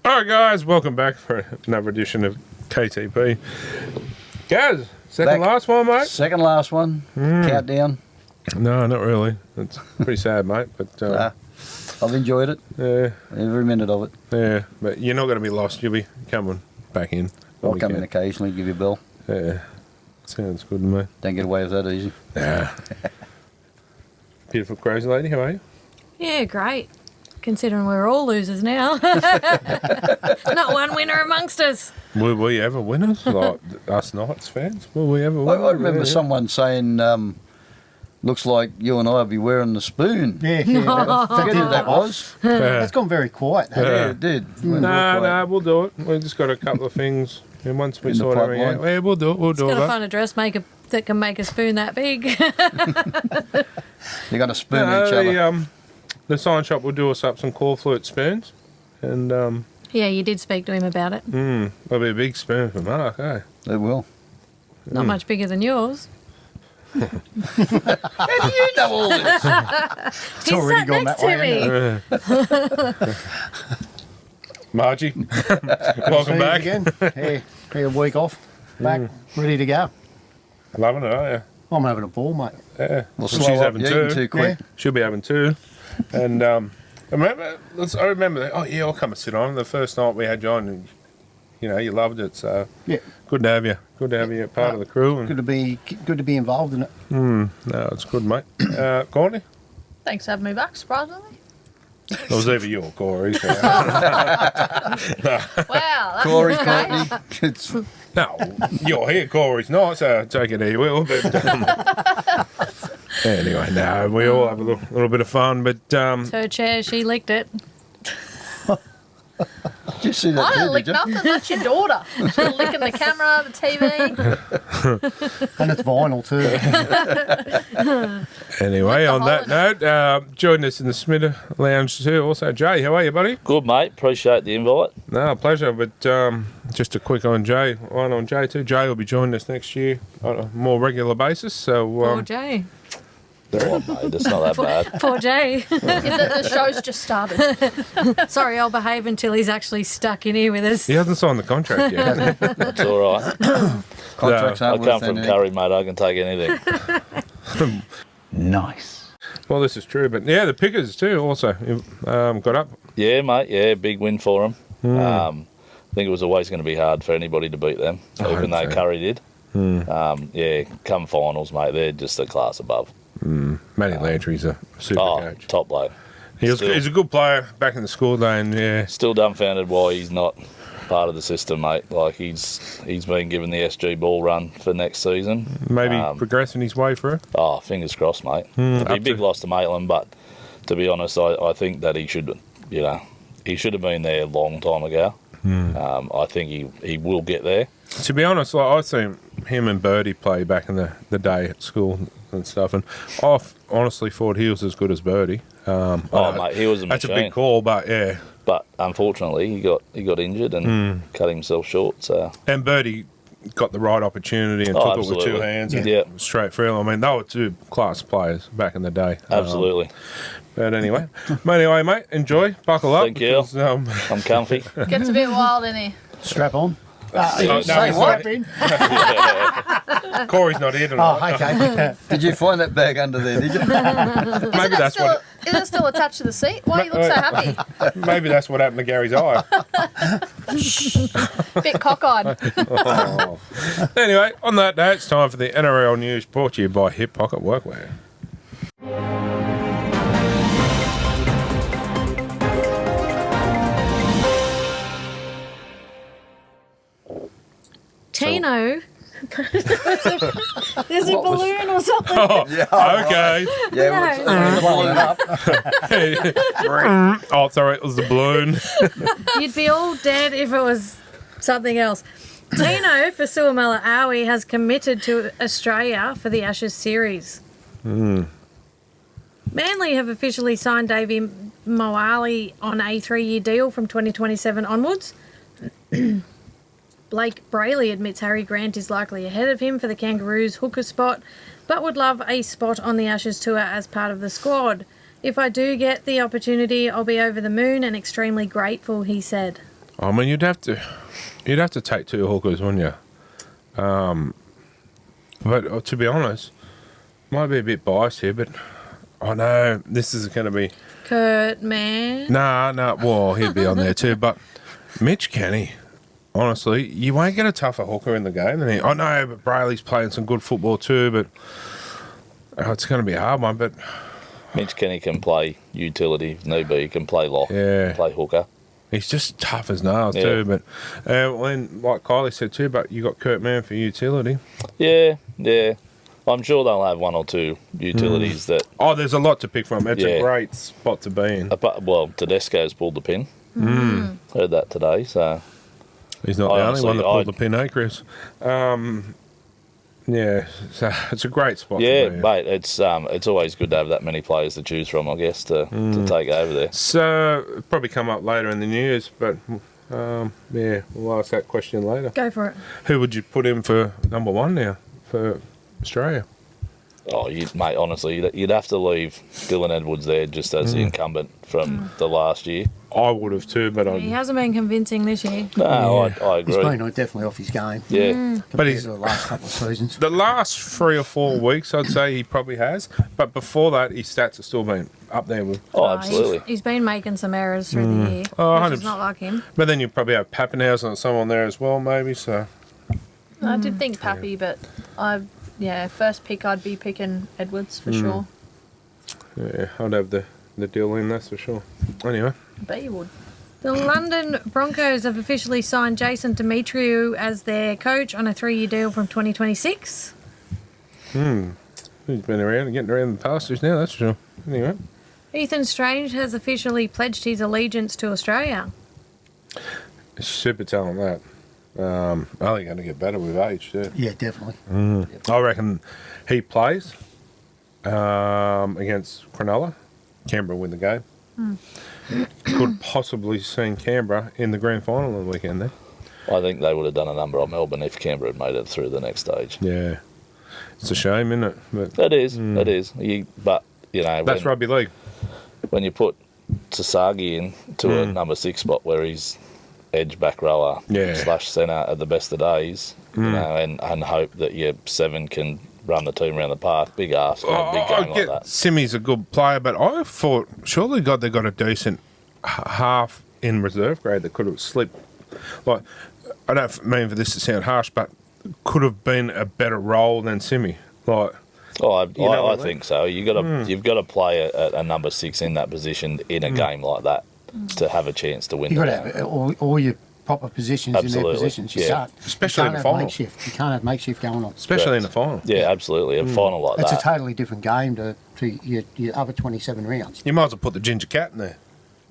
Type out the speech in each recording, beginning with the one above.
All right, guys, welcome back for another edition of KTP. Guys, second last one, mate? Second last one. Countdown. No, not really. It's pretty sad, mate. But I've enjoyed it. yeah, Every minute of it. yeah. But you're not going to be lost. You'll be coming back in. when I'll we come can. in occasionally, give you a bell. Yeah, sounds good to me. Don't get away with that easy. Yeah. Beautiful crazy lady, how are you? Yeah, great. Considering we're all losers now. Not one winner amongst us. Will we ever winners? Like us Knights fans? Will we ever win? I remember someone saying, looks like you and I will be wearing the spoon. Yeah, I forget who that was. It's gone very quiet. Yeah, it did. No, we'll do it. We've just got a couple of things. And once we In the sort everything out, pipeline. yeah, we'll do it. We'll do Got to it. find a dressmaker that can make a spoon that big. They're going to spoon each other. The sign shop will do us up some claw flute spoons. And Yeah, you did speak to him about it. that'll be a big spoon for Mark, eh? They will. Not much bigger than yours. How do you know all this? He's already sat gone next that to way, me. Margie, welcome See you back. again. Hey, a week off. Back, ready to go. Loving it, aren't I'm having a ball, mate. you? Yeah. Well, She's slow up. having You're two. eating too quick. She'll be having two. And I remember that, oh, yeah, I'll come and sit on. The first night we had you on, and, you know, you loved it. So Yeah. good to have you. Good to have you part of the crew. And, Good to be involved in it. no, it's good, mate. Courtney? Thanks for having me back, surprisingly. It was either you or Corey. So. Wow. That's Corey, okay. Courtney. It's, No, you're here, Corey's not, so take it he will. But anyway, no, we all have a little bit of fun. But It's her chair, she licked it. did you see that I too, didn't lick did you? nothing, that's your daughter. She's licking the camera, the TV. And it's vinyl too. anyway, the on that note, joining us in the Smitter Lounge too. Also, Jay, how are you, buddy? Good, mate. Appreciate the invite. No, pleasure. But just a quick on Jay, one on Jay too. Jay will be joining us next year on a more regular basis. So Poor Jay. Oh, mate, it's not that bad. Poor Jay. The show's just started. Sorry, I'll behave until he's actually stuck in here with us. he hasn't signed the contract yet. It's all right. Contracts I aren't come worth from anything. Curry, mate. I can take anything. Nice. Well, this is true, but yeah, the Pickers too also got up. Yeah, mate. Yeah, big win for them. I think it was always going to be hard for anybody to beat them, even though 100%. Curry did. Yeah, come finals, mate. They're just a class above. Matty Landry's a super coach. Top bloke. He's a good player back in the school day, and yeah, Still dumbfounded why he's not part of the system, mate. Like he's been given the SG ball run for next season. maybe progressing his way through. Oh, fingers crossed, mate. It'd be a up big to- loss to Maitland, but to be honest, I think that he should have been there a long time ago. I think he will get there. To be honest, like, I've seen him and Birdie play back in the day at school and stuff, and I honestly thought he was as good as Birdie. Mate, he was a That's a machine. big call, but yeah. But unfortunately, he got injured and cut himself short. So And Birdie got the right opportunity and took it with two absolutely. hands and Yeah. straight through. I mean, they were two class players back in the day. absolutely, But anyway, mate, enjoy, buckle up. Thank you. because, I'm comfy. Gets a bit wild in here. Strap on. no, Say he's what? not- Corey's not here tonight. Oh, okay. Did you find that bag under there, did you? Maybe that's what. Is it still attached to the seat? Why do you look so happy? Maybe that's what happened to Gary's eye. Bit cockeyed. Oh. Anyway, on that note, it's time for the NRL news brought to you by Hip Pocket Workwear. Tino. There's a What was- balloon or something. Okay. Yeah, No. blowing up. Oh, sorry, it was the balloon. You'd be all dead if it was something else. Tino for Suamela Awi has committed to Australia for the Ashes series. Manly have officially signed Davey Moali on a 3-year deal from 2027 onwards. Blake Brayley admits Harry Grant is likely ahead of him for the Kangaroos hooker spot, but would love a spot on the Ashes tour as part of the squad. If I do get the opportunity, I'll be over the moon and extremely grateful, he said. I mean, you'd have to take 2 hookers, wouldn't you? But to be honest, might be a bit biased here, but I know this is going to be. Kurt, man. Nah. Well, he'd be on there too. But Mitch Kenny, honestly, you won't get a tougher hooker in the game than him. I know, but Brayley's playing some good football too. But it's going to be a hard one. But Mitch Kenny can play utility, if need be. He can play lock, Yeah. play hooker. he's just tough as nails Yeah. too. But when, like Kylie said too, but you got Kurt Mann for utility. Yeah. I'm sure they'll have 1 or 2 utilities that. Oh, there's a lot to pick from. It's a Yeah. great spot to be in. Well, Tedesco's pulled the pin. Heard that today, so. He's not I the only one that honestly- pulled the pin, eh, Chris? Yeah, so it's a great spot Yeah, to be in. mate, it's always good to have that many players to choose from, I guess, to take over there. So, it'll probably come up later in the news, but yeah, we'll ask that question later. Go for it. Who would you put in for number 1 now for Australia? Oh, mate, honestly, you'd have to leave Dylan Edwards there just as the incumbent from the last year. I would have too, but He I. hasn't been convincing this year. No, Yeah. I He's agree. been definitely off his game Yeah, But compared he's to the last couple of seasons. the last 3 or 4 weeks, I'd say he probably has. But before that, his stats have still been up there with. oh, He's- absolutely. He's been making some errors through the year, Oh, which 100%. is not like him. But then you probably have Pappenhausen and someone there as well, maybe. So I did think Pappy, but first pick I'd be picking Edwards for sure. yeah, I'd have the deal in, that's for sure. Anyway. I bet you would. The London Broncos have officially signed Jason Demetriou as their coach on a 3-year deal from 2026. He's been around and getting around the pastures now, that's for sure. Anyway. Ethan Strange has officially pledged his allegiance to Australia. Super talent, that. I think going to get better with age, too. Yeah, definitely. I reckon he plays against Cronulla. Canberra win the game. Could possibly seen Canberra in the grand final on the weekend there. I think they would have done a number on Melbourne if Canberra had made it through the next stage. Yeah. It's a shame, isn't it? But It is. But, that's rugby league. when you put Sasagi into a number 6 spot where he's edge back rower / centre at the best of days, and hope that your 7 can run the team around the park. Big ask, in a big game like that. Simi's a good player, but I thought surely they got a decent half in reserve grade that could have slipped. Like, I don't mean for this to sound harsh, but could have been a better role than Simi. Like, Oh, know what I I mean? think so. You've got to play a number 6 in that position in a game like that to have a chance to win. You've the got to game. have all your proper positions in Absolutely, their positions. You yeah. start. Especially you in can't the have final. makeshift. You can't have makeshift going on. especially in the final. Yeah, absolutely. A final like It's that. a totally different game to your other 27 rounds. You might as well put the ginger cat in there.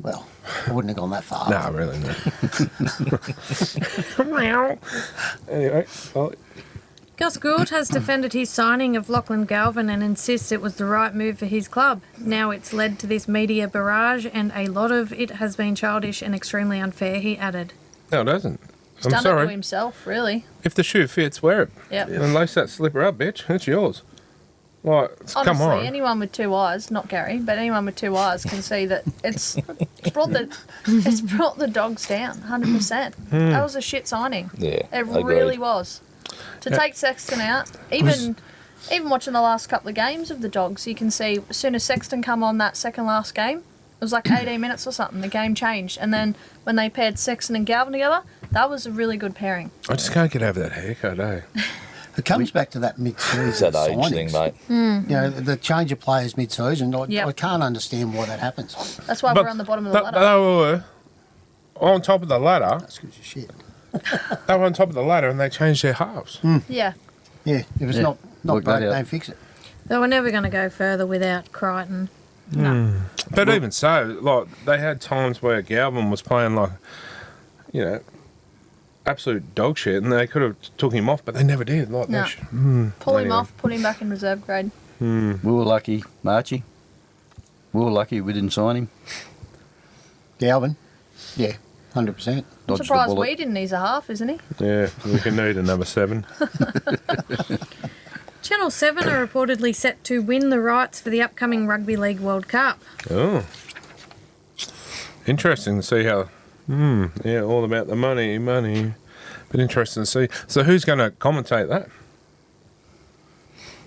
Well, I wouldn't have gone that far. No, really not. Anyway, well, Gus Gould has defended his signing of Lachlan Galvin and insists it was the right move for his club. Now it's led to this media barrage, and a lot of it has been childish and extremely unfair, he added. no, it doesn't. He's I'm done it to sorry. himself, really. If the shoe fits, wear it. Yep. And lace that slipper up, bitch. It's yours. Like, Honestly, come on. anyone with 2 eyes, not Gary, but anyone with 2 eyes can see that it's brought the dogs down, 100%. That was a shit signing. Yeah, It agreed. really was. To take Sexton out, even watching the last couple of games of the Dogs, you can see as soon as Sexton come on that second last game, it was like 18 minutes or something, the game changed. And then when they paired Sexton and Galvin together, that was a really good pairing. I just can't get over that haircut, eh? It comes back to that mid-season It's that age signings. thing, mate. You know, the change of players mid-season. Yep. I can't understand why that happens. That's why we're on the bottom of the ladder. They were on top of the ladder. That's good as shit. They were on top of the ladder and they changed their halves. Yeah. Yeah, if it's Yeah, not work that broke, out. don't fix it. Though we're never going to go further without Crichton. But even so, like, they had times where Galvin was playing like, absolute dog shit, and they could have took him off, but they never did. Like, No. they Pull him Anyway. off, put him back in reserve grade. We were lucky, Marchie. We were lucky we didn't sign him. Galvin, yeah, 100%. I'm Dodged the surprised bullet. we didn't. He's a half, isn't he? Yeah, we can need another 7. Channel 7 are reportedly set to win the rights for the upcoming Rugby League World Cup. Oh. Interesting to see how Yeah, all about the money. But interesting to see. So who's going to commentate that?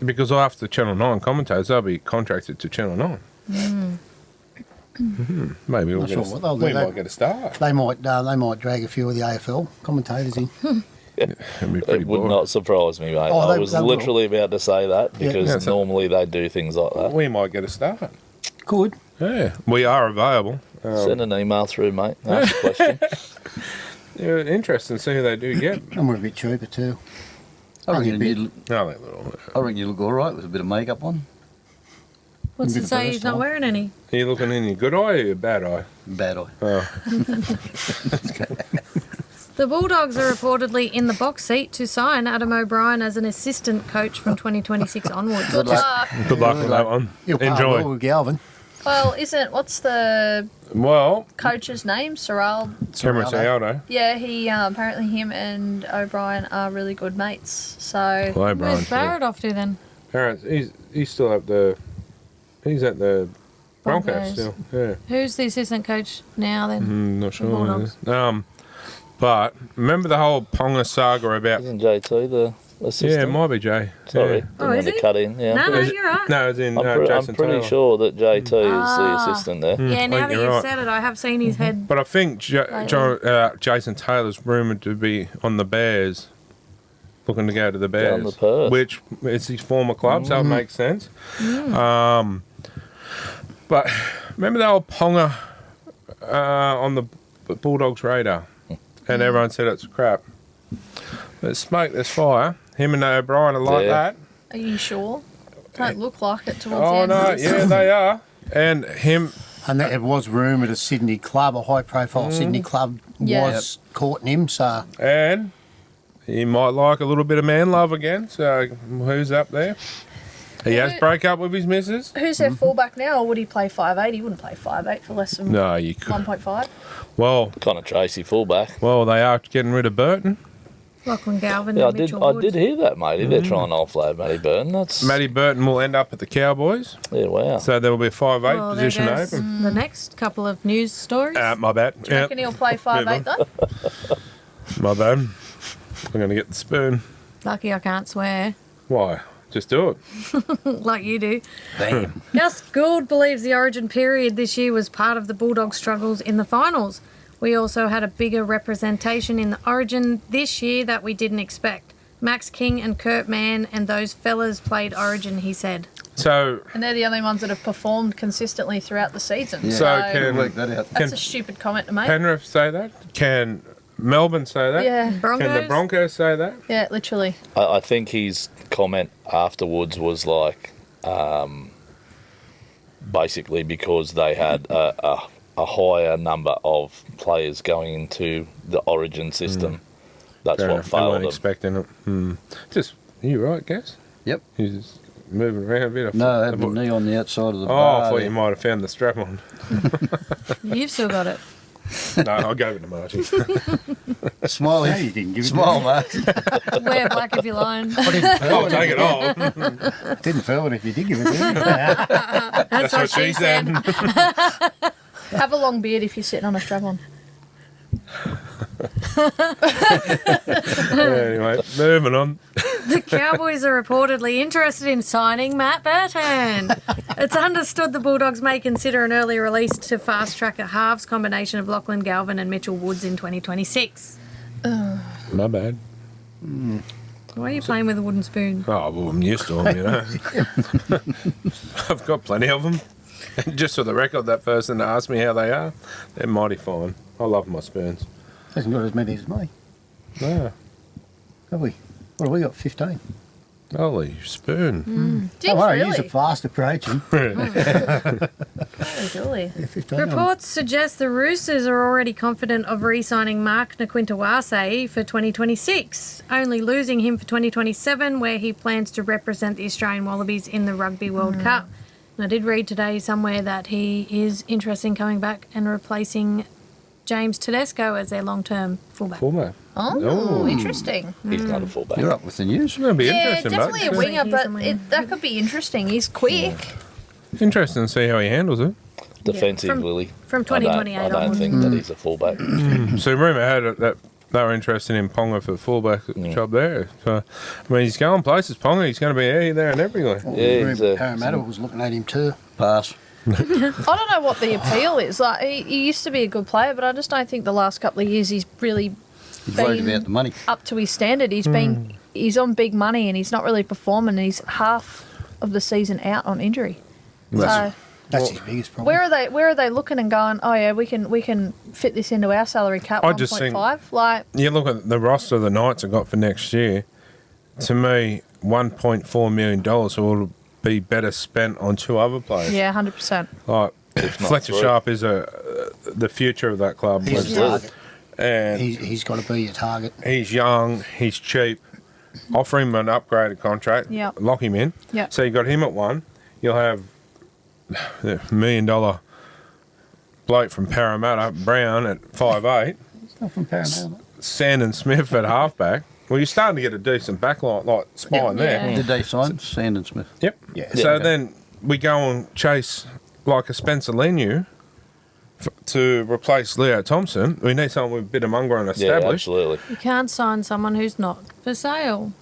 Because after Channel 9 commentators, they'll be contracted to Channel 9. Maybe we'll Not sure what they'll do. we might get a start. They might drag a few of the AFL commentators in. It'd be pretty It would boring. not surprise me, mate. Oh, I they- was they will. literally about to say that because Yeah, so- normally they do things like that. We might get a start. Good. Yeah, we are available. Send an email through, mate. Ask a question. Yeah, interesting to see who they do get. And we're a bit cheaper too. I Only a reckon, bit. you, No, they little. I reckon you look all right with a bit of makeup on. What's Bit to of say he's not versatile. wearing any? Are you looking in your good eye or your bad eye? Bad eye. Oh, The Bulldogs are reportedly in the box seat to sign Adam O'Brien as an assistant coach from 2026 onwards. Good luck. good luck with that one. He'll par well Enjoy. with Galvin. Well, what's the Well, coach's name? Sorrel. Cameron Serraldo. Cialdo. Yeah, he apparently him and O'Brien are really good mates. So Hello, Brian. Where's Barrett off to then? Parents, he's still at the. He's at the Broncos Broncos. still. Yeah. Who's the assistant coach now then? Not sure. Bulldogs. But remember the whole Ponga saga about. Isn't JT the assistant? Yeah, it might be Jay. Sorry, Yeah. Oh, didn't is mean to he? cut in. Yeah. No, no, Is it- you're right. No, it's in I'm Jason pretty Taylor. sure that JT is the Ah. assistant there. Yeah, I now think that you're you've right. said it, I have seen his head. But I think Lately. Jason Taylor's rumoured to be on the Bears, looking to go to the Down Bears, to Perth. which is his former club, so it makes sense. But remember the old Ponga on the Bulldogs radar, and everyone said it's crap. There's smoke, there's fire. Him and O'Brien are like Yeah. that. are you sure? Don't look like it towards the Oh end. no, of this. yeah, they are. And him, And it was rumoured a Sydney club, a high-profile Sydney club, Yeah. was courting him. So and he might like a little bit of man love again. So who's up there? He has broke up with his missus. Who's their fullback now, or would he play 5'8"? He wouldn't play 5'8" for less than No, you could. 1.5. Well, Connor Tracy fullback. they are getting rid of Burton. Lachlan Galvin Yeah, and Mitchell I Woods. did hear that, matey. They're trying to offload Matty Burton. That's Matty Burton will end up at the Cowboys, yeah, wow. so there will be a 5'8" Well, there position goes open. the next couple of news stories. My bad. Do you reckon he'll play 5'8" though? My bad. I'm going to get the spoon. Lucky I can't swear. Why? Just do it. Like you do. Damn. Gus Gould believes the origin period this year was part of the Bulldogs' struggles in the finals. We also had a bigger representation in the origin this year that we didn't expect. Max King and Kurt Mann and those fellas played origin, he said. So, And they're the only ones that have performed consistently throughout the season. Yeah. So So can- Work that out. that's can a stupid comment to make. Penrith say that? Can Melbourne say that? Yeah, Broncos? Can the Broncos say that? yeah, literally. I think his comment afterwards was like, basically because they had a higher number of players going into the Origin system. That's Fair what enough. They weren't failed them. expecting it. Just, you right, Gus? Yep. He's just moving around a bit. No, I had my knee on the outside of the Oh, bar. I thought there. you might have found the strap on. You've still got it. No, I gave it to Marty. Smile, no, you didn't give it. smile, mate. Wear black if you're lying. I'll take it off. Didn't feel it if you did give it. Did you? That's what she said. Have a long beard if you're sitting on a strap-on. Anyway, moving on. The Cowboys are reportedly interested in signing Matt Burton. It's understood the Bulldogs may consider an early release to fast-track a halves combination of Lachlan Galvin and Mitchell Woods in 2026. My bad. Why are you playing with a wooden spoon? Oh, well, I'm used to them, you know. I've got plenty of them. Just for the record, that person that asked me how they are, they're mighty fine. I love my spoons. Hasn't got as many as me, No, have we? What have we got? 15. holy spoon. Did Don't worry, really? he's a fast approaching. Holy dooly. Yeah, 15. Reports suggest the Roosters are already confident of re-signing Mark Naquintawase for 2026, only losing him for 2027, where he plans to represent the Australian Wallabies in the Rugby World Cup. And I did read today somewhere that he is interested in coming back and replacing James Tedesco as their long-term fullback. Fullback. Oh, interesting. He's not a fullback. You're up with the news. It's going to be Yeah, interesting, definitely a mate. winger, He's but a winger. that could be interesting. He's quick. Interesting to see how he handles it. defensively. From 2028 I don't onwards. think that he's a fullback. So rumour had it that they were interested in Ponga for the fullback job there. So, I mean, he's going places, Ponga. He's going to be here, there and everywhere. Yeah, he's a- Parramatta was looking at him too. Pass. I don't know what the appeal is. Like he used to be a good player, but I just don't think the last couple of years he's really He's worried been about the money. up to his standard. He's on big money and he's not really performing. He's half of the season out on injury. So That's his biggest problem. where are they looking and going? Oh yeah, we can fit this into our salary cap. I just think- 1.5. Like You look at the roster the Knights have got for next year. To me, $1.4 million will be better spent on two other players. yeah, 100%. Like If not Fletcher three. Sharp is the future of that club, He's a Yeah. target. and He's got to be a target. he's young, he's cheap. Offer him an upgraded contract. Yep. Lock him in. Yep. So you got him at one. You'll have the $1 million bloke from Parramatta, Brown at 5'8", Not from Parramatta. Sandon Smith at halfback. Well, you're starting to get a decent backline, like spine there. Yeah. Did they sign Sandon Smith? Yep. Yeah. So Yeah. then we go and chase like a Spencer Leniu to replace Leo Thompson. We need someone with a bit of mongrel and Yeah, established. absolutely. You can't sign someone who's not for sale.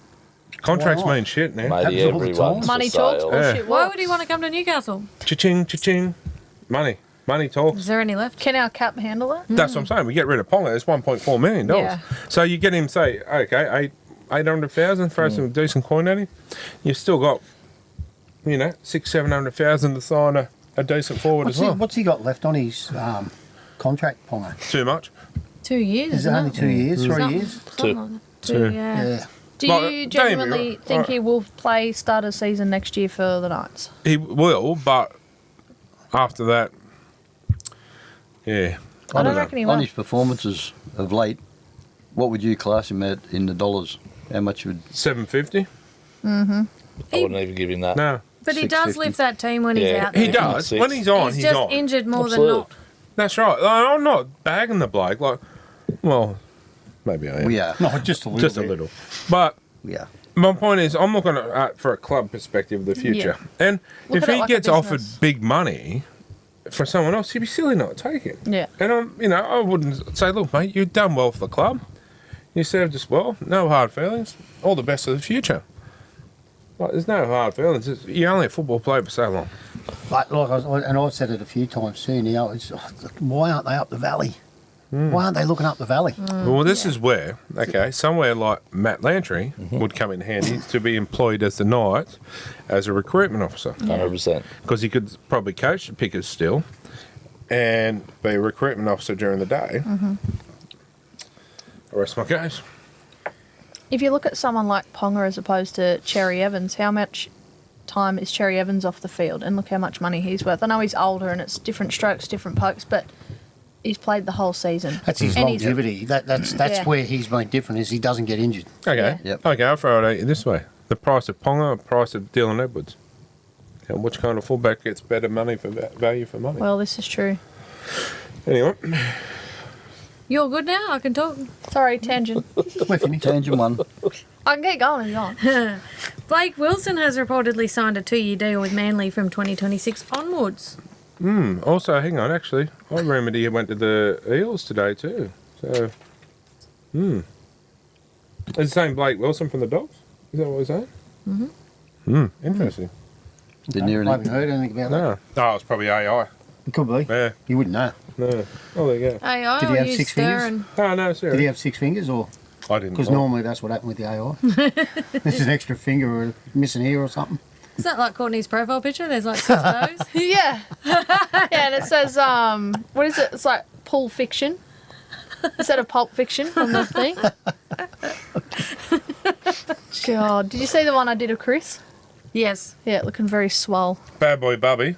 Contracts Why not? mean shit now. Maybe Happens all the everyone's time. Money for talks, sale. bullshit Why works. would he want to come to Newcastle? Cha-ching, cha-ching. Money. Money talks. Is there any left? Can our cap handle it? That's what I'm saying. We get rid of Ponga. It's $1.4 million. Yeah. So you get him, say, okay, 800,000, throw some decent coin at him. You've still got, 600,000-700,000 to sign a decent forward as well. What's he got left on his contract, Ponga? Too much. 2 years. Is it isn't only 2 years, 3 Something- years? something like that. Two. Yeah. Yeah. Do Like, you don't get me genuinely wrong. think Right. he will play start of season next year for the Knights? He will, but after that, yeah. I don't know. reckon he On will. his performances of late, what would you class him at in the dollars? How much would 750? I wouldn't even give him that. No. But he does 650. lift that team when he's Yeah. out there. He does. Six. When he's on, He's he's just on. injured more Absolutely. than not. That's right. I'm not bagging the bloke. Like, well, maybe I am. we are? No, just a little Just a bit. little. But We are. my point is, I'm looking at for a club perspective of the future. And Look if at it he like a gets offered business. big money for someone else, he'd be silly not to take it. Yeah. And I wouldn't say, look, mate, you've done well for the club. You served us well. No hard feelings. All the best for the future. Like, there's no hard feelings. You're only a football player for so long. And I've said it a few times too now, why aren't they up the valley? Why aren't they looking up the valley? Well, this is where, somewhere like Matt Lantry would come in handy to be employed as the Knights as a recruitment officer. 100%. Because he could probably coach the pickers still and be a recruitment officer during the day. I rest my case. If you look at someone like Ponga as opposed to Cherry Evans, how much time is Cherry Evans off the field? And look how much money he's worth. I know he's older and it's different strokes, different pokes, but he's played the whole season. That's his And he's- longevity. That's Yeah. where he's made different is he doesn't get injured. Okay. Yeah. Yep. Okay, I'll throw it at you this way. The price of Ponga, the price of Dylan Edwards. And which kind of fullback gets better money for value for money? Well, this is true. Anyway, You're good now? I can talk. Sorry, tangent. We're finished. Tangent one. I can get going if you want. Blake Wilson has reportedly signed a 2-year deal with Manly from 2026 onwards. also, hang on, actually. I remembered he went to the Eels today too. So, It's the same Blake Wilson from the Dogs? Is that what we're saying? Interesting. Didn't hear I haven't anything. heard anything about that. No. Oh, it's probably AI. It could be. Yeah, You wouldn't know. no. Oh, there you go. AI Did he will have use 6 stir fingers? and Oh, no, Did he seriously. have 6 fingers or? I didn't. Because normally that's what happened with the AI. There's an extra finger or missing ear or something. is that like Courtney's profile picture? There's like 6 toes. Yeah. Yeah, and it says, what is it? It's like Pulp Fiction. Instead of Pulp Fiction on the thing. God. Did you see the one I did of Chris? Yes. Yeah, looking very swole. Bad boy Bubby.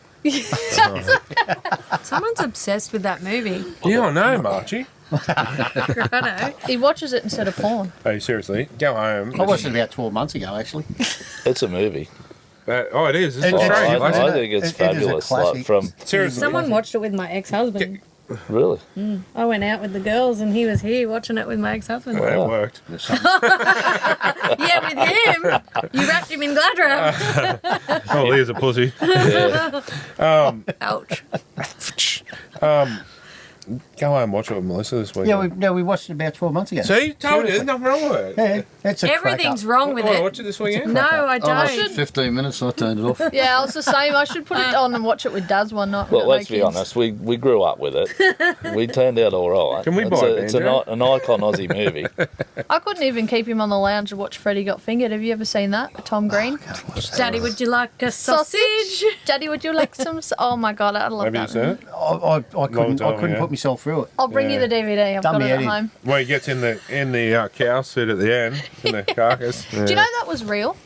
Someone's obsessed with that movie. Yeah, I know, Marchie. Righto. He watches it instead of porn. Hey, seriously, go home. I watched it about 12 months ago, actually. It's a movie. Oh, it is. It's It- I, Australian. it's- isn't I it? think it's It is a fabulous. classic. Like from Seriously. Someone watched it with my ex-husband. Really? I went out with the girls and he was here watching it with my ex-husband. Well, it worked. There's something. Yeah, with him. You wrapped him in glad wrap. Oh, here's a pussy. Yeah. Ouch. Go home and watch it with Melissa this week. Yeah, we watched it about 12 months ago. See, told you, there's nothing wrong with it. Yeah, that's a Everything's crack wrong with Want to it. watch it this weekend? No, I I don't. watched 15 minutes and I turned it off. Yeah, I was the same. I should put it on and watch it with Dad's one night. Well, let's be honest. We grew up with it. We turned out all right. Can we it's buy a, it, It's Andrew? an icon Aussie movie. I couldn't even keep him on the lounge to watch Freddie Got Fingered. Have you ever seen that? Tom Green. Daddy, would you like a sausage? Daddy, would you like some? Oh my God, I love Have you that. seen it? I couldn't yeah. put myself through it. I'll bring you the DVD. I've got Dummy it at Eddie. home. Well, he gets in the cow suit at the end, in the carcass. Do you know that was real?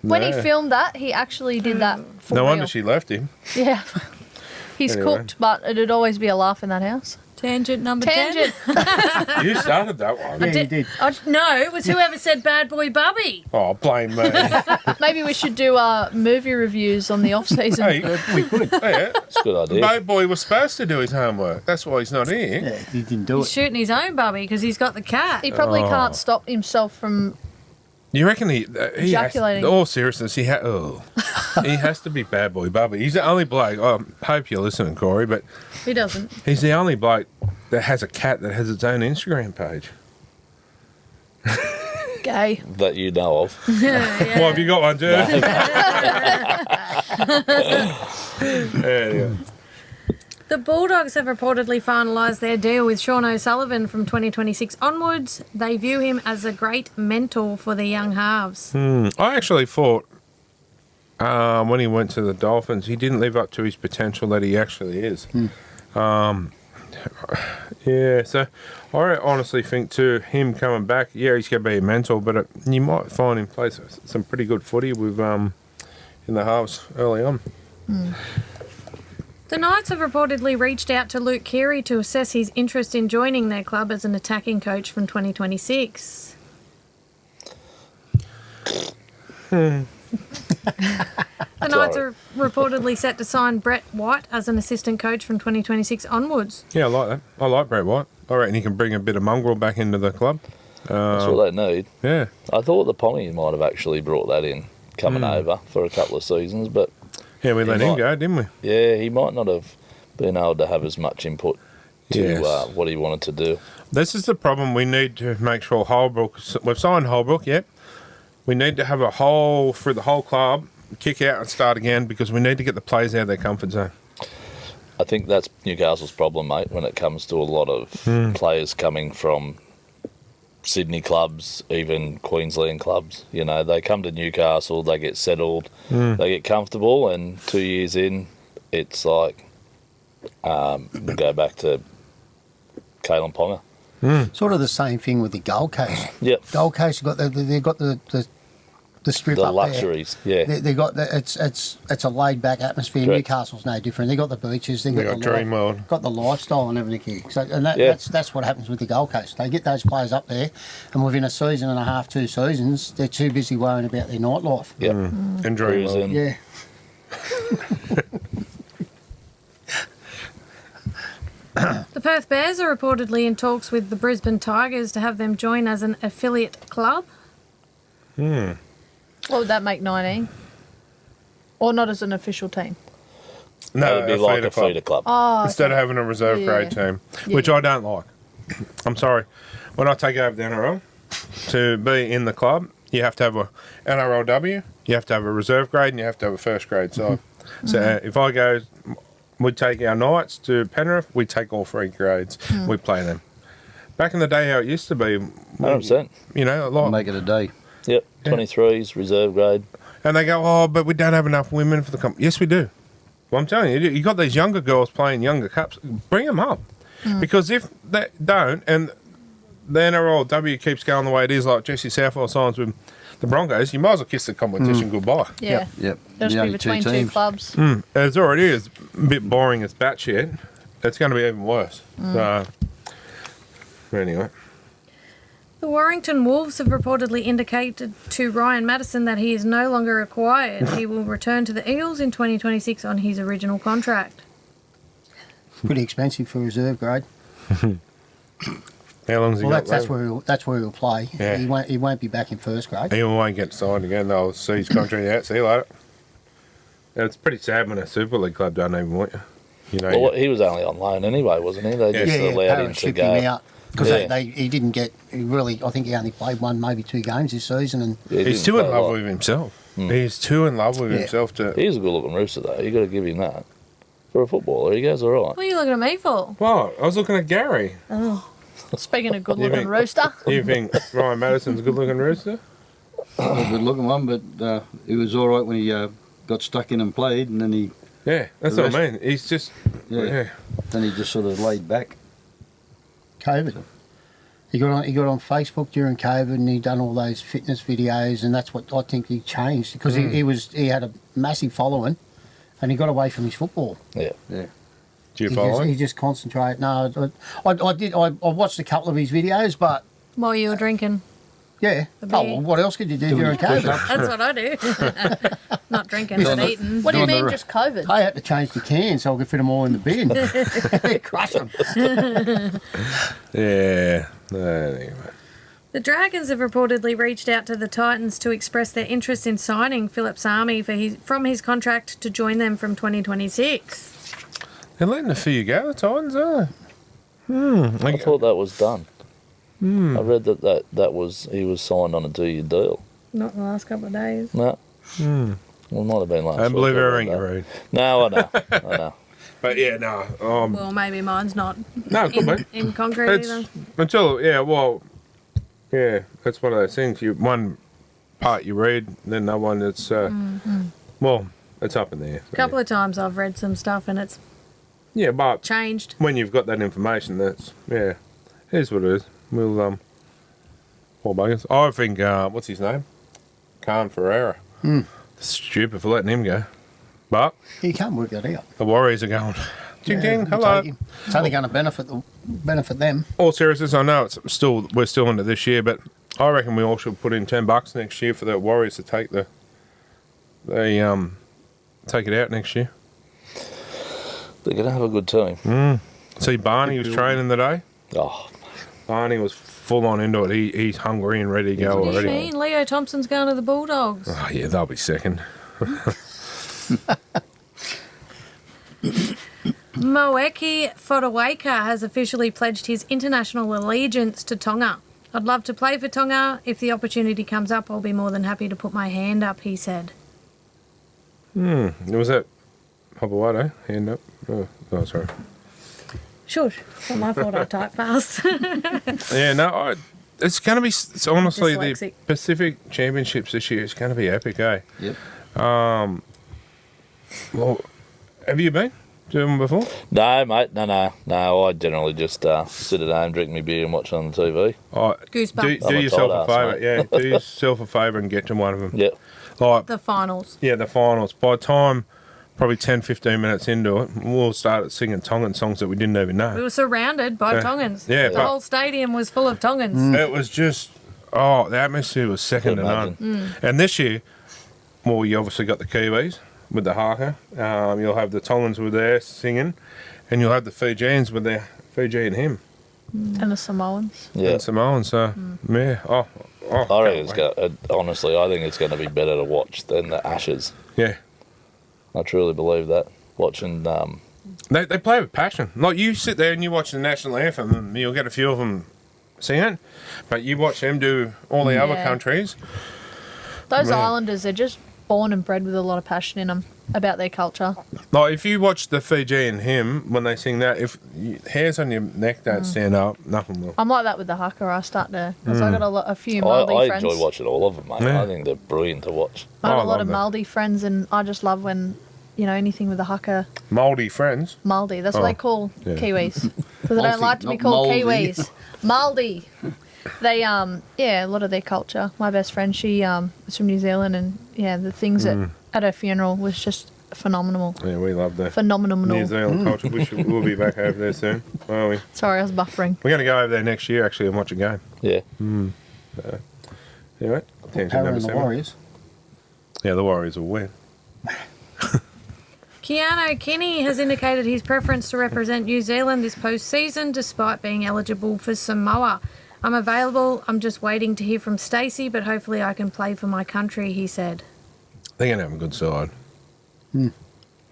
When he No. filmed that, he actually did that for No real. wonder she left him. Yeah. He's Anyway. cooked, but it'd always be a laugh in that house. Tangent number Tangent. 10. You started that one. Yeah, you did. No, it was whoever said bad boy Bubby. Oh, blame me. Maybe we should do movie reviews on the off season. Hey, We could. yeah. It's a good idea. Boat Boy was supposed to do his homework. That's why he's not here. Yeah, he didn't do He's it. shooting his own Bubby because he's got the cat. He probably Oh. can't stop himself from. You reckon he Ejaculating. has, all seriousness, he has to be bad boy Bubby. He's the only bloke, I hope you're listening, Corey, but He doesn't. he's the only bloke that has a cat that has its own Instagram page. Gay. That you know of. Yeah. Well, have you got one, too? Yeah. The Bulldogs have reportedly finalised their deal with Sean O'Sullivan from 2026 onwards. They view him as a great mentor for the young halves. I actually thought when he went to the Dolphins, he didn't live up to his potential that he actually is. Yeah, so I honestly think too, him coming back, yeah, he's going to be a mentor, but you might find him play some pretty good footy with in the halves early on. The Knights have reportedly reached out to Luke Keary to assess his interest in joining their club as an attacking coach from 2026. The Knights are reportedly set to sign Brett White as an assistant coach from 2026 onwards. Yeah, I like that. I like Brett White. I reckon he can bring a bit of mongrel back into the club. That's what they need. Yeah. I thought the Pommies might have actually brought that in coming over for a couple of seasons, but Yeah, we let him might. go, didn't we? yeah, he might not have been able to have as much input to Yes. what he wanted to do. This is the problem. We need to make sure Holbrook, we've signed Holbrook, yep. We need to have a whole, through the whole club, kick out and start again because we need to get the players out of their comfort zone. I think that's Newcastle's problem, mate, when it comes to a lot of players coming from Sydney clubs, even Queensland clubs. You know, they come to Newcastle, they get settled, they get comfortable, and 2 years in, it's like, we'll go back to Kalen Ponga. Sort of the same thing with the Gold Coast. Yep, Gold Coast, they've got the strip the up luxuries, there. yeah. They got it's a laid back atmosphere. Correct. Newcastle's no different. They got the beaches. They They got got the Dream World. got the lifestyle and everything. So Yeah. that's what happens with the Gold Coast. They get those players up there, and within a season and a half, 2 seasons, they're too busy worrying about their nightlife. Yep. And Dream World. Cruising. Yeah. The Perth Bears are reportedly in talks with the Brisbane Tigers to have them join as an affiliate club. What would that make 19? Or not as an official team? No, It'd be like a feeder club. Oh, Instead of having a reserve Yeah. grade team, Yeah. which I don't like. I'm sorry. When I take over the NRL, to be in the club, you have to have a NRLW, you have to have a reserve grade, and you have to have a first grade side. So if I go, we take our Knights to Penrith, we take all 3 grades, we play them. Back in the day, how it used to be, 100%. you know, a lot. Make it a day. Yep, 23s, reserve grade. And they go, oh, but we don't have enough women for the comp. Yes, we do. Well, I'm telling you, you got these younger girls playing younger cups. Bring them up. Because if they don't, and the NRLW keeps going the way it is, like Jesse Southwell signs with the Broncos, you might as well kiss the competition goodbye. yeah. Yep. It'll The just be only between 2 teams. clubs. As already is a bit boring as batshit, it's going to be even worse. So, anyway. The Warrington Wolves have reportedly indicated to Ryan Madison that he is no longer required. He will return to the Eels in 2026 on his original contract. pretty expensive for reserve grade. How long's he Well, got that's where he'll play. Yeah. He won't be back in first grade. He won't get signed again. They'll see his contract out. See you later. It's pretty sad when a Super League club don't even want you. You know, Well, he was only on loan anyway, wasn't he? They just allowed him to shipped go. him out because Yeah. he didn't get really. I think he only played one, maybe 2 games this season, and Yeah, he he's didn't too in play a love lot. with himself. He's too in love with Yeah. himself to. He's a good-looking rooster, though. You got to give him that. For a footballer, he goes all right. What are you looking at me for? Well, I was looking at Gary. Speaking of good You looking think- rooster, You think Ryan Madison's a good-looking rooster? Not a good looking one, but he was all right when he got stuck in and played, and then he Yeah, that's The what I mean. He's just yeah. just sort of laid back. COVID. He got on Facebook during COVID, and he done all those fitness videos, and that's what I think he changed because he had a massive following, and he got away from his football. Yeah. Do you follow He him? just concentrate. No, I watched a couple of his videos, but While you were drinking. yeah. The Oh, beer. well, what else could you do Doing during his COVID? That's what I do. Not drinking, but eating. what do you Doing the mean ru- just COVID? I had to change the cans so I could fit them all in the bin. Crush them. Yeah. Anyway. The Dragons have reportedly reached out to the Titans to express their interest in signing Phillips Army from his contract to join them from 2026. They're letting a few go, the Titans, are they? I thought that was done. I read that was he was signed on a 2-year deal. Not in the last couple of days. No. Well, it might have been last I don't week, believe I read everything you that. read. No, I know. I know. But yeah, no. Well, maybe mine's not No, it could be. in concrete It's either. until that's one of those things. One part you read, then another one it's well, it's up in there. A couple of times I've read some stuff and it's Yeah, but changed. when you've got that information, that's here's what it is. We'll Paul Buggins. I think what's his name? Khan Ferreira. Stupid for letting him go. But You can't work that out. the Warriors are going. Ding ding, we'll hello. take him. It's only going to benefit them. All seriousness, I know we're still into this year, but I reckon we all should put in $10 next year for the Warriors to take take it out next year. They're going to have a good team. See, Barney was training today. Oh, Barney was full on into it. He's hungry and ready to go What do you already. mean? Leo Thompson's going to the Bulldogs. Oh yeah, they'll be second. Moeki Fotuaika has officially pledged his international allegiance to Tonga. I'd love to play for Tonga. If the opportunity comes up, I'll be more than happy to put my hand up, he said. Was that Hawaii? Hand up. Oh, sorry. Shush. It's not my fault I typed fast. Yeah, no, it's going to be. It's honestly Dyslexic. the Pacific Championships this year. It's going to be epic, eh? Yep. Well, have you been to them before? no, mate. No. I generally just sit at home, drink my beer, and watch on the TV. Oh, Goosebumps. I'm do a yourself tight a ass, favour. mate. Yeah, do yourself a favour and get to one of them. Yep. Like, The finals. yeah, the finals. By the time probably 10, 15 minutes into it, we'll start singing Tongan songs that we didn't even We know. were surrounded by Yeah. Tongans. Yeah, The but- whole stadium was full of Tongans. It was just, the atmosphere was second to Could none. imagine. And this year, well, you obviously got the Kiwis with the haka. You'll have the Tongans with there singing, and you'll have the Fijians with their Fiji and him. And the Samoans. Yeah. And Samoan. So, yeah. I reckon it's going. Honestly, I think it's going to be better to watch than the Ashes. Yeah. I truly believe that. Watching, They play with passion. Like, you sit there and you watch the national anthem, and you'll get a few of them singing, but you watch them do all the other Yeah. countries. Those Man. islanders, they're just born and bred with a lot of passion in them about their culture. Like, if you watch the Fiji and him when they sing that, if hairs on your neck don't stand up, nothing will. I'm like that with the haka. I start to, because I got a few I Māori friends. enjoy watching all of them, mate. Yeah. I think they're brilliant to watch. I got I a lot love of that. Māori friends, and I just love when, anything with the haka. Mouldy friends. Māori, that's what Oh, they call yeah. Kiwis. Because they don't Malty, like to be not called mouldy. Kiwis. Māori. They, a lot of their culture. My best friend, she is from New Zealand, and the things at her funeral was just phenomenal. Yeah, we love that. Phenomenal. New Zealand culture. We'll be back over there soon, won't we? Sorry, I was buffering. We're going to go over there next year, actually, and watch a game. Yeah. Yeah, right? Attention, Power number and the 7. Warriors. Yeah, the Warriors will win. Keanu Kinney has indicated his preference to represent New Zealand this post-season despite being eligible for Samoa. I'm available. I'm just waiting to hear from Stacey, but hopefully I can play for my country, he said. They're going to have a good side.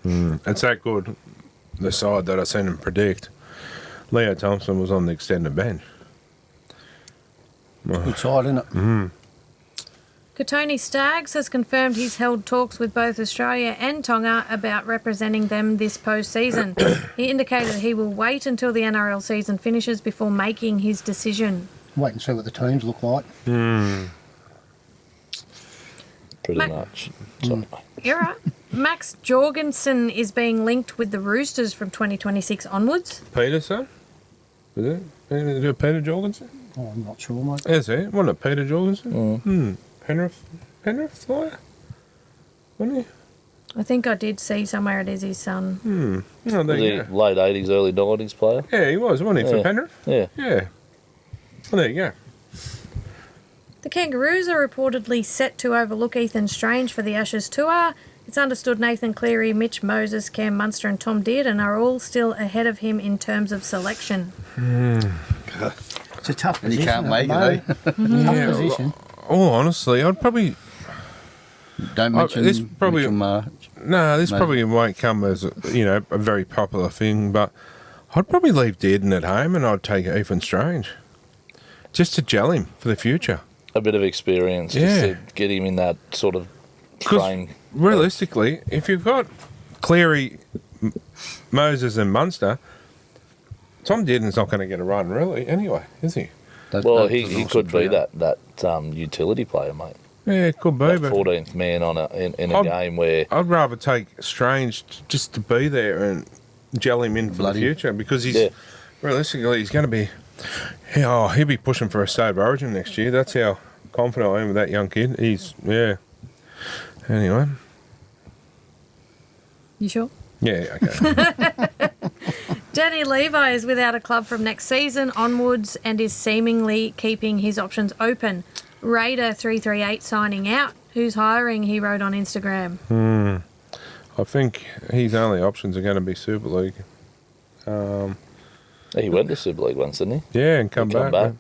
It's that good, the side that I've seen them predict. Leo Thompson was on the extended bench. Good side, isn't it? Courtney Staggs has confirmed he's held talks with both Australia and Tonga about representing them this post-season. He indicated he will wait until the NRL season finishes before making his decision. Wait and see what the teams look like. Pretty much. Sorry. You're right. Max Jorgensen is being linked with the Roosters from 2026 onwards. Peterson? Is it? Is it Peter Jorgensen? Oh, I'm not sure, mate. Is it? Wasn't it Peter Jorgensen? Penrith flyer? Wasn't he? I think I did see somewhere it is his son. Oh, there Was you he go. late 80s, early 90s player? Yeah, he was, wasn't he, for Yeah. Penrith? Yeah. Yeah. Well, there you go. The Kangaroos are reportedly set to overlook Ethan Strange for the Ashes tour. It's understood Nathan Cleary, Mitch Moses, Cam Munster and Tom Dearden are all still ahead of him in terms of selection. It's a tough And you position. can't at make the it, moment. Tough Yeah, position. Oh, honestly, I'd probably... Don't mention this probably- Mitchell Marsh. No, this Maybe. probably won't come as, a very popular thing, but I'd probably leave Dearden at home and I'd take Ethan Strange. Just to gel him for the future. A bit of experience, Yeah. just to get him in that sort of 'Cause frame. realistically, if you've got Cleary, Moses and Munster, Tom Dearden's not going to get a run, really, anyway, is he? Well, That's he awesome could be trio. that utility player, mate. Yeah, it could be, That but 14th man in a I'd- game where I'd rather take Strange just to be there and gel him in for Bloody- the future because he's Yeah. realistically he's going to be. He'll be pushing for a state of origin next year. That's how confident I am with that young kid. Anyway, You sure? yeah, okay. Danny Levi is without a club from next season onwards and is seemingly keeping his options open. Raider 338 signing out. Who's hiring? He wrote on Instagram. I think his only options are going to be Super League. he went to Super League once, didn't he? Yeah, and come He'll back. come back. man.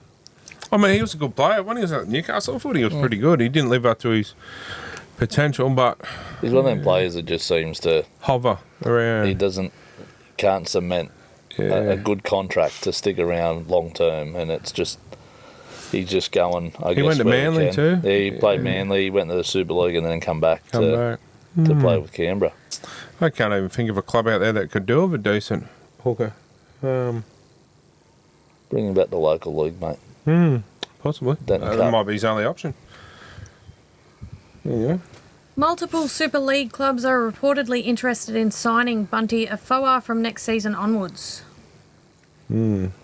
I mean, he was a good player. When he was at Newcastle, I thought he was pretty good. He didn't live up to his potential, but He's one of them players that just seems to hover around. he can't cement a good contract to stick around long term, and it's just he's just going. I guess went to where he Manly can. too? Yeah, he played Manly, he went to the Super League, and then come back to play with Canberra. I can't even think of a club out there that could do with a decent hooker. Bring him back to local league, mate. Possibly. Denton That Cup. might be his only option. There you go. Multiple Super League clubs are reportedly interested in signing Bunty Afoa from next season onwards.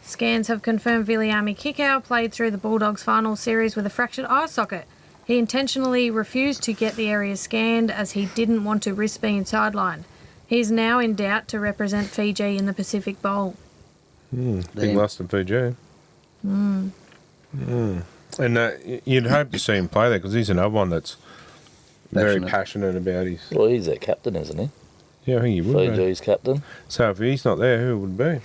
Scans have confirmed Viliami Kikau played through the Bulldogs final series with a fractured eye socket. He intentionally refused to get the area scanned as he didn't want to risk being sidelined. He is now in doubt to represent Fiji in the Pacific Bowl. Big Damn. loss to Fiji. And you'd hope to see him play there because he's another one that's very passionate about his. Well, he's their captain, isn't he? Yeah, I think he would be. Fiji's captain. So if he's not there, who would be?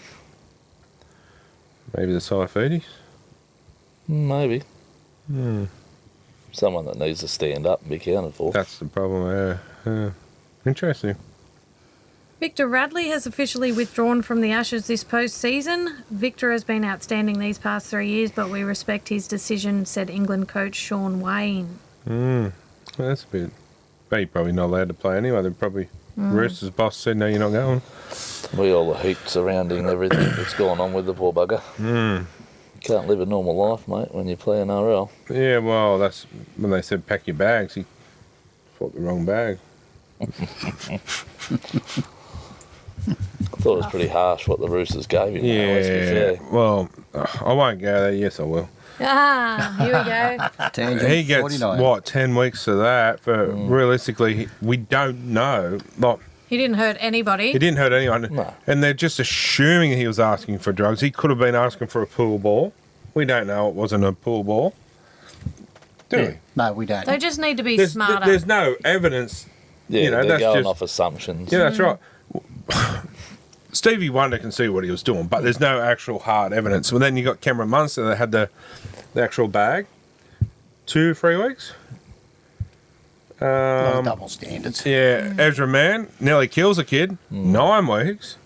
Maybe the Saifidis? Maybe. Someone that needs to stand up and be counted for. That's the problem. Interesting. Victor Radley has officially withdrawn from the Ashes this post-season. Victor has been outstanding these past 3 years, but we respect his decision, said England coach Sean Wayne. Well, that's a bit. But you're probably not allowed to play anyway. They're probably. Roosters boss said, no, you're not going. We all the heat surrounding everything that's going on with the poor bugger. You can't live a normal life, mate, when you play NRL. Yeah, well, that's when they said pack your bags. He thought the wrong bag. I thought it was pretty harsh what the Roosters gave him. mate, let's be fair. Well, I won't go there. Yes, I will. Ah, here we go. Tangent He gets 49. 10 weeks to that, but realistically, we don't know. Like, He didn't hurt anybody. he didn't hurt anyone, No. and they're just assuming he was asking for drugs. He could have been asking for a pool ball. We don't know it wasn't a pool ball, do we? No, we don't. They just need to be There's smarter. no evidence. Yeah, You know, they're that's going just- off assumptions. Yeah, that's right. Stevie Wonder can see what he was doing, but there's no actual hard evidence. Well, then you got Cameron Munster that had the actual bag. 2-3 weeks. Double standards. Yeah, Ezra Mann nearly kills a kid. 9 weeks.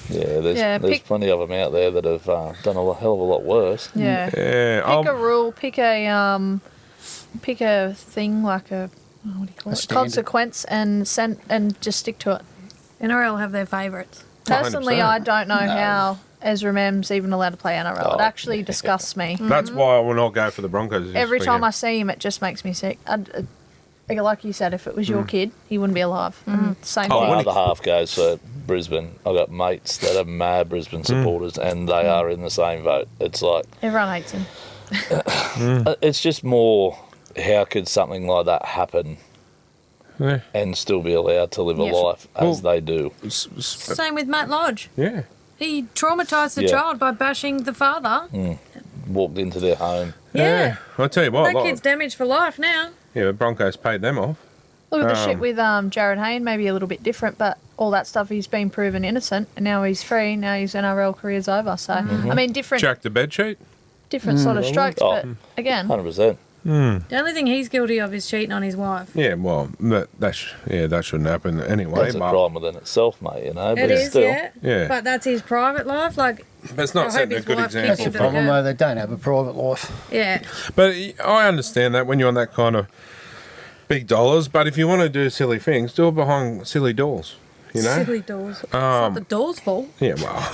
Yeah, there's pick- plenty of them out there that have done a hell of a lot worse. Yeah. Yeah, Pick a rule. Pick a thing like a what do you call A it? standard. Consequence and just stick to it. NRL have their favourites. Personally, 100%. I don't know how Ezra Mam's even allowed to play NRL. It actually disgusts me. That's why I will not go for the Broncos. this Every time weekend. I see him, it just makes me sick. Like you said, if it was your kid, he wouldn't be alive. And same My thing. other half goes for Brisbane. I've got mates that are mad Brisbane supporters, and they are in the same vote. It's like, Everyone hates him. it's just more, how could something like that happen Yeah. and still be allowed to live Yes. a life as Well- they do? Same with Matt Lodge. Yeah. He traumatised the Yeah. child by bashing the father. Walked into their home. Yeah. I'll tell you what. That kid's damaged for life now. Yeah, the Broncos paid them off. Look at the shit with Jared Hayne, maybe a little bit different, but all that stuff, he's been proven innocent, and now he's free. Now his NRL career's over. So I mean, different Jack the bedsheet. sort of strokes, Oh. but again, 100%. The only thing he's guilty of is cheating on his wife. Yeah, well, that shouldn't happen anyway. That's a but, crime within itself, mate, you know. It But is, still, yeah. Yeah. But that's his private life. Like, but it's I not hope setting a his good wife keeps example him That's the to for the problem, girl. though. They don't have a private life. yeah. But I understand that when you're on that kind of big dollars, but if you want to do silly things, do it behind silly doors. You know? Silly doors. It's not the door's fault. Yeah, well.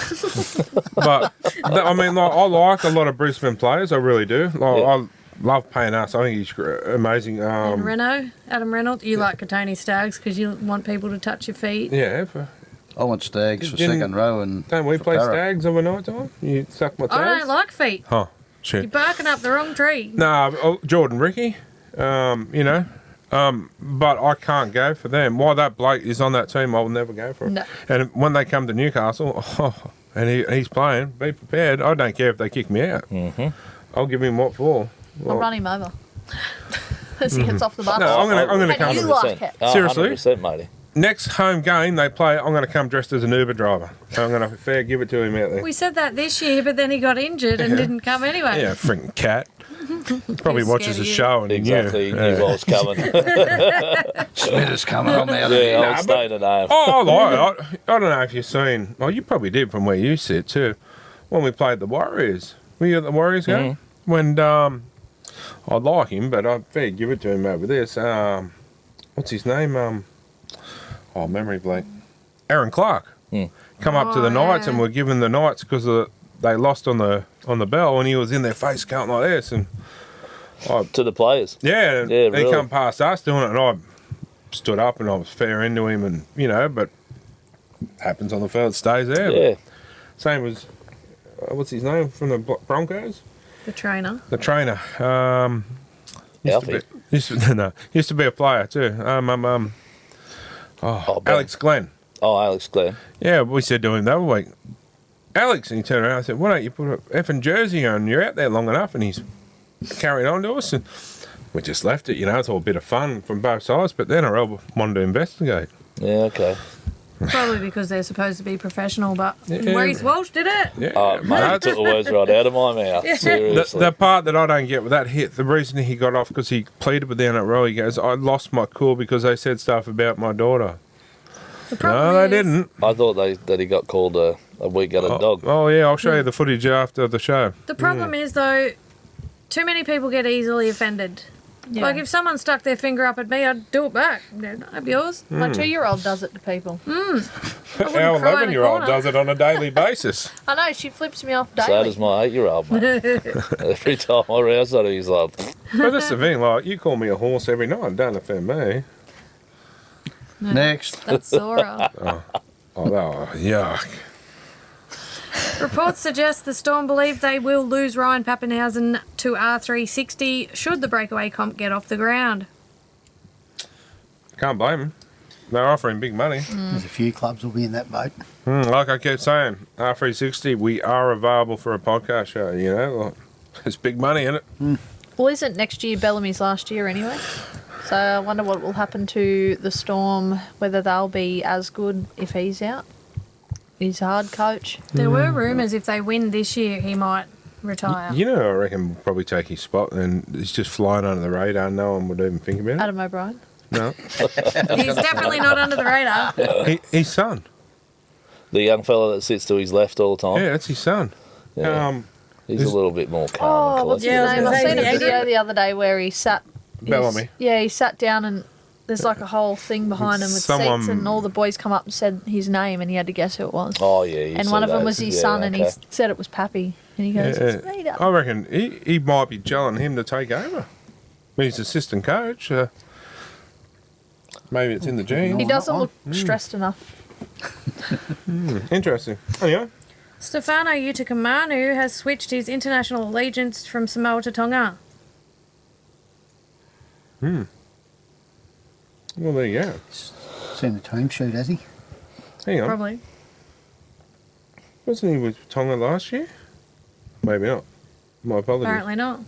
But, I mean, like, I like a lot of Brisbane players. I really do. Like, Yeah. I love paying us. I think he's amazing. And Adam Reynolds, you like Katoni Staggs because you want people to touch your feet. Yeah. I want Stags for Didn't- second row and Don't we for play Parra. Stags overnight time? You suck my toes? I don't like feet. Huh. You're Shit. barking up the wrong tree. No, Jordan Ricky, you know, but I can't go for them. Why that bloke is on that team, I will never go for it. No. And when they come to Newcastle, and he's playing, be prepared. I don't care if they kick me out. Mm-hmm. I'll give him what for. I'll run him over as he gets off the bus. No, I'm gonna And come. you like it. Oh, Seriously? 100%, matey. Next home game they play, I'm going to come dressed as an Uber driver. I'm going to fair give it to him out there. We said that this year, but then he got injured and didn't come anyway. Yeah, freaking cat. Probably He's watches scared the of you. show and Exactly, he knew knew. what was coming. Smithers coming on out of Yeah, here. I'll stay to name. Oh, I like it. I don't know if you've seen. Well, you probably did from where you sit too. When we played the Warriors, were you at the Warriors game? When I like him, but I fair give it to him over this. What's his name? Memory blank. Aaron Clark. Come up to the Knights and were given the Knights because they lost on the bell, and he was in their face going like this, and To the players. yeah, Yeah, he really. come past us doing it, and I stood up and I was fair into him, and but happens on the field, stays there. Yeah. Same as what's his name from the Broncos? The trainer. The trainer. Alfie. Used to be a player too. Ben. Alex Glenn. Oh, Alex Glenn. Yeah, we said to him the other week, Alex, and he turned around and said, "Why don't you put a effing jersey on? You're out there long enough." And he's carried on to us, and we just left it. It's all a bit of fun from both sides. But then NRL wanted to investigate. Yeah, okay. Probably because they're supposed to be professional, but Yeah. Reece Walsh did it. Yeah, Oh, mate, you took the words right out of my mouth. Seriously. The part that I don't get with that hit, the reason he got off because he pleaded with the NRL, he goes, "I lost my cool because they said stuff about my daughter." The problem No, is, they didn't. I thought that he got called a weak-gutted dog. Oh yeah, I'll show you the footage after the show. The problem is, though, too many people get easily offended. Yeah. Like, if someone stuck their finger up at me, I'd do it back. That'd be yours. My 2-year-old does it to people. Our cry in a 11-year-old corner. does it on a daily basis. I know, she flips me off So daily. does my 8-year-old, mate. Every time I rouse at him, he's like, But that's the thing, like, you call me a horse every night, don't offend me. Next. That's Zora. Oh, yuck. Reports suggest the Storm believe they will lose Ryan Pappenhausen to R360 should the breakaway comp get off the ground. Can't blame him. They're offering big money. There's a few clubs will be in that boat. Like I kept saying, R360, we are available for a podcast show, like, there's big money in it. Well, isn't next year Bellamy's last year anyway? So I wonder what will happen to the Storm, whether they'll be as good if he's out. He's a hard coach. There were rumours if they win this year, he might retire. You know, I reckon will probably take his spot, and he's just flying under the radar. No one would even think about it. Adam O'Brien. No, He's definitely not under the radar. his son. The young fella that sits to his left all the time. Yeah, that's his son. Yeah. He's a little bit more calm Oh, and what's his collected. Yeah, I was name? gonna I've say seen a Diego. video the other day where he sat. Bellamy. He sat down and there's like a whole thing behind him with Someone- seats, and all the boys come up and said his name, and he had to guess who it was. Oh, yeah. you And see one of them those. was his Yeah, son, and he okay. said it was Pappy. And he goes, it's made up. I reckon he might be gelling him to take over. He's assistant coach. Maybe it's in the genes. He doesn't not look stressed enough. Interesting. Anyway, Stefano Utokumanu has switched his international allegiance from Samoa to Tonga. well, there you go. Seen the team sheet, has he? Hang on. Probably. Wasn't he with Tonga last year? Maybe not. My apologies. Apparently not.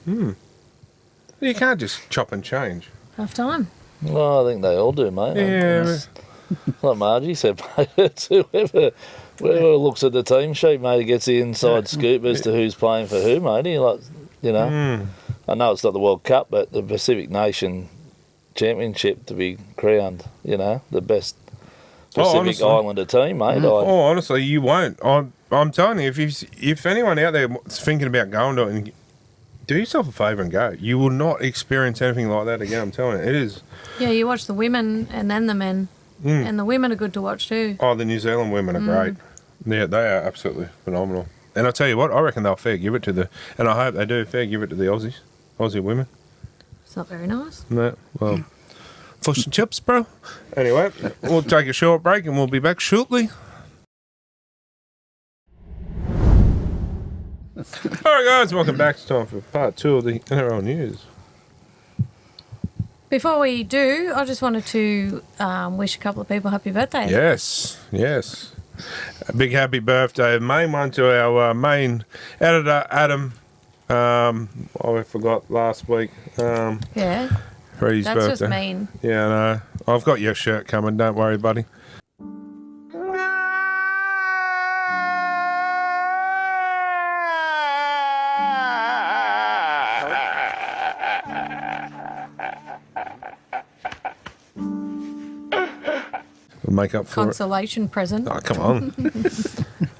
You can't just chop and change. Half time. Well, I think they all do, mate. Yeah. Like Margie said, mate, it's whoever looks at the team sheet, mate, gets the inside scoop as to who's playing for who, mate. I know it's not the World Cup, but the Pacific Nation Championship to be crowned, the best Pacific honestly. Islander team, mate. Oh, honestly, you won't. I'm telling you, if anyone out there is thinking about going to it, and do yourself a favour and go. You will not experience anything like that again. I'm telling you, it is. Yeah, you watch the women and then the men. And the women are good to watch too. Oh, the New Zealand women are great. Yeah, they are absolutely phenomenal. And I'll tell you what, I reckon they'll fair give it to and I hope they do fair give it to the Aussie women. It's not very nice. No, well, fish and chips, bro. Anyway, we'll take a short break and we'll be back shortly. All right, guys, welcome back. It's time for part 2 of the NRL news. Before we do, I just wanted to wish a couple of people happy birthday. Yes. A big happy birthday, main one to our main editor, Adam. I forgot last week Yeah, for his that's birthday. just mean. Yeah, I know. I've got your shirt coming. Don't worry, buddy. We'll make up for it. Consolation present. Oh, come on.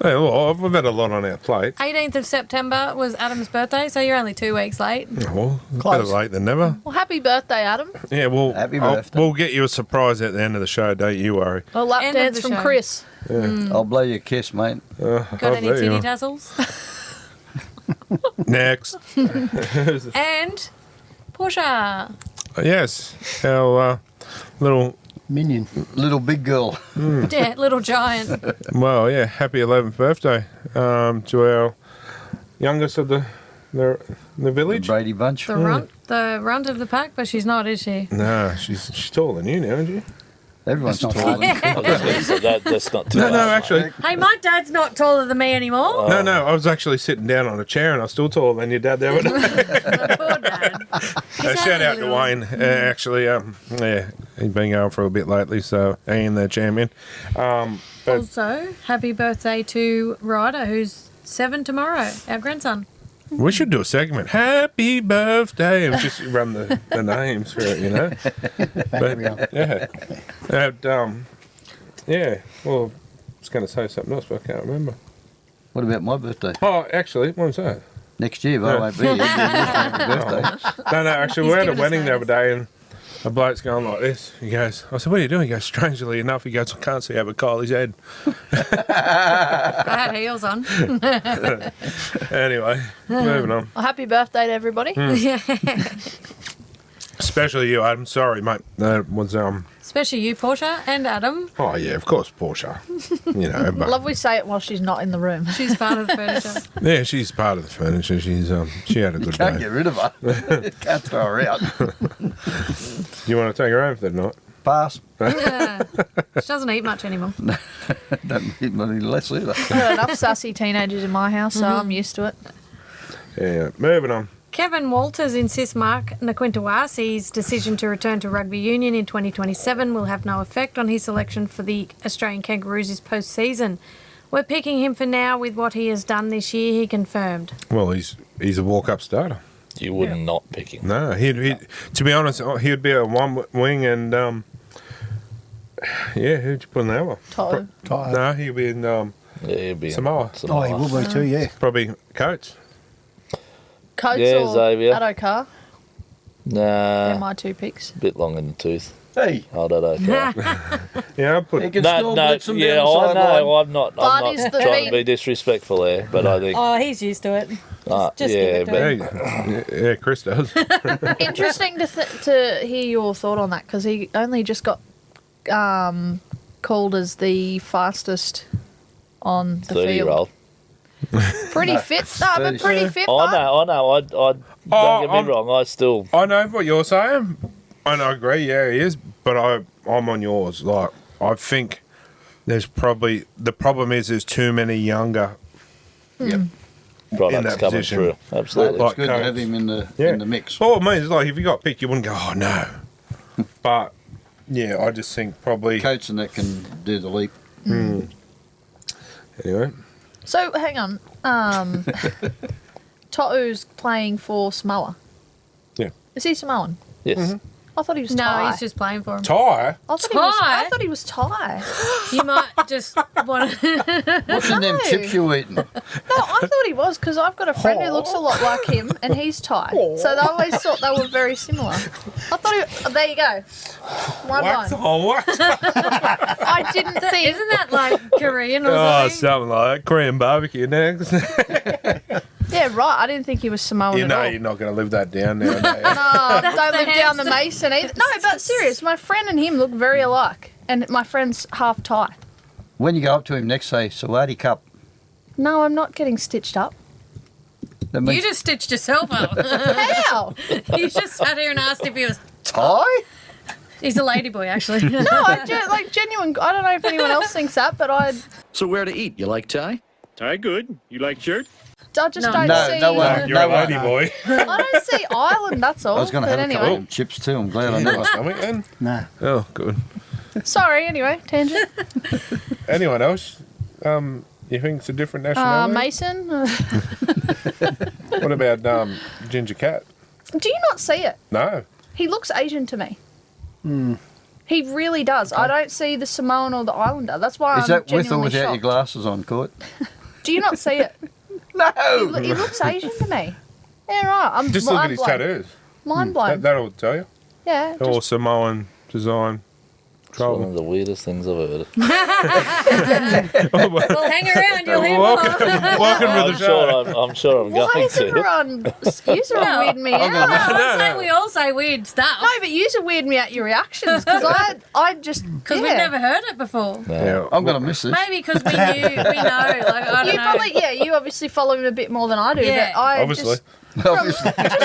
Hey, well, we've had a lot on our plate. 18th of September was Adam's birthday, so you're only 2 weeks late. Yeah, well, better Close. late than never. Well, happy birthday, Adam. Yeah, well, Happy birthday. we'll get you a surprise at the end of the show. Don't you worry. A lap End of dance the from show. Chris. I'll blow you a kiss, mate. Got I'll any bet you titty will. tassels? Next. And Portia. Yes, our little, Minion. Little big girl. Yeah, little giant. well, yeah, happy 11th birthday to our youngest of the village. Brady bunch. The runt of the pack, but she's not, is she? Nah, she's taller than you now, isn't she? Everyone's That's taller. not I was just going to say that's not too No, much, actually. Hey, my dad's not taller than me anymore. No, I was actually sitting down on a chair and I was still taller than your dad the other day. Poor dad. He's Shout only out to little. Wayne. Actually, yeah, he's been going for a bit lately, so and the champion. But Also, happy birthday to Ryder, who's 7 tomorrow, our grandson. we should do a segment. Happy birthday, and just run the names for it, But, yeah, and, yeah. Well, I was going to say something else, but I can't remember. What about my birthday? Oh, actually, when was that? Next year, but I won't be here. Happy birthday. No, actually, He's we had a given us wedding the other notice. day, and a bloke's going like this. He goes, I said, what are you doing? He goes, strangely enough, he goes, I can't see over Kylie's head. I had heels on. Anyway, moving on. Well, happy birthday to everybody. Especially you, Adam. Sorry, mate. That was, Especially you, Portia, and Adam. oh, yeah, of course, Portia. But Love we say it while she's not in the room. She's part of the furniture. yeah, she's part of the furniture. She had a good Can't day. get rid of her. Can't throw her out. You want to take her home for the night? Pass. She doesn't eat much anymore. Don't need money less either. I've got enough sassy teenagers in my house, so I'm used to it. Yeah, moving on. Kevin Walters insists Mark Naquintawasi's decision to return to rugby union in 2027 will have no effect on his selection for the Australian Kangaroos' postseason. We're picking him for now with what he has done this year, he confirmed. Well, he's a walk-up starter. You would not pick him. No, he'd to be honest, he'd be a one wing and who'd you put in that one? Toto. No, he'd be in Yeah, he'd be Samoa. Oh, he will be too, yeah. Probably Coates. Coates Yeah, or Xavier. Addo Carr. Nah, They're my two picks. bit long in the tooth. Hey, Hold that okay. Yeah, I'd put he can still blitz them yeah, down the I sideline. know. I'm not is the trying to thing. be disrespectful there, but I think Oh, he's used to it. Just yeah, give it to but him. yeah, Chris does. Interesting to hear your thought on that because he only just got called as the fastest on the 30-year-old. field. Pretty fit. No, but pretty fit. I know. I don't get me wrong. I still. I know what you're saying, and I agree. Yeah, he is. But I'm on yours. Like, I think there's probably the problem is there's too many younger. Yep. Products that coming position. through. Absolutely. It's good to have him in the mix. Well, it means like if you got picked, you wouldn't go, oh no. But yeah, I just think probably Coates and that can do the leap. anyway. So hang on. To'o's playing for Samoa. Yeah. Is he Samoan? Yes. I thought he was No, Thai. he's just playing for him. Ty. I thought Thai? I thought he was Thai. You might just want to... What's in them No. chips you eating? No, I thought he was because I've got a friend who looks a lot like him and he's Thai. So I always thought they were very similar. I thought there you go. One Wax line. on wax. I didn't think. Isn't that like Korean or Oh, something? something like that. Korean barbecue next. Yeah, right. I didn't think he was Samoan You at know all. you're not going to live that down nowadays. No, don't live down the hamster. Mason either. No, but serious. My friend and him look very alike. And my friend's half Thai. When you go up to him next, say, Sawadi Cup. No, I'm not getting stitched up. That You means just stitched yourself up. How? You just sat here and asked if he was... Thai? He's a ladyboy, actually. No, genuine. I don't know if anyone else thinks that, but I So where to eat? You like Thai? Thai good. You like shirt? just No. don't No, see. no one. You're a lady boy. I don't see Ireland. That's all. I was going to But have a couple anyway, of chips too. I'm glad I You never. got stomach then? No. Oh, good. sorry. Anyway, tangent. Anyone else? You think it's a different nationality? Mason, What about Ginger Cat? do you not see it? No. He looks Asian to me. He really does. I don't see the Samoan or the Islander. That's why Is I'm that with or genuinely without your shocked. glasses on, Court? Do you not see it? No. He looks Asian to me. Yeah, right. I'm Just look at mind his blown. tattoos. Mind blown. That'll tell you. Yeah. Or Just, Samoan design. It's one Trouble. of the weirdest things I've heard. Well, hang around, you'll hear more. Welcome to the show. I'm sure I'm why going is to. everyone? You're weirding me out. No, I'm No, saying no. we all say weird stuff. No, but you weird me out your reactions because I just Because we've never heard it before. No. Yeah. I'm going to miss this. Maybe because we know. Like, I don't You know. probably you obviously follow him a bit more than I do. Yeah. But I Obviously. just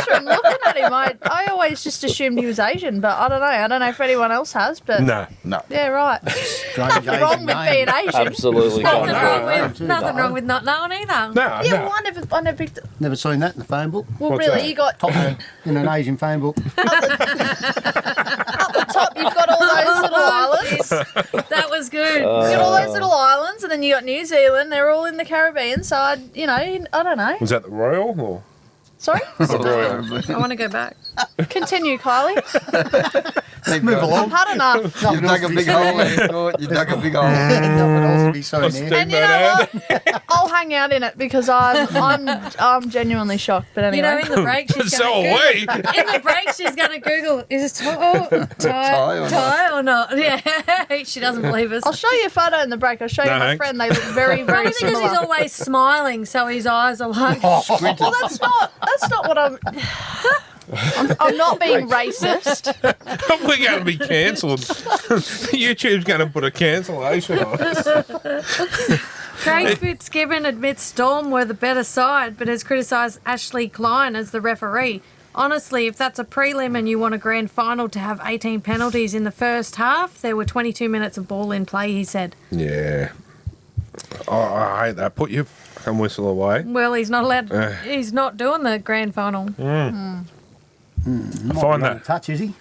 from looking at him, I always just assumed he was Asian, but I don't know. I don't know if anyone else has, but No. No. yeah, right. Strange Nothing wrong Asian with name. being Asian. Absolutely Nothing can't wrong agree. with nothing wrong with not knowing either. No, Yeah, no. well, I never picked it. Never seen that in the phone book. Well, What's really, that? you got Top in an Asian phone book. top. You've got all those little islands. That was good. You've got all those little islands, and then you got New Zealand. They're all in the Caribbean, so I don't know. Was that the Royal or Sorry. the Royal? I want to go back. Continue, Kylie. Move I've had enough. You dug a big hole in Court. You dug a big hole. Nothing else to be seen there. And you know what? I'll hang out in it because I'm genuinely shocked. But anyway, You know, in the break, she's So going are we. In the break, she's going to Google, is this Thai Thai or not? Yeah, she doesn't believe us. I'll show you a photo in the break. I'll show you No, my thanks. friend. They look very, very Probably because he's similar. always smiling, so his eyes are like... Well, that's not what I'm. I'm not being racist. We're going to be cancelled. YouTube's going to put a cancellation on us. Craig Fitzgibbon admits Storm were the better side, but has criticised Ashley Klein as the referee. Honestly, if that's a prelim and you want a grand final to have 18 penalties in the first half, there were 22 minutes of ball in play, he said. Yeah. Oh, I hate that. Put your and whistle away. Well, he's not allowed. He's not doing the grand final. I Might find be on that touch, is he?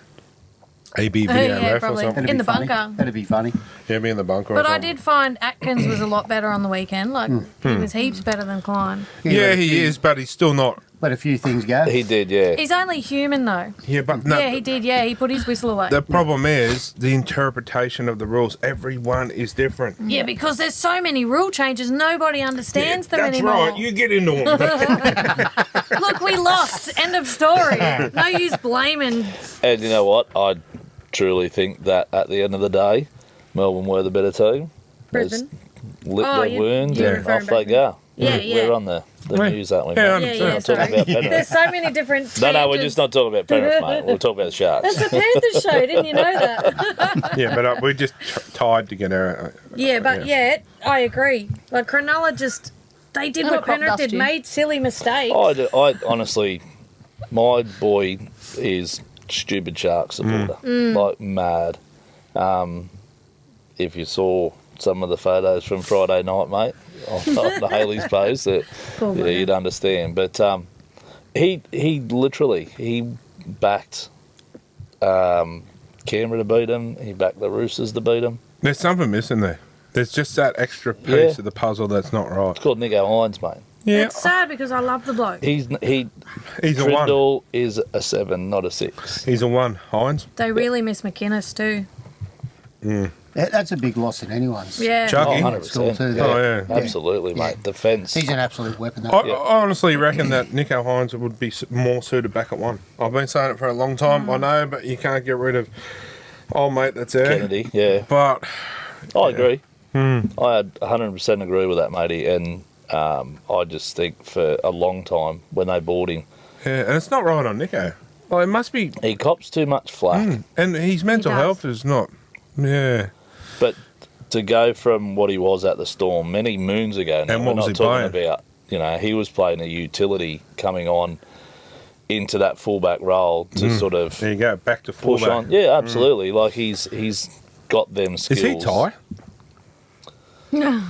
AB video Yeah, ref or probably. something. In the funny. bunker. That'd be funny. Yeah, be in the bunker. But or I something. did find Atkins was a lot better on the weekend. Like, he was heaps better than Klein. Yeah, let a he few- is, but he's still not. Let a few things go. He did, yeah. He's only human, though. Yeah, but no. Yeah, he did. Yeah, he put his whistle away. The problem is the interpretation of the rules. Everyone is different. Yeah, because there's so many rule changes, nobody understands them That's anymore. right. You get into them. Look, we lost. End of story. No use blaming. And you know what? I truly think that at the end of the day, Melbourne were the better team. Brisbane. Lit Oh, their you- wounds you're and referring off they back go. Yeah, We're yeah. on the Yeah. news, aren't we? Yeah, mate? Yeah, yeah, Not talking sorry. about Penrith. There's so many different No, we're tangents. just not talking about Penrith, mate. We'll talk about the Sharks. It's the Panthers show, didn't you know that? Yeah, but we're just tied to get our. Yeah, but yeah, I agree. Like Cronulla just, they did Never what crop Penrith dust did, you. made silly mistakes. I honestly, my boy is stupid Shark supporter, like mad. If you saw some of the photos from Friday night, mate, on Haley's post, that Poor yeah, bugger. you'd understand. But he literally backed Canberra to beat him. He backed the Roosters to beat him. There's something missing there. There's just that extra piece Yeah. of the puzzle that's not right. It's called Nico Hines, mate. Yeah, It's sad because I love the bloke. He's he's a one. Trindle is a 7, not a 6. He's a one. Hines. They really miss McInnes too. That's a big loss in anyone's. Yeah. Chucky. Oh, Oh, 100%. too. Oh, yeah. Absolutely, Yeah. mate. Defence. He's an absolute weapon. That. I honestly reckon that Nico Hines would be more suited back at one. I've been saying it for a long time. I know, but you can't get rid of old mate that's there. Kennedy, yeah. But I agree. I 100% agree with that, matey. And I just think for a long time when they bought him, yeah, and it's not right on Nico. Like, it must be. he cops too much flack. And his mental does. health is not. Yeah. But to go from what he was at the Storm many moons ago, now, And what we're was not he talking playing? about, he was playing a utility coming on into that fullback role to sort of There you go. Back to push fullback. on. Yeah, absolutely. Like he's got them skills. Is he Thai?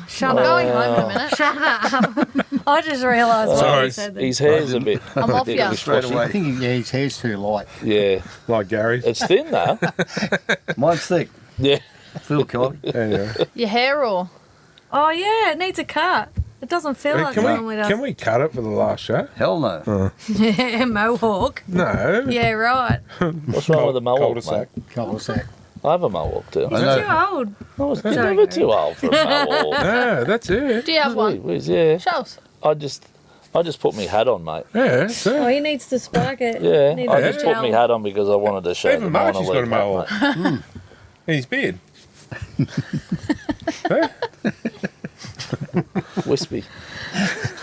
Shut I'm up. going home in a minute. Shut up. I just realised what Sorry. you said then. His hair's a bit. I'm off bit ya. wishy-washy. I think his hair's too light. Yeah, Like Gary's. it's thin though. Mine's thick. Yeah. Phil Kelly. Yeah. Your hair or Oh yeah, it needs a cut. It doesn't feel like it normally does. Can we cut it for the last show? Hell no. Yeah, mohawk. No. Yeah, right. What's wrong with the mohawk, Cul-de-sac. mate? Cul-de-sac. I have a mohawk too. I know. Too old. I was Sorry, never Gary. too old for a mohawk. No, that's it. do you have one? Yeah. Show us. I just put my hat on, mate. Yeah, that's Oh, it. he needs to spike it. Yeah, Needs I to just put my gel. hat on because I wanted to show Even the minor Marchie's got league a mohawk. hat, mate. And his beard. Wispy.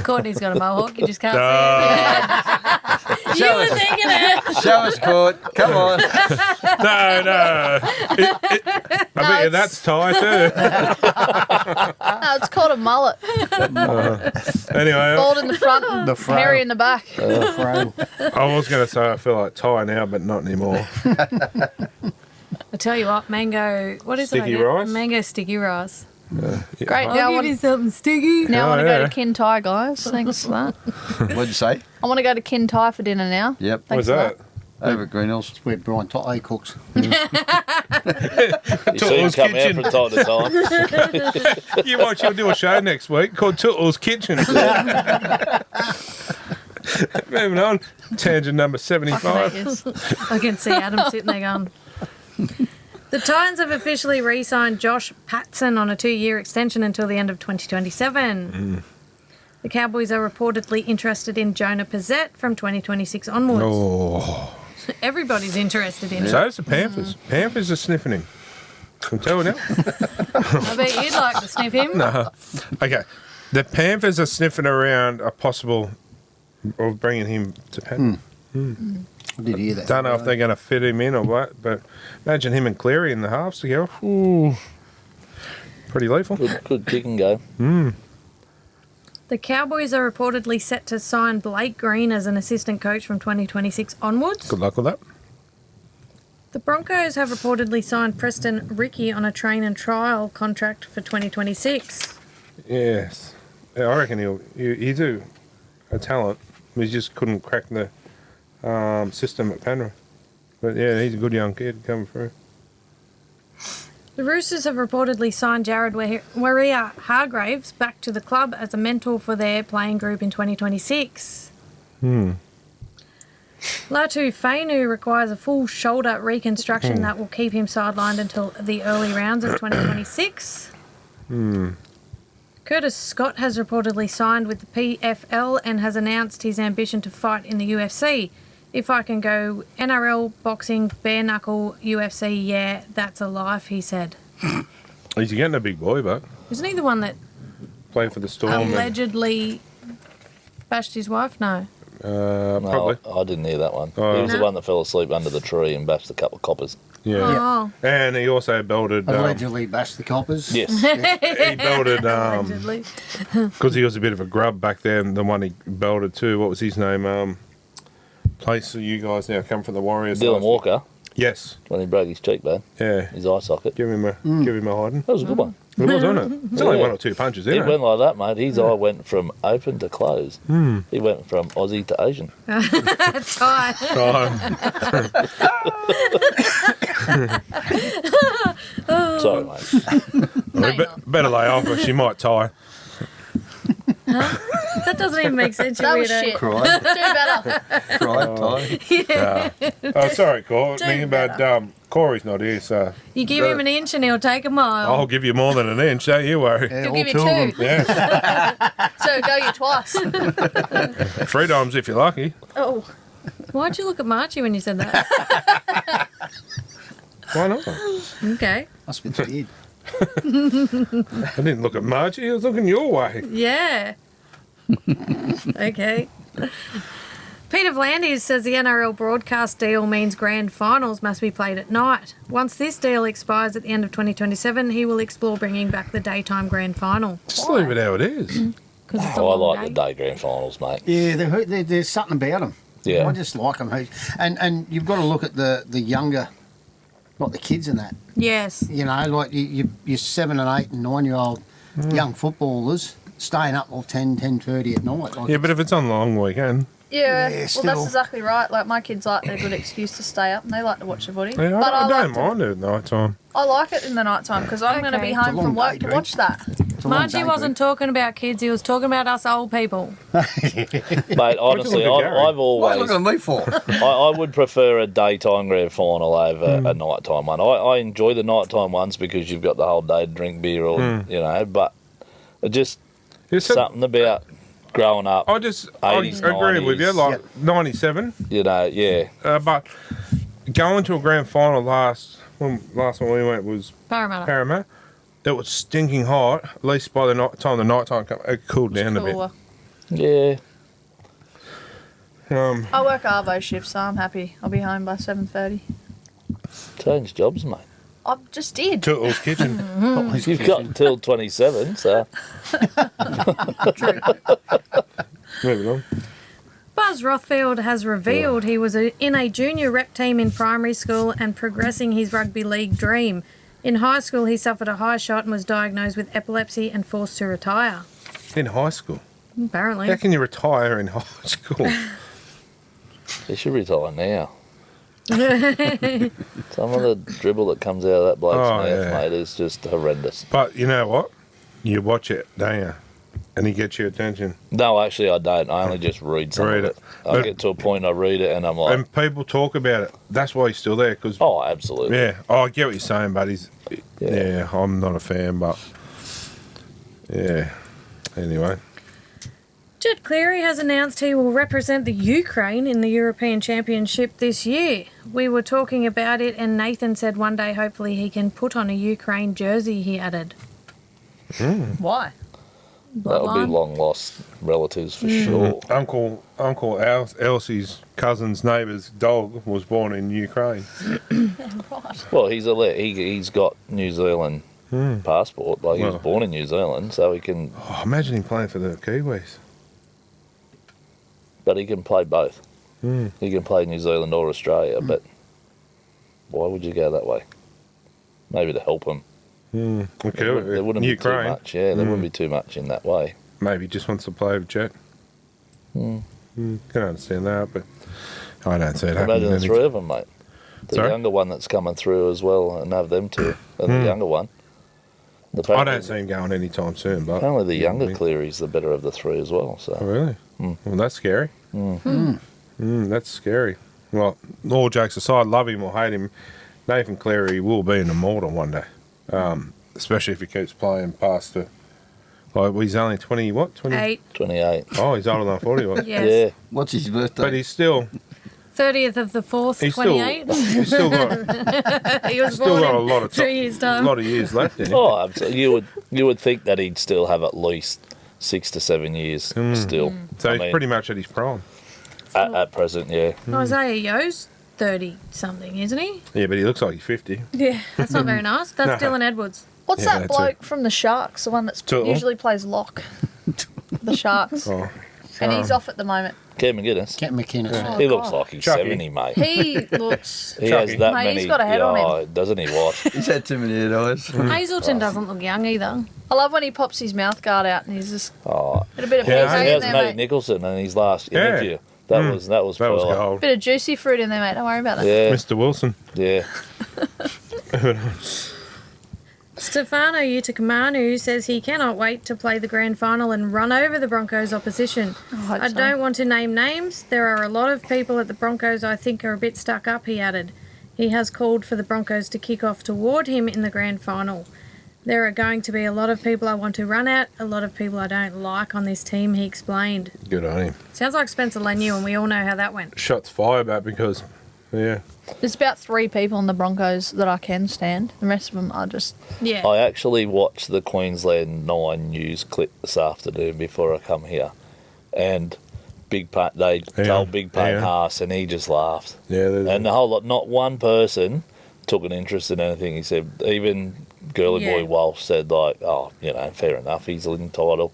Courtney's got a mohawk. You just can't No, see it. You were thinking it. Show us, Court. Come on. no. I bet you it's- that's Thai too. No, it's called a mullet. Anyway, Bald in the front, The fro. hairy in the back. Fro. I was going to say I feel like Thai now, but not anymore. I tell you what, mango. What is Sticky it? again? rice? Mango sticky rice. Great. Now I I'll give want, you something sticky. now I Oh, want to yeah. go to Kin Thai, guys. Thanks for that. What'd you say? I want to go to Kin Thai for dinner now. Yep. Thanks What's for that? Over at Green Hills. Where Brian Totte cooks. You see him Tootle's come out Kitchen. from time to time. You watch, you'll do a show next week called Tootle's Kitchen. Moving on. Tangent number 75. Yes. I can see Adam sitting there going. The Titans have officially re-signed Josh Patson on a 2-year extension until the end of 2027. The Cowboys are reportedly interested in Jonah Pizzette from 2026 onwards. Oh. Everybody's interested in him. So is the Panthers. Panthers are sniffing him. Can tell you now. I bet you'd like to sniff him. No. Okay. The Panthers are sniffing around a possible of bringing him to Penrith. I did hear that. Don't know if they're going to fit him in or what, but imagine him and Cleary in the halves together. Ooh. Pretty lethal. Good kick and go. The Cowboys are reportedly set to sign Blake Green as an assistant coach from 2026 onwards. Good luck with that. The Broncos have reportedly signed Preston Ricky on a train and trial contract for 2026. Yes. Yeah, I reckon he's a talent. He just couldn't crack the system at Penrith. But yeah, he's a good young kid coming through. The Roosters have reportedly signed Jared Waria Hargraves back to the club as a mentor for their playing group in 2026. Latu Fainu requires a full shoulder reconstruction that will keep him sidelined until the early rounds of 2026. Curtis Scott has reportedly signed with the PFL and has announced his ambition to fight in the UFC. If I can go NRL, boxing, bare knuckle, UFC, yeah, that's a life, he said. He's getting a big boy, but Isn't he the one that play for the Storm. allegedly bashed his wife? No. Probably. No, I didn't hear that one. Oh. He was the No. one that fell asleep under the tree and bashed a couple of coppers. Yeah. Oh, And he also belted. Allegedly bashed the coppers. Yes. He belted allegedly. because he was a bit of a grub back then. The one he belted too. What was his name? Place for you guys now come from the Warriors. Dylan last year. Walker, Yes. when he broke his cheekbone, Yeah. his eye socket. Give him a hiding. That was a good one. It was, wasn't it? It's only Yeah. 1 or 2 punches, It isn't went it? like that, mate. His eye went from open to closed. He went from Aussie to Asian. That's right. Sorry, mate. No, you're not. Better lay off her. She might tie. That doesn't even make sense. You That was weirdo. shit. Cry, Do better. cry, tie. Oh, sorry, Courtney, Do but Corey's not here, so You give him an inch and he'll take a mile. I'll give you more than an inch. Don't you worry. Yeah, He'll all give you two of them. two. Yeah, So go you twice. 3 times if you're lucky. Oh, Why'd you look at Marchie when you said that? Why not? Okay. Must be weird. I didn't look at Margie. I was looking your way. Yeah. Okay. Peter Vlandis says the NRL broadcast deal means grand finals must be played at night. Once this deal expires at the end of 2027, he will explore bringing back the daytime grand final. Just leave it how it is. 'Cause it's a Oh, I long like the day. day grand finals, mate. Yeah, there's something about them. Yeah. I just like them. And you've got to look at the younger, like the kids and that. Yes. You know, like your 7 and 8 and 9-year-old young footballers staying up till 10:30 at night. Like Yeah, but if it's on a long weekend, yeah. Yeah, Well, still. that's exactly right. Like my kids like their good excuse to stay up and they like to watch the footy. yeah, But I don't like to- mind it at night time. I like it in the night time because I'm going to Okay. be It's a home long from work day, to Greg. watch that. it's a long Margie day, wasn't talking about kids, he was talking about us old people. Mate, honestly, look at Gary? I've always. me for? I would prefer a daytime grand final over a nighttime one. I enjoy the nighttime ones because you've got the whole day to drink beer or, but it just It's a- something about growing up, I agree 80s, with you, 90s. like 97. yeah. But going to a grand final last one we went was Parramatta. Parramatta. It was stinking hot. At least by the time the night time came, it cooled down a bit. Cooler. Yeah. I work Arvo shifts, so I'm happy. I'll be home by 7:30. Change jobs, mate. I just did. Turtle's Kitchen. You've got till 27, so. Moving on. Buzz Rothfield has revealed he was in a junior rep team in primary school and progressing his rugby league dream. In high school, he suffered a high shot and was diagnosed with epilepsy and forced to retire. In high school. Apparently. How can you retire in high school? He should retire now. Some of the dribble that comes out of that bloke's Oh, mouth, yeah. mate, is just horrendous. But you know what? You watch it, don't you? And he gets your attention. No, actually, I don't. I only just read some Read of it. it. I But- get to a point, I read it, and I'm like, And people talk about it. That's why he's still there. Cause, oh, absolutely. yeah, I get what you're saying, but yeah, I'm not a fan, but yeah. Anyway. Jet Cleary has announced he will represent the Ukraine in the European Championship this year. We were talking about it and Nathan said one day hopefully he can put on a Ukraine jersey, he added. Why? That would be Bloodline. long lost relatives for sure. Uncle Elsie's cousin's neighbour's dog was born in Ukraine. Right. Well, he's got New Zealand passport. Like, he was Well. born in New Zealand, so he can, Oh, imagine him playing for the Kiwis. but he can play both. He can play New Zealand or Australia, but why would you go that way? Maybe to help him. Okay, There wouldn't be too Ukraine. much. Yeah, there wouldn't be too much in that way. Maybe he just wants to play with Jet. Can understand that, but I don't see it happening. Imagine the three of them, mate. The Sorry? younger one that's coming through as well, and have them two, and the younger one. I don't see him going anytime soon, but Apparently the younger Cleary's the better of the three as well. So Oh, really? Well, that's scary. That's scary. Well, all jokes aside, love him or hate him, Nathan Cleary will be an immortal one day, especially if he keeps playing past the. Like, he's only 20, what? 20? 8. 28. Oh, he's older than 40. What? Yes. Yeah. What's his birthday? But he's still. 30th of the 4th, He's 28. He's still got, He was still born got a in lot of 3 years' a time. lot of years left in him. Oh, absolutely. You would think that he'd still have at least 6 to 7 years still. So I he's mean, pretty much at his prime. at present, yeah. Isaiah Yo's 30-something, isn't he? Yeah, but he looks like he's 50. Yeah, that's not very nice. That's No. Dylan Edwards. What's Yeah, that that's bloke from the Sharks? The one that's Tootle? usually plays lock. The Sharks. Oh, And he's off at the moment. Cam McGuinness. Get McInnes. He looks God. like he's Chucky. 70, mate. He looks. He has that Mate, many. he's got a head on him. Oh, doesn't he? What? He's had too many head eyes. Hazelton doesn't look young either. I love when he pops his mouth guard out and he's just Oh, got a bit of Yeah, PJ he in has there, Nate mate. Nicholson in his last Yeah. interview. That was that was pearl. gold. Bit of juicy fruit in there, mate. Don't worry about that. Yeah, Mr. Wilson. yeah. Stefano Utakamanu says he cannot wait to play the grand final and run over the Broncos opposition. hope I so. don't want to name names. There are a lot of people at the Broncos I think are a bit stuck up, he added. He has called for the Broncos to kick off toward him in the grand final. There are going to be a lot of people I want to run at, a lot of people I don't like on this team, he explained. Good on him. Sounds like Spencer Leniu, and we all know how that went. Shots fired back because, yeah. There's about 3 people in the Broncos that I can stand. The rest of them are just. Yeah. I actually watched the Queensland 9 news clip this afternoon before I come here, and they told Big Payne Haas, and he just laughed. Yeah, And the whole lot, not one person took an interest in anything. He said, even Girly Boy Yeah. Walsh said, like, oh, fair enough, he's entitled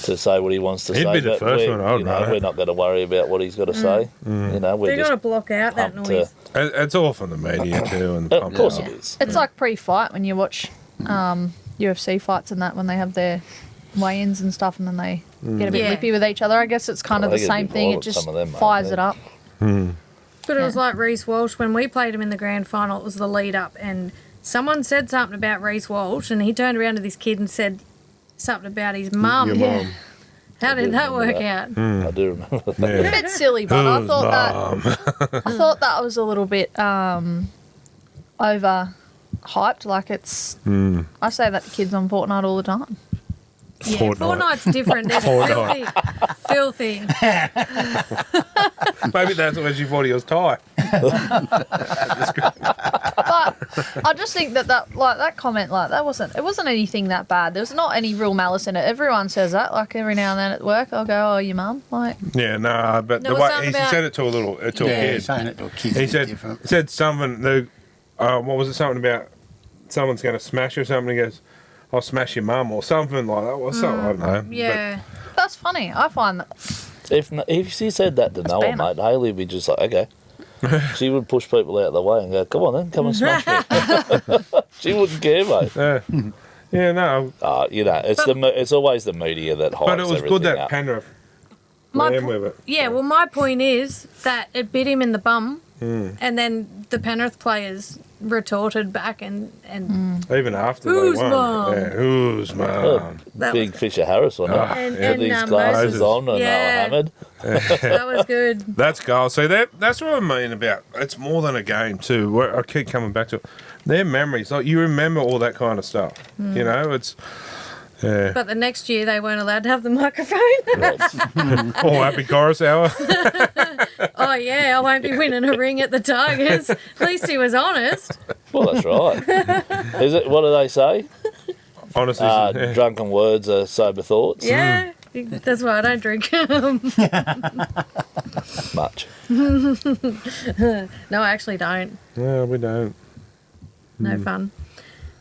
to say what he wants to He'd say. be the but first we're- one I'd run we're at. not going to worry about what he's got to say. We're They've just got to block out that pumped noise. It's all from the media too. And Of course yeah. it is. It's like pre-fight when you watch UFC fights and that, when they have their weigh-ins and stuff, and then they get a bit Yeah. lippy with each other. I guess it's kind of Well, the they get a same bit thing. It violent, just some of them, mate, fires yeah. it up. But it was like Reece Walsh when we played him in the grand final. It was the lead up, and someone said something about Reece Walsh, and he turned around to this kid and said something about his mum. Your mum. How did that remember work that. out? I do remember that. Yeah. A bit silly, but I Who's thought mum? I thought that was a little bit over hyped. Like it's. I say that to kids on Fortnite all the time. Yeah, Fortnite. Fortnite's different. They're Fortnite. filthy. Maybe that's when she thought he was Thai. But I just think that comment, like it wasn't anything that bad. There's not any real malice in it. Everyone says that. Like every now and then at work, I'll go, "Oh, your mum." Like Yeah, no, but There the was way something he about- said it to a Yeah, kid. saying it to a kid He is said different. something. What was it? Something about someone's going to smash you or something. He goes, "I'll smash your mum" or something like that. Or something, I don't know. Yeah. that's funny. I find that. If she said that to Noah, banner. mate, Hayley would be just like, okay. She would push people out of the way and go, come on then, come and smash me. She wouldn't care, mate. But, yeah, no. It's always the media that hypes But it was everything good that up. Penrith My ran po- with it. Yeah, well, my point is that it bit him in the bum, Hmm. and then the Penrith players retorted back and Even after Who's they won. mum? Yeah, who's mum? that Big Fisher Harris, wasn't it? and, Yeah, and These Moses. glasses on and Yeah. hammered. That was good. That's goal. See, that's what I mean about it's more than a game too. I keep coming back to it. Their memories, like you remember all that kind of stuff. You know, it's yeah. But the next year they weren't allowed to have the microphone. Oh, happy chorus hour. Oh yeah, I won't be winning a ring at the Tigers. At least he was honest. Well, that's right. Is it? What do they say? Honestly, yeah. Drunken words are sober thoughts. Yeah, that's why I don't drink. Much. No, I actually don't. No, we don't. No fun.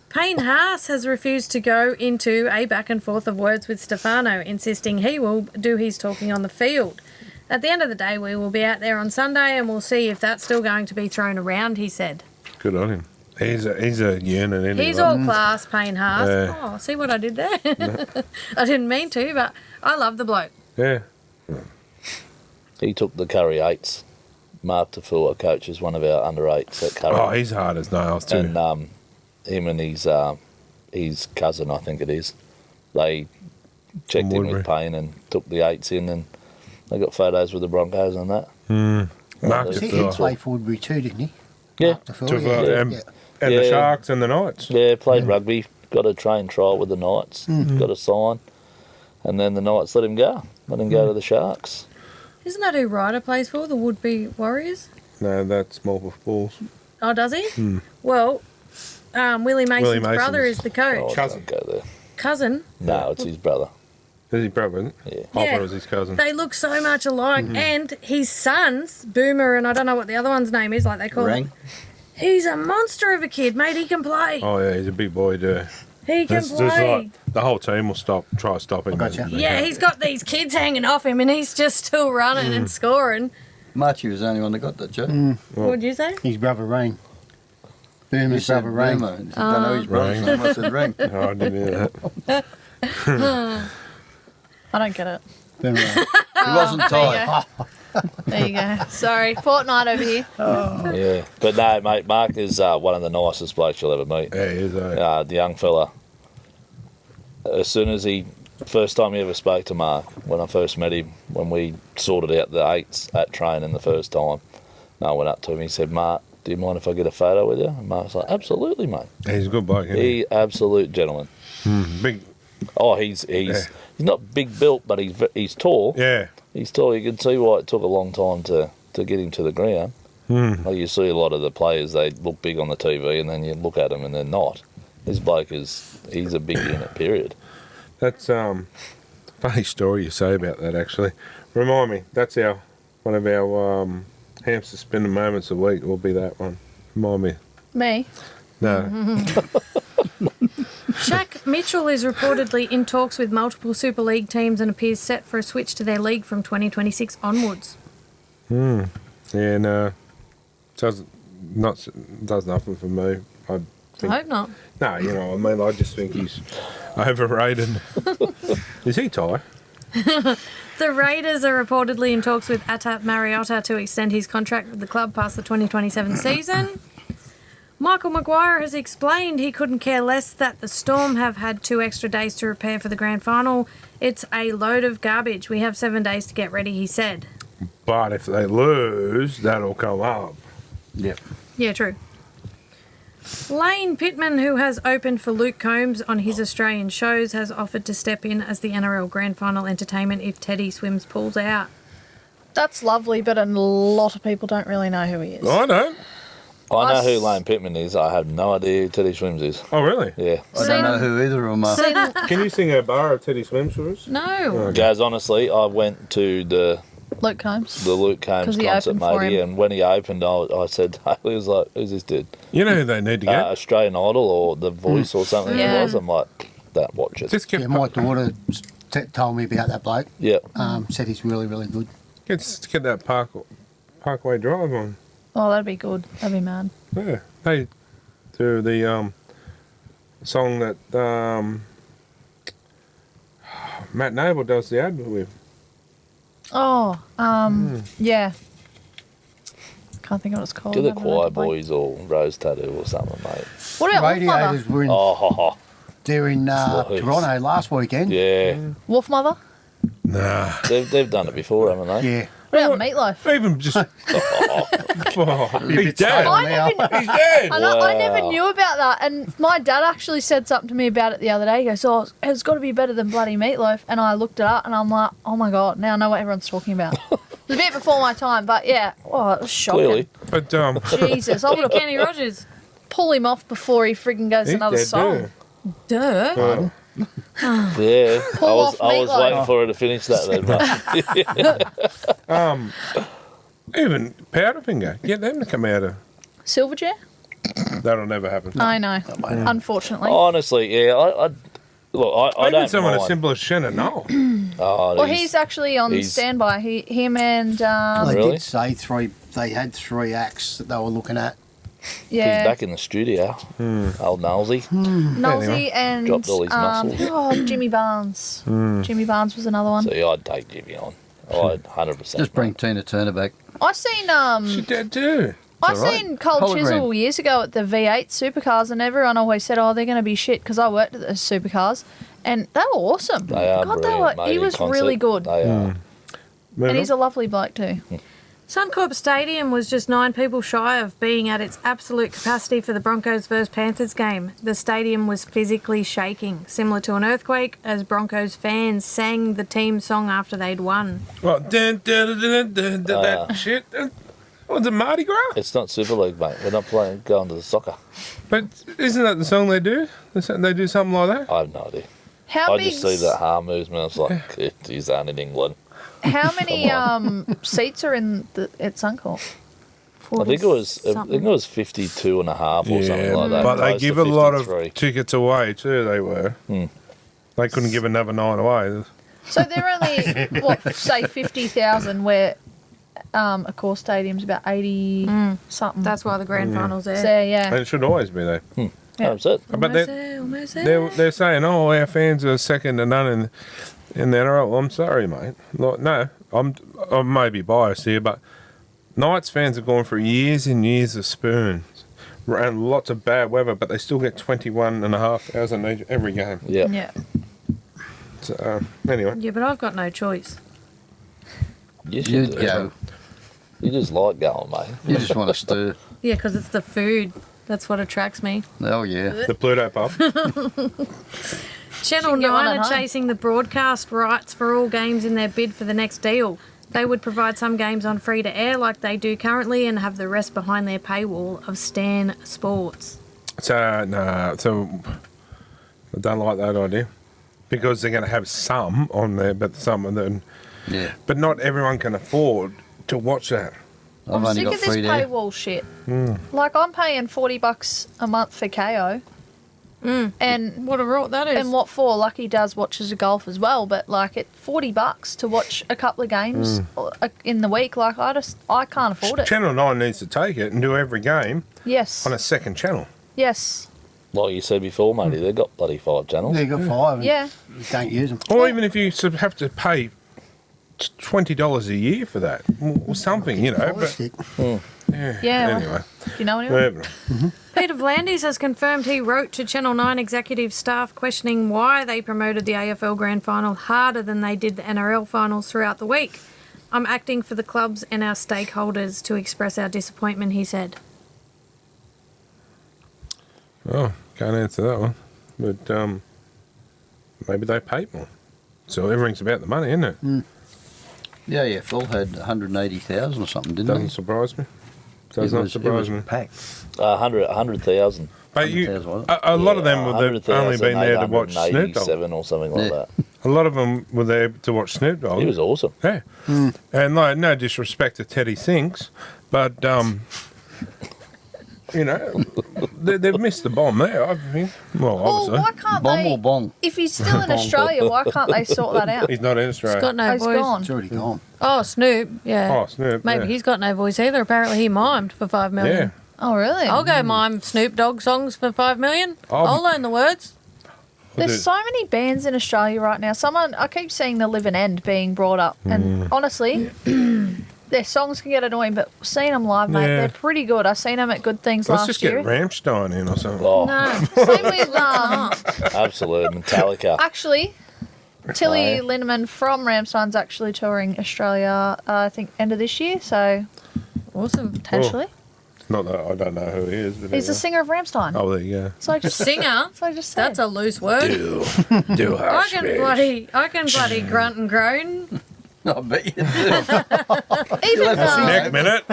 Payne Haas has refused to go into a back and forth of words with Stefano, insisting he will do his talking on the field. At the end of the day, we will be out there on Sunday and we'll see if that's still going to be thrown around, he said. Good on him. He's a unit, isn't he? He's Like, all class, Payne Haas. Yeah. Oh, see what I did there? I didn't mean to, but I love the bloke. yeah. He took the Curry 8s. Mark Tafua coaches one of our under 8s at Curry. Oh, he's hard as nails too. And him and his cousin, I think it is, they checked in with Woodbury. Payne and took the 8s in, and they got photos with the Broncos and that. Mark He He Tafua. played for Woodbury too, didn't he? Yeah, Mark Tafua, Tafua, yeah. and the Yeah. Sharks and the Knights. yeah, played rugby, got a train trial with the Knights, got a sign, and then the Knights let him go to the Sharks. Isn't that who Ryder plays for, the Would-Be Warriors? No, that's Small Falls. Oh, does he? Well, Willie Mason's brother Mason's- is the coach. Oh, Cousin. don't go there. Cousin. No, it's his brother. Is he brother, isn't it? Yeah. I thought Yeah. it was his cousin. They look so much alike. And his sons, Boomer and I don't know what the other one's name is, like they call Rang. him. He's a monster of a kid, mate. He can play. Oh, yeah, he's a big boy, too. He can There's play. like, the whole team will try to stop him. Gotcha. Yeah, he's got these kids hanging off him and he's just still running and scoring. Marchie was the only one that got that, Joe. What'd you say? His brother Rain. You Boomer's said brother Rain. Boomer. You don't know his brother. Rain. Someone said Ring. Oh, I didn't hear that. I don't get it. Boomer Rain. He wasn't tired. There you go. Sorry, fortnight over here. Yeah, but no, mate, Mark is one of the nicest blokes you'll ever meet. Yeah, he is, The young fella. As soon as first time he ever spoke to Mark, when I first met him, when we sorted out the 8s at training the first time, I went up to him, he said, Mark, do you mind if I get a photo with you? And Mark's like, absolutely, mate. He's a good bloke, isn't he? He absolute gentleman. Big, Oh, he's not big built, but he's tall. yeah. He's tall. You can see why it took a long time to get him to the ground. Like you see a lot of the players, they look big on the TV, and then you look at them and they're not. This bloke he's a big unit, period. That's funny story you say about that, actually. Remind me, that's one of our hamster spinning moments a week will be that one. Remind me. Me. No. Shaq Mitchell is reportedly in talks with multiple Super League teams and appears set for a switch to their league from 2026 onwards. Yeah, no. Does nothing for me. I hope not. No, you know what I mean? I just think he's overrated. Is he Thai? The Raiders are reportedly in talks with Atat Mariotta to extend his contract with the club past the 2027 season. Michael Maguire has explained he couldn't care less that the Storm have had 2 extra days to prepare for the grand final. It's a load of garbage. We have 7 days to get ready, he said. But if they lose, that'll come up. Yep. Yeah, true. Lane Pittman, who has opened for Luke Combs on his Australian shows, has offered to step in as the NRL Grand Final entertainment if Teddy Swims pulls out. That's lovely, but a lot of people don't really know who he is. I don't. I know who Lane Pittman is. I have no idea who Teddy Swims is. Oh, really? Yeah. I don't know who either of them are. Can you sing a bar of Teddy Swims for us? No. Guys, honestly, I went to the Luke Combs. Luke Combs 'Cause he concert, opened for matey, him. and when he opened, I said, Haley was like, who's this dude? You know who they need to get? Australian Idol or The Voice or something Yeah. it was. I'm like, don't watch it. Just get, Yeah, my daughter told me about that bloke. Yep. Said he's really, really good. get that Parkway Drive on. Oh, that'd be good. That'd be mad. Yeah. They do the song that Matt Noble does the ad with. Oh, yeah. Can't think of what it's called. Get the I've Choir heard the bloke. Boys or Rose Tattoo or something, mate. What about Wolf Mother? Radiators were in, Oh, they're in Nice. Toronto last weekend. yeah. Wolf Mother? Nah. They've done it before, haven't they? Yeah. What about Meatloaf? Even just. He's dead. stale I now. never, He's dead. I never Wow. knew about that, and my dad actually said something to me about it the other day. He goes, "Oh, it's got to be better than bloody Meatloaf," and I looked it up, and I'm like, "Oh my god, now I know what everyone's talking about." It was a bit before my time, but yeah, oh, it was shocking. Clearly. But Jesus, I would have Kenny Rogers. pull him off before he frigging goes he's another dead song. too. Duh. Oh. Yeah. I was off Meatloaf. waiting for her to finish that then, mate. Even Powderfinger. Get them to come out of. Silverchair? That'll never happen. I know. Unfortunately. Honestly, yeah. I Even don't someone mind. as simple as Shannon Knoll. Oh, Well, he's actually on he's- standby. Him and They Really? did say they had 3 acts that they were looking at. Yeah. He's back in the studio. Old Nolsey. Nosey and Dropped all his muscles. Jimmy Barnes. Jimmy Barnes was another one. See, I'd take Jimmy on. I'd 100%. Just bring Tina Turner back. I seen She did too. I It's all right. seen Cole Hologram. Chisel years ago at the V8 supercars, and everyone always said, "Oh, they're going to be shit," because I worked at the supercars, and they were awesome. They are God, brilliant, mate, he in was concert. really good, They are. and he's a lovely bloke too. Suncorp Stadium was just 9 people shy of being at its absolute capacity for the Broncos vs Panthers game. The stadium was physically shaking, similar to an earthquake, as Broncos fans sang the team song after they'd won. Well, that shit. Was it Mardi Gras? It's not Super League, mate. We're not going to the soccer. But isn't that the song they do? They do something like that? I have no idea. How I big? just see that car movement. I was like, he's on in England. How many seats are in at Suncorp? I think it was 52 and a half or something like that. But they close to give a lot 53. of tickets away too. They were. They couldn't give another night away. So they're only say 50,000, where a core stadium's about 80 something. That's why the grand final's there. So yeah. And it should always be there. That's it. But Almost there. they're saying, oh, our fans are second to none in the NRL. Well, I'm sorry, mate. Like, no, I may be biased here, but Knights fans have gone for years and years of spoons and lots of bad weather, but they still get 21,500 every game. Yeah. Yeah. So, anyway. Yeah, but I've got no choice. You should You'd do go. it. You just like going, mate. You just want to stir. Yeah, because it's the food. That's what attracts me. Oh, yeah. The Pluto pub. Channel Should get 9 one are at home. chasing the broadcast rights for all games in their bid for the next deal. They would provide some games on free to air like they do currently and have the rest behind their paywall of Stan Sports. So, no, I don't like that idea. Because they're going to have some on there, but some of them. Yeah. But not everyone can afford to watch that. I've I'm only sick got of this 3 there. paywall shit. Like I'm paying $40 a month for KO, and What a rot that is. and what for? Lucky does watches of golf as well, but like at $40 to watch a couple of games in the week, like I can't afford it. Channel 9 needs to take it and do every game Yes, on a second channel. yes, Like you said before, matey, they've got bloody 5 channels. They got 5. And yeah. you don't use them. Or even if you sort of have to pay $20 a year for that, or something, you know. But yeah. Yeah, well, Anyway, Do you know anyone? moving Peter Vlandis has confirmed he wrote to Channel 9 executive staff questioning why they promoted the AFL Grand Final harder than they did the NRL finals throughout the week. I'm acting for the clubs and our stakeholders to express our disappointment, he said. Oh, can't answer that one. But maybe they paid more. So everything's about the money, isn't it? Yeah, yeah. Phil had 180,000 or something, didn't Doesn't he? surprise me. Does It not was surprise me. packed. 100,000. But you, 100,000, wasn't it? a lot of them would have only been there to watch Snoop Dogg. 7 or something like Yeah. that. A lot of them were there to watch Snoop Dogg. He was awesome. Yeah. And like, no disrespect to Teddy Sinks, but you know, they've missed the bomb there. I think. Well, Well, obviously, why can't Bomb they? or bong? If he's still in Australia, why can't they sort that out? he's not in Australia. He's got no Oh, he's voice. gone. It's already gone. Oh, Snoop, yeah. Oh, Snoop. Maybe yeah. he's got no voice either. Apparently he mimed for $5 million. Yeah. Oh, really? I'll go mime Snoop Dogg songs for $5 million. I'll- I'll learn the words. There's Dude. so many bands in Australia right now. I keep seeing the Live and End being brought up, and honestly, their songs can get annoying. But seeing them live, mate, Yeah. they're pretty good. I seen them at Good Things Let's last just year. get Rammstein in or something. Oh, No. Same with absolute Metallica. actually, Tilly Aye. Lindemann from Rammstein's actually touring Australia. I think end of this year, so Awesome. potentially Not that I don't know who he is. But he's the anyway. singer of Rammstein. Oh, there you go. So just Singer? so I just said. That's a loose word. Do I can bloody grunt and groan. I bet you do. even Next minute.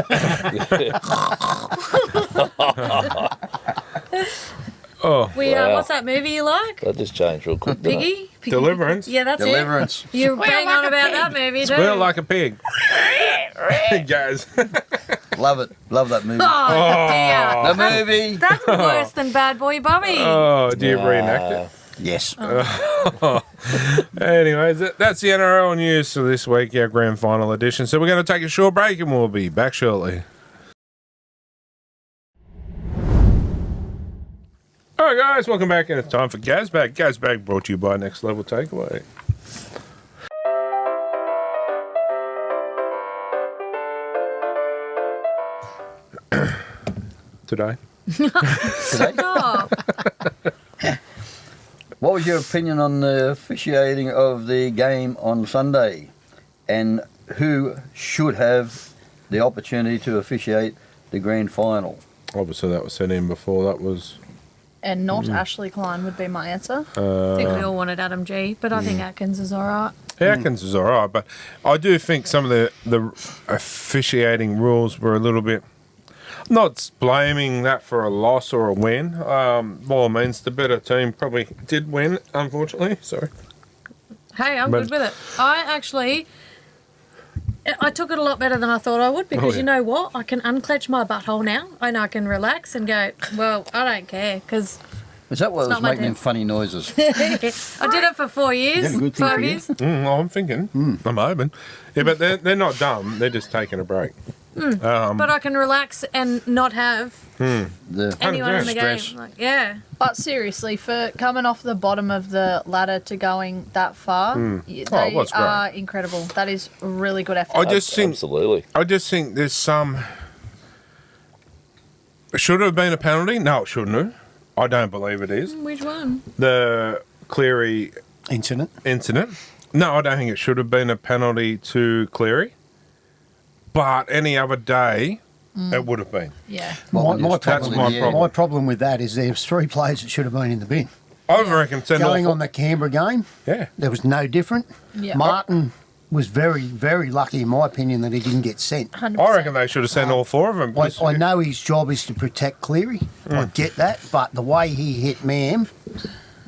Oh, Wow. What's that movie you like? That just changed real quick. didn't it? Piggy? Deliverance. Yeah, that's Deliverance. it. You bang on about that movie, too. Squeal like a pig. It goes. Love it. Love that movie. Oh, dear. The movie. That's worse than Bad Boy Bobby. Oh, do you reenact it? Yes. Anyways, that's the NRL news for this week, our grand final edition. So we're going to take a short break and we'll be back shortly. All right, guys, welcome back, and it's time for Gazbag. Gazbag brought to you by Next Level Takeaway. Today. Stop. What was your opinion on the officiating of the game on Sunday, and who should have the opportunity to officiate the grand final? Obviously, that was sent in before. That was. And not Ashley Klein would be my answer. I think we all wanted Adam G, but I think Atkins is all right. Atkins is all right, but I do think some of the officiating rules were a little bit. I'm not blaming that for a loss or a win. By all means, the better team probably did win, unfortunately. Sorry. Hey, I'm good with it. I took it a lot better than I thought I would because you know what? I can unclench my butthole now and I can relax and go, well, I don't care because... Is that what It's was not my making them turn. funny noises? I did it for 4 years, Is that a good thing 5 for you? years. I'm thinking. I'm hoping. Yeah, but they're not dumb. They're just taking a break. But I can relax and not have The anyone in the stress. game. Like, yeah. But seriously, for coming off the bottom of the ladder to going that far, it they was great. are incredible. That is a really good effort. I just think Absolutely. there's some. Should it have been a penalty? No, it shouldn't have. I don't believe it is. Which one? The Cleary Incident. incident. No, I don't think it should have been a penalty to Cleary. But any other day, it would have been. Yeah. What My was That's problem, my yeah. problem. my problem with that is there's 3 players that should have been in the bin. I reckon send Going all on the Canberra game, Yeah. there was no different. Yeah. Martin was very, very lucky, in my opinion, that he didn't get sent. 100%. I reckon they should have sent all 4 of them. I know his job is to protect Cleary. I get that, but the way he hit Mam,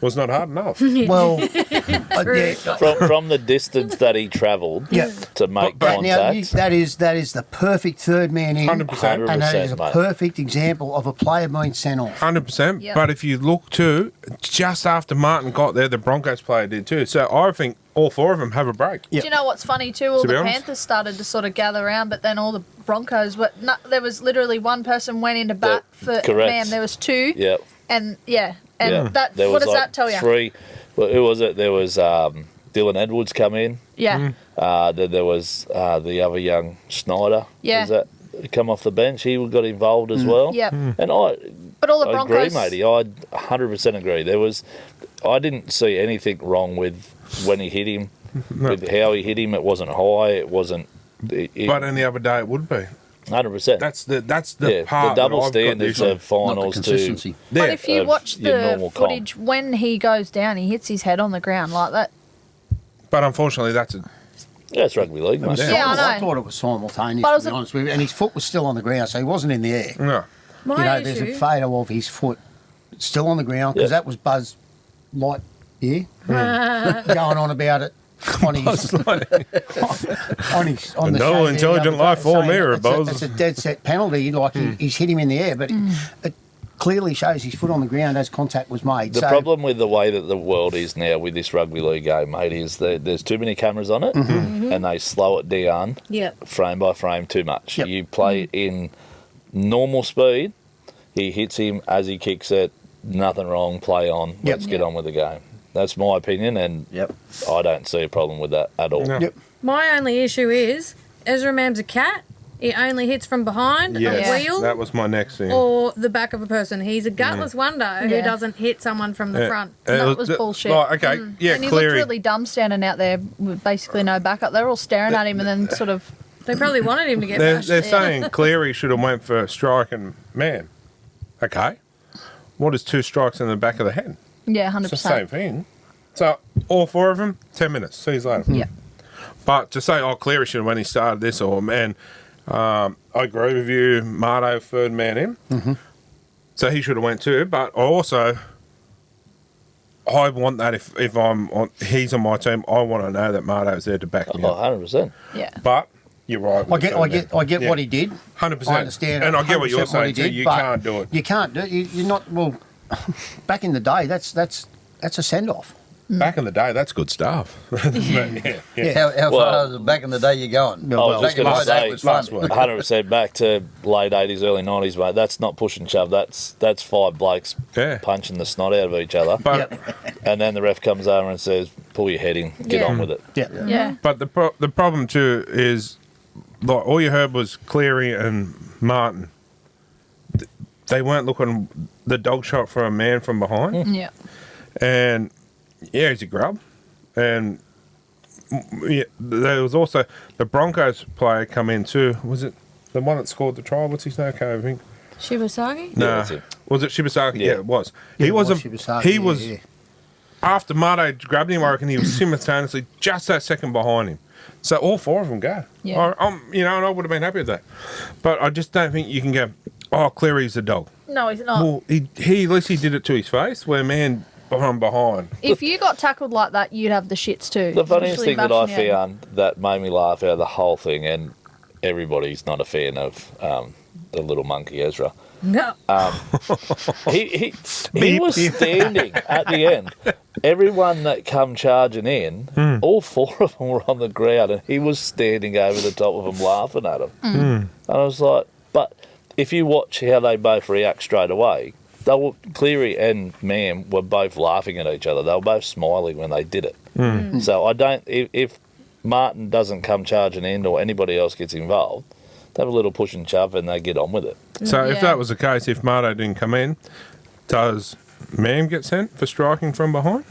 was not hard enough. well, From the distance that he travelled Yeah. to make But now contact, that is the perfect third man in, 100%. and that is a 100%, mate. perfect example of a player being sent off. 100%. Yep. But if you look too, just after Martin got there, the Broncos player did too. So I think all 4 of them have a break. Yeah. Do you know what's funny too? All To be the honest. Panthers started to sort of gather around, but then all the Broncos were. No, there was literally one person went into bat for correct. man. There was 2, yeah. and and Yeah. that. There What was does like that tell you? 3. Well, who was it? There was Dylan Edwards come in. Yeah, Then there was the other young Snyder. Yeah. Was that come off the bench? He got involved as well. yeah. And But all the I Broncos. agree, matey. I 100% agree. I didn't see anything wrong with when he hit him, with how he hit him. It wasn't high. It wasn't. But any other day it would be. 100%. That's the yeah, part. the double that I've got the standards issue. of finals Not the to. consistency. But Yeah. if you of watch your the normal footage, when he goes down, he hits his head on the ground like that. But unfortunately, that's a. Yeah, it's rugby league, It was mate. Yeah, I know. I thought it was simultaneous, But it was to be a- honest with you, and his foot was still on the ground, so he wasn't in the air. No. My There's issue... a photo of his foot still on the ground because Yeah. that was Buzz Light, going on about it on his on the No show there intelligent the other life day, form saying here, it's Buzz. It's a dead set penalty, like he's hit him in the air, but it clearly shows his foot on the ground as contact was made. The so, problem with the way that the world is now with this rugby league game, mate, is that there's too many cameras on it and they slow it down Yep. frame by frame too much. Yep. You play in normal speed, he hits him as he kicks it, nothing wrong, play on, let's get on with the game. That's my opinion, and Yep. I don't see a problem with that at all. No. Yep. My only issue is Ezra Mam's a cat. He only hits from behind Yes. a wheel That was my next thing. or the back of a person. He's a gutless wonder who Yeah. doesn't hit someone from the Yeah. front. That was bullshit. Like, okay, yeah, And he looked Cleary. really dumb standing out there with basically no backup. They're all staring at him and then sort of. They probably wanted him to get They're bashed. saying Cleary should have went for strike and man. Okay. What is 2 strikes in the back of the head? Yeah, It's 100%. the same thing. So all 4 of them, 10 minutes. See you later. Yeah. But to say, Cleary should have when he started this, or man, I agree with you, Marto, third man in. So he should have went too. But I want that if he's on my team, I want to know that Marto's there to back me Oh, up. 100%. Yeah. But you're right. I get Yeah. what he did. 100%. I understand, And I get what you're 100% saying he too. did, You but can't do it. You can't do it. You're not. Well, back in the day, that's a send off. Back in the day, that's good stuff. How Well- far back in the day you going? I was Back just in going my to day, say, it was fun. last week. 100% back to late 80s, early 90s, mate. That's not push and shove. That's five blokes Yeah. punching the snot out of each other. But And then the ref comes over and says, pull your head in, get Yeah. on with it. Yeah. Yeah. but the problem too is, like, all you heard was Cleary and Martin. They weren't looking the dog shot for a man from behind. Yeah. And yeah, he's a grub. And yeah, there was also the Broncos player come in too. Was it the one that scored the try? What's his name? I can't think. Shibasagi? Yeah, Nah. that's it. Was it Shibasaki? Yeah, Yeah. it was. Yeah, He it was wasn't. Shibasaki, He yeah, was yeah. after Marto grabbed him. I reckon he was simultaneously just that second behind him. So all four of them go. Yeah. And I would have been happy with that. But I just don't think you can go, oh, Cleary's a dog. No, he's not. Well, he at least he did it to his face, where man from behind. If you got tackled like that, you'd have the shits too. The funniest Especially thing that I bashing out. found that made me laugh out of the whole thing, and everybody's not a fan of the little monkey Ezra. No. He was standing at the end. Everyone that come charging in, all four of them were on the ground, and he was standing over the top of them laughing at them. And I was like, but if you watch how they both react straight away, Cleary and Mam were both laughing at each other. They were both smiling when they did it. So I don't. If Martin doesn't come charging in or anybody else gets involved, they have a little push and shove and they get on with it. So if Yeah. that was the case, if Marto didn't come in, does Mam get sent for striking from behind?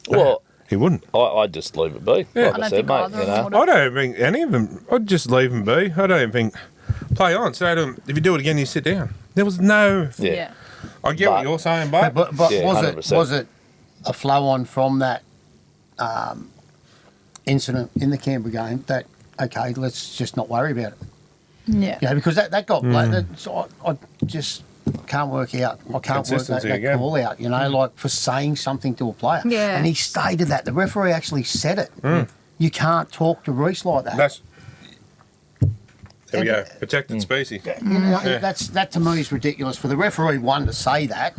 Well, He wouldn't. I'd just leave it be. Yeah. Like I I don't said, think mate. either You of them know, would I don't think any of them. I'd just leave them be. I don't even think play on. Say to them, if you do it again, you sit down. There was no. yeah. Yeah. I get what But- you're saying, But, but Yeah, was 100%. it a flow on from that incident in the Canberra game that, okay, let's just not worry about it? Yeah. You know, because that got so I just can't work out. I can't work that Consistency again. call out, you know, like for saying something to a player. Yeah. And he stated that. The referee actually said it. You can't talk to Reece like that. that's. There we go. Protected species. You know, that to me is ridiculous for the referee, one, to say that,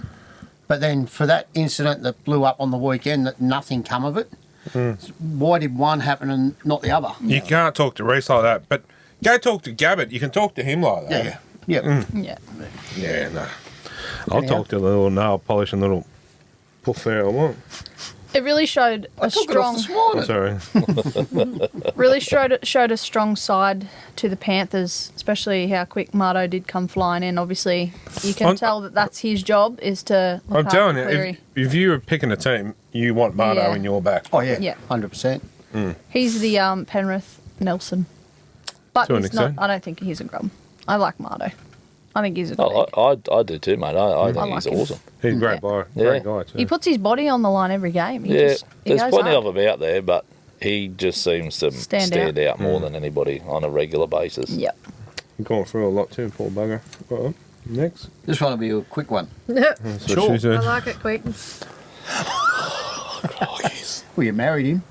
but then for that incident that blew up on the weekend, that nothing come of it. Why did one happen and not the other? You can't talk to Reece like that, but go talk to Gabbett. You can talk to him like that. Yeah. Yeah. Yeah, no. I'll Anyhow. talk to the little nail polishing little puff there I want. It really showed a Took it off strong, this morning. Sorry. really showed a strong side to the Panthers, especially how quick Marto did come flying in. Obviously, you can I'm- tell that that's his job is to look I'm telling you, after Cleary. if you were picking a team, you want Marto Yeah. in your back. Oh yeah, Yeah. 100%. He's the Penrith Nelson, but To an he's not. extent. I don't think he's a grub. I like Marto. I think he's a good Oh, egg. I do too, mate. I think I he's like him. awesome. He's a great Yeah. guy. Yeah. Great guy, too. He puts his body on the line every game. He Yeah, just, he there's goes plenty hard. of them out there, but he just seems to stand out more than anybody on a regular basis. Yep. He's gone through a lot, too, poor bugger. Right, next. This one will be a quick one. That's what Sure. she said. I like it quick. Well, you married him.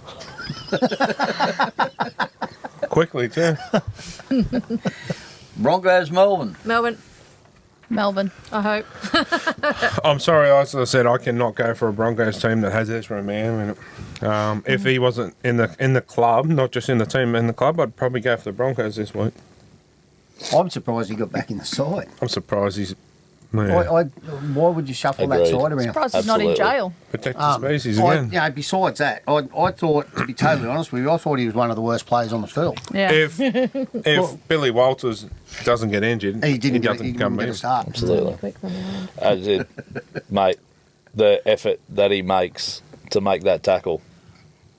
Quickly, too. Broncos, Melbourne. Melbourne. I hope. I'm sorry, as I said, I cannot go for a Broncos team that has Ezra Mann in it. If he wasn't in the club, not just in the team, in the club, I'd probably go for the Broncos this week. I'm surprised he got back in the side. I'm surprised he's yeah, Why would you shuffle that Agreed. side around? Surprised he's not in Absolutely. jail. protect the species again. You know, besides that, I thought, to be totally honest with you, I thought he was one of the worst players on the field. Yeah. If Billy Walters doesn't get injured, He didn't get, doesn't come get in. a start. Absolutely. As it, mate, the effort that he makes to make that tackle,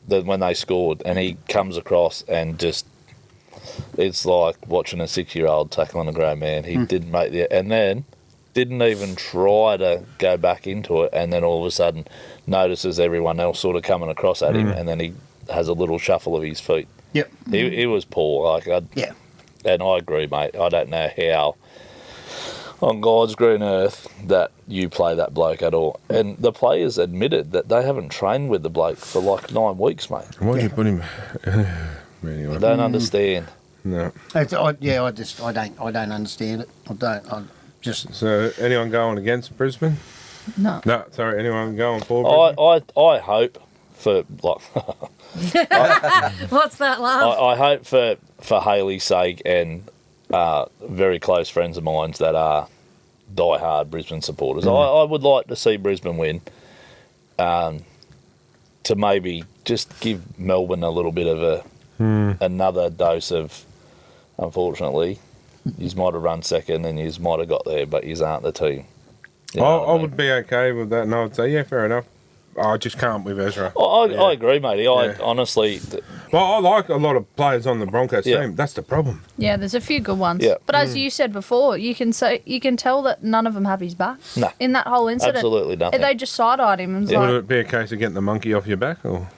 that when they scored, and he comes across and just, it's like watching a 6-year-old tackling a grown man. He didn't make the, and then didn't even try to go back into it, and then all of a sudden notices everyone else sort of coming across at him, and then he has a little shuffle of his feet. Yep. He was poor, Yeah. and I agree, mate. I don't know how on God's green earth that you play that bloke at all. And the players admitted that they haven't trained with the bloke for like 9 weeks, mate. Why do you put him? Anyway, I don't understand. no. I don't understand it. I just. So, anyone going against Brisbane? No. No, sorry. Anyone going for Brisbane? I hope for like. What's that laugh? I hope for Haley's sake and very close friends of mine that are die-hard Brisbane supporters. I would like to see Brisbane win, to maybe just give Melbourne a little bit of another dose of, unfortunately, you might have run second and you might have got there, but you aren't the team. You know what I mean? would be okay with that, and I would say, yeah, fair enough. I just can't with Ezra. I agree, matey. I honestly... Well, I like a lot of players on the Broncos Yeah. team. That's the problem. Yeah, there's a few good ones. Yeah. But as you said before, you can tell that none of them have his back. No. In that whole incident. Absolutely nothing. They just side-eyed him and was Would like, it be a case of getting the monkey off your back? Or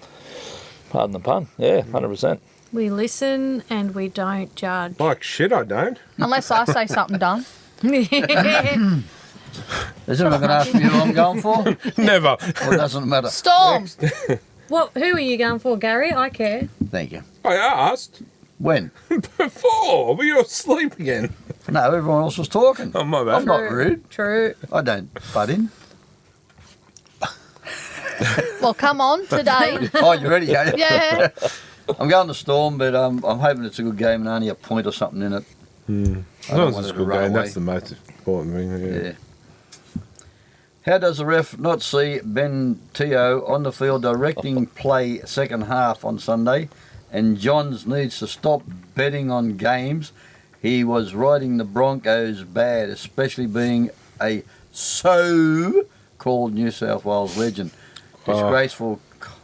Pardon the pun. Yeah, 100%. We listen and we don't judge. like shit, I don't. unless I say something dumb. Is anyone going to ask me who I'm going for? Never. Or it doesn't matter? Storm! Who are you going for, Gary? I care. Thank you. I asked When? before. Were you asleep again? No, everyone else was talking. Oh, my bad. I'm not rude. True. I don't butt in. Well, come on, today. Oh, you ready? Are you? Yeah. I'm going to Storm, but I'm hoping it's a good game and only a point or something in it. As long as it's a good game, that's the most important thing. Yeah. How does the ref not see Ben Teo on the field directing play second half on Sunday? And Johns needs to stop betting on games. He was riding the Broncos bad, especially being a so-called New South Wales legend. Disgraceful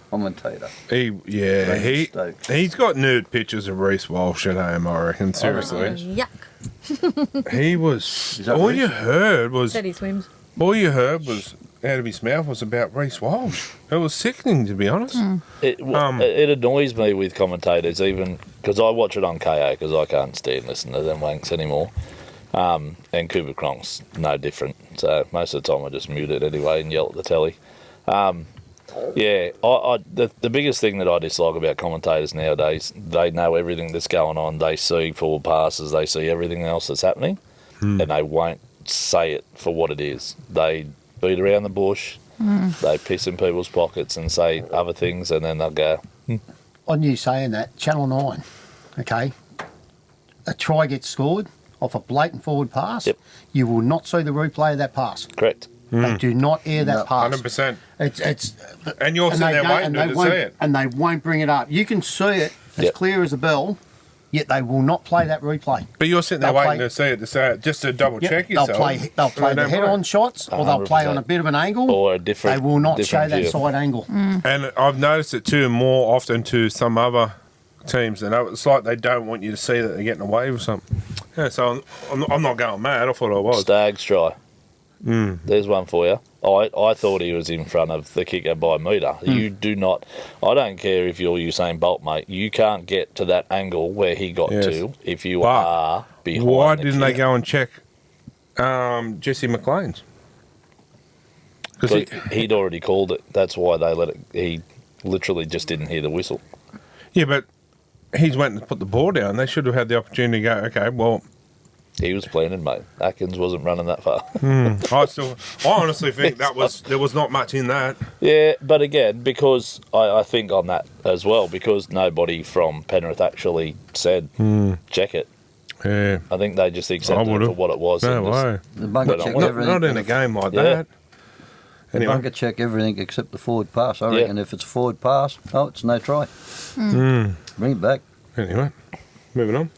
commentator. He's got nude pictures of Reece Walsh at home, I reckon, seriously. Yuck. He was, Is that all Reece? you heard was Said he swims. out of his mouth was about Reece Walsh. It was sickening, to be honest. It annoys me with commentators, even because I watch it on KO because I can't stand listen to them wanks anymore. And Cooper Cronk's no different. So most of the time I just mute it anyway and yell at the telly. The biggest thing that I dislike about commentators nowadays, they know everything that's going on. They see forward passes, they see everything else that's happening, and they won't say it for what it is. They beat around the bush, they piss in people's pockets and say other things, and then they'll go, On you saying that, Channel 9, okay, a try gets scored off a blatant forward pass. Yep. You will not see the replay of that pass. correct. They do not air that pass. 100%. It's And you're sitting there waiting to see it. And they won't bring it up. You can see it as Yep. clear as a bell, yet they will not play that replay. But you're sitting there They'll waiting play- to see it, just to double check yourself. They'll play And the they head-on won't. shots, or they'll play on a 100%. bit of an angle. Or a different. They will not show different that view. side angle. And I've noticed it too more often to some other teams. And it's like they don't want you to see that they're getting away with something. Yeah, so I'm not going mad. I thought I was. Stags try. There's one for you. I thought he was in front of the kicker by a metre. You do not. I don't care if you're Usain Bolt, mate. You can't get to that angle where he got Yes. to if you But are behind. Why the didn't they kicker. go and check Jesse McLean's? Because He'd already called it. That's why they let it. He literally just didn't hear the whistle. yeah, but he's went and put the ball down. They should have had the opportunity to go, okay, well, He was planning, mate. Atkins wasn't running that far. I honestly think there was not much in that. Yeah, but again, because I think on that as well, because nobody from Penrith actually said check it. Yeah. I think they just accepted it would've. for what it was. No and just- way. The bunker But check not- everything. Not in a game like Yeah. that. The Anyway. bunker check everything except the forward pass. I Yeah. reckon if it's a forward pass, it's no try. Bring it back. Anyway, moving on.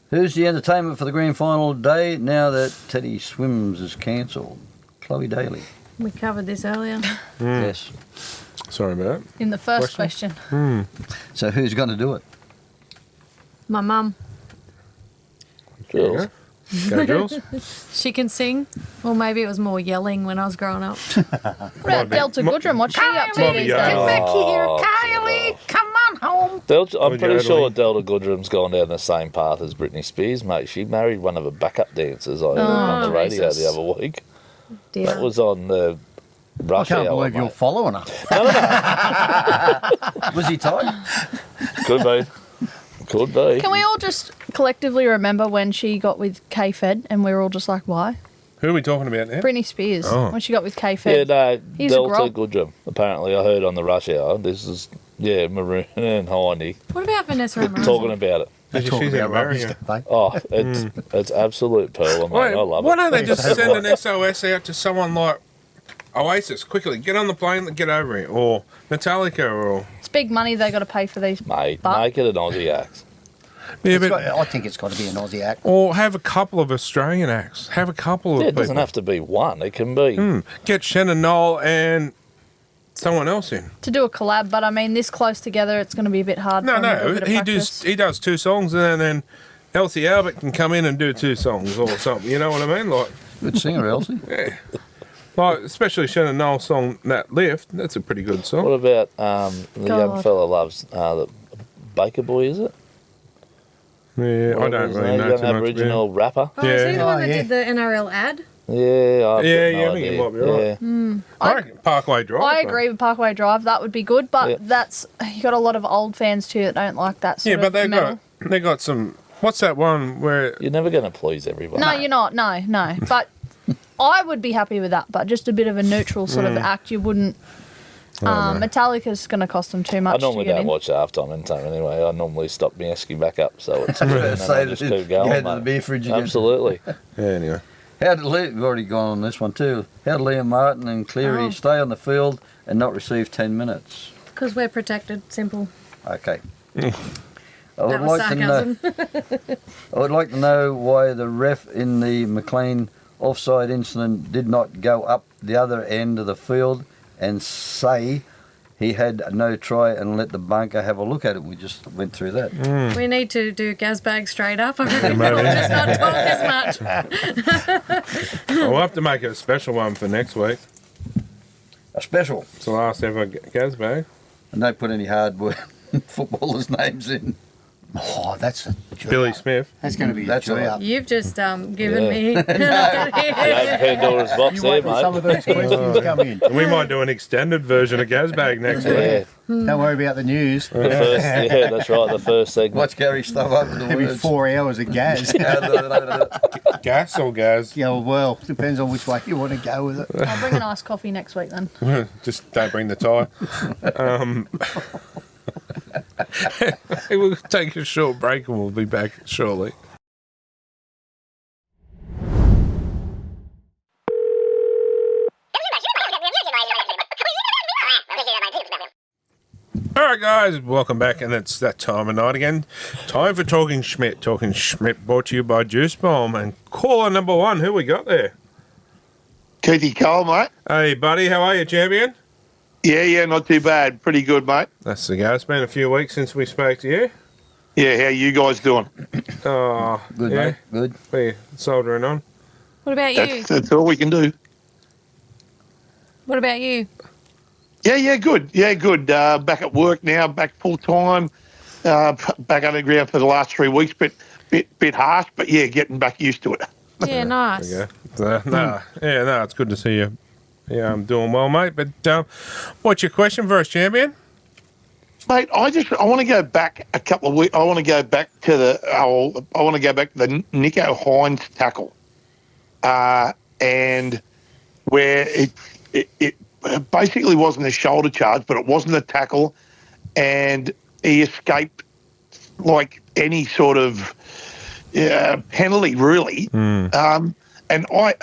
Who's the entertainment for the grand final day now that Teddy Swims is cancelled? Chloe Daly. We covered this earlier. Yes. Sorry about that. In the first question. So who's going to do it? My mum. Jules. Go, Jules. She can sing. Well, maybe it was more yelling when I was growing up. What about Delta Goodrum? What's she up to Might be these yelling. days? Back here, Oh, Kylie. Come on home. I'm pretty Yodeling. sure Delta Goodrum's gone down the same path as Britney Spears, mate. She married one of her backup dancers I heard on the radio Jesus. the other week. Dear. That was on the I rush can't hour, believe you're mate. following her. Was he tight? Could be. Could be. Can we all just collectively remember when she got with K-Fed and we were all just like, why? Who are we talking about now? Britney Spears. Oh. What she got with Yeah, K-Fed. no, He's a Delta grog. Goodrum. Apparently, I heard on the rush hour. This is Maroon and Hindy What about Vanessa Amoroso? talking about it. They talk She's in about rubbish, America. don't they? Oh, it's absolute pearl, mate. I love Why it. don't they just send an SOS out to someone like Oasis? Quickly, get on the plane and get over here. Or Metallica or... It's big money they got to pay for these. Mate, But- make it an Aussie act. Yeah, It's but, got- I think it's got to be an Aussie act. or have a couple of Australian acts. Have a couple of Yeah, it people. doesn't have to be one. It can be. Get Shannon Knoll and someone else in. To do a collab, but I mean, this close together, it's going to be a bit hard. No, for them to do a no. bit of He practice. does 2 songs and then Elsie Albert can come in and do 2 songs or something. You know what I mean? Like, Good singer, Elsie. yeah. Like, especially Shannon Knoll's song, That Lift. That's a pretty good song. What about the young God. fella loves the Baker Boy, is it? Yeah, I Whatever don't his really name, know young too much about Aboriginal rapper. Oh, is he Yeah. the one that Oh, yeah. did the NRL ad? Yeah, I've Yeah, got yeah, no I think you idea. might be right. Yeah. I reckon Parkway Drive. I though. agree with Parkway Drive. That would be good, but Yeah. that's you got a lot of old fans too that don't like that Yeah, sort but of they metal. got some. What's that one where? You're never going to please everyone. No, you're not. No. But I would be happy with that. But just a bit of a neutral sort of act, you wouldn't. Metallica's going to cost them too much. I normally to get don't in. watch the halftime in time anyway. I normally stop my esky back up, so it's I was and going to say I just keep going. go to the mate. beer fridge again. Absolutely. Yeah, anyway. How did we've already gone on this one too. How did Liam Martin and Cleary Oh. stay on the field and not receive 10 minutes? Because we're protected. Simple. Okay. I That would was like to know. sarcasm. I would like to know why the ref in the McLean offside incident did not go up the other end of the field and say he had no try and let the bunker have a look at it. We just went through that. We need to do Gazbag straight up. I reckon maybe. we'll just not talk as much. We'll have to make it a special one for next week. A special. It's the last ever Gazbag. And don't put any hard work footballers' names in. Oh, that's a joy Billy up. Smith. That's going to be That's a joy all right. up. You've just given Yeah. me. You opened Pandora's box You there, wait till some of mate. those questions come in. We might do an extended version of Gazbag next week. Yeah, Don't worry about the news. the first, yeah, that's right. The first segment. Watch Gary stuff up with the Every words. 4 hours of gas. Gas or Gaz? Yeah, well, depends on which way you want to go with it. I'll bring an iced coffee next week then. Just don't bring the tie. We'll take a short break and we'll be back shortly. All right, guys, welcome back, and it's that time of night again. Time for Talking Schmidt. Talking Schmidt brought to you by Juice Bomb. And caller number 1, who we got there? Keithy Cole, mate. Hey, buddy, how are you, champion? Yeah, not too bad. Pretty good, mate. That's the guy. It's been a few weeks since we spoke to you. Yeah, how you guys doing? Oh, Good, yeah, mate. Good. we're soldering on. What about you? That's all we can do. What about you? Yeah, good. Yeah, good. Back at work now, back full time. Back underground for the last 3 weeks. Bit harsh, but yeah, getting back used to it. Yeah, nice. There you go. It's good to see you. Yeah, I'm doing well, mate. But what's your question for us, champion? Mate, I want to go back a couple of weeks. I want to go back to the Nico Hines tackle, and where it basically wasn't a shoulder charge, but it wasn't a tackle, and he escaped like any sort of penalty, really. And I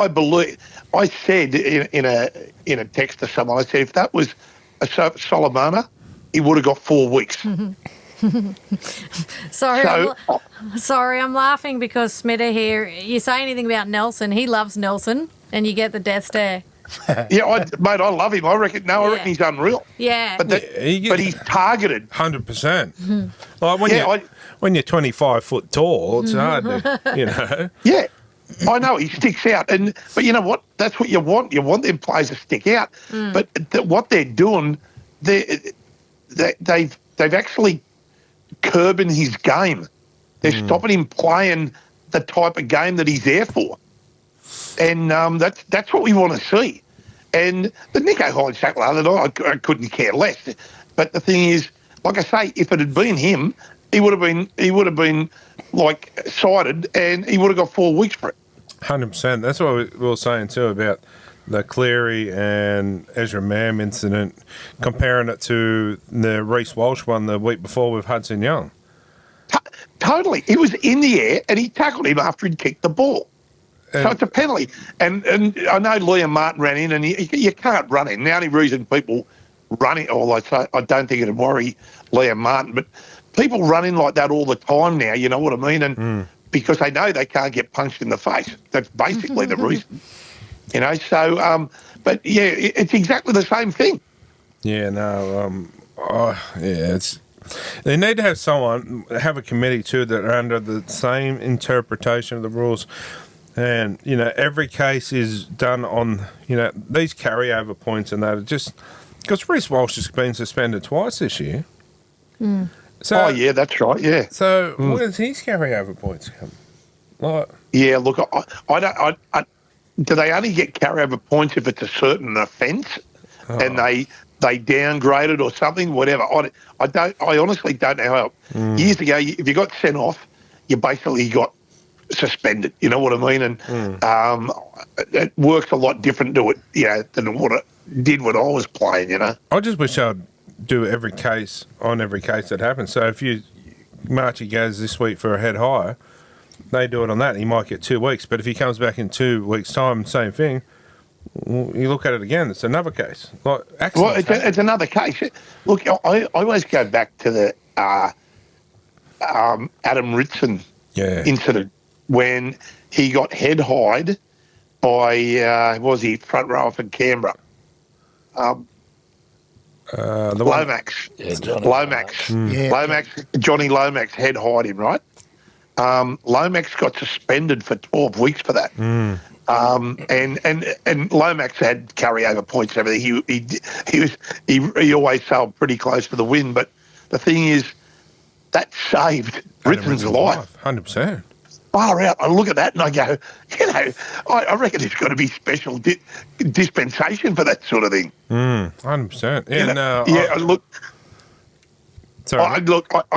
believe I said in a text to someone, I said if that was a Solomona, he would have got 4 weeks. Sorry, sorry, I'm laughing because Smitter here. You say anything about Nelson, he loves Nelson, and you get the death stare. Yeah, mate, I love him. I reckon he's unreal. Yeah. But he's targeted. 100%. Like when you're 25 foot tall, it's hard to, Yeah, I know he sticks out, but you know what? That's what you want. You want them players to stick out. But what they're doing, they've actually curbing his game. They're stopping him playing the type of game that he's there for, and that's what we want to see. And the Nico Hines tackle other night, I couldn't care less. But the thing is, like I say, if it had been him, he would have been like cited, and he would have got 4 weeks for it. 100%. That's what we were saying too about the Cleary and Ezra Mam incident, comparing it to the Reece Walsh one the week before with Hudson Young. Totally. He was in the air and he tackled him after he'd kicked the ball. So it's a penalty. And I know Liam Martin ran in, and you can't run in. The only reason people run in, although I don't think it'd worry Liam Martin, but people run in like that all the time now, you know what I mean? And because they know they can't get punched in the face. That's basically the reason. You know, so, but yeah, it's exactly the same thing. Yeah, no, they need to have a committee too that are under the same interpretation of the rules. And, you know, every case is done on, you know, these carryover points and that are just, because Reece Walsh has been suspended twice this year. So, yeah, that's right, yeah. So where's his carryover points come? Yeah, look, I do they only get carryover points if it's a certain offence and they downgrade it or something, whatever. I honestly don't know how. Years ago, if you got sent off, you basically got suspended, you know what I mean? And it works a lot different to it, you know, than what it did when I was playing, you know. I just wish I'd do every case that happens. So if Marchie goes this week for a head higher, they do it on that, he might get 2 weeks. But if he comes back in 2 weeks' time, same thing, you look at it again, it's another case. Well, it's another case. Look, I always go back to the Adam Ritson incident when he got head high'd by, front row from Canberra? Lomax. Yeah, Johnny Lomax. Lomax. Johnny Lomax head high'd him, right? Lomax got suspended for 12 weeks for that. And Lomax had carryover points and everything. He always sailed pretty close to the win, but the thing is, that saved Ritson's life. 100%. Far out. I look at that and I go, you know, I reckon there's got to be special dispensation for that sort of thing. 100%. Yeah, you know? I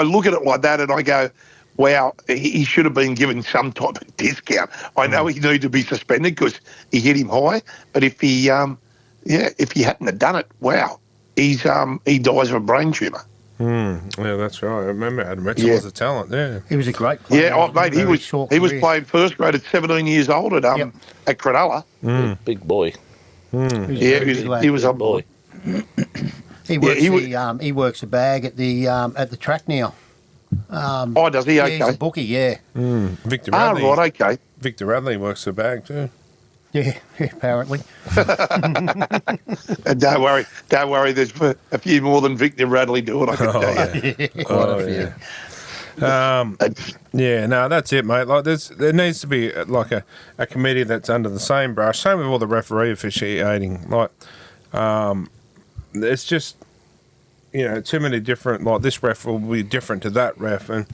look at it like that and I go, wow, he should have been given some type of discount. I know he needed to be suspended because he hit him high, but if he hadn't have done it, wow, he dies of a brain tumour. Yeah, that's right. I remember Adam Ritson was a talent. Yeah, he was a great player. Yeah, mate, he was playing first grade at 17 years old at Cronulla. Big boy. He was a boy. He works a bag at the track now. Does he? Okay. He's a bookie, yeah. Victor Radley. Right, okay. Victor Radley works the bag too. Yeah, apparently. Don't worry. There's a few more than Victor Radley do it, I can tell you. Quite a few. Yeah, no, that's it, mate. Like, there needs to be like a committee that's under the same brush. Same with all the referee officiating. Like, it's just, you know, too many different. Like, this ref will be different to that ref, and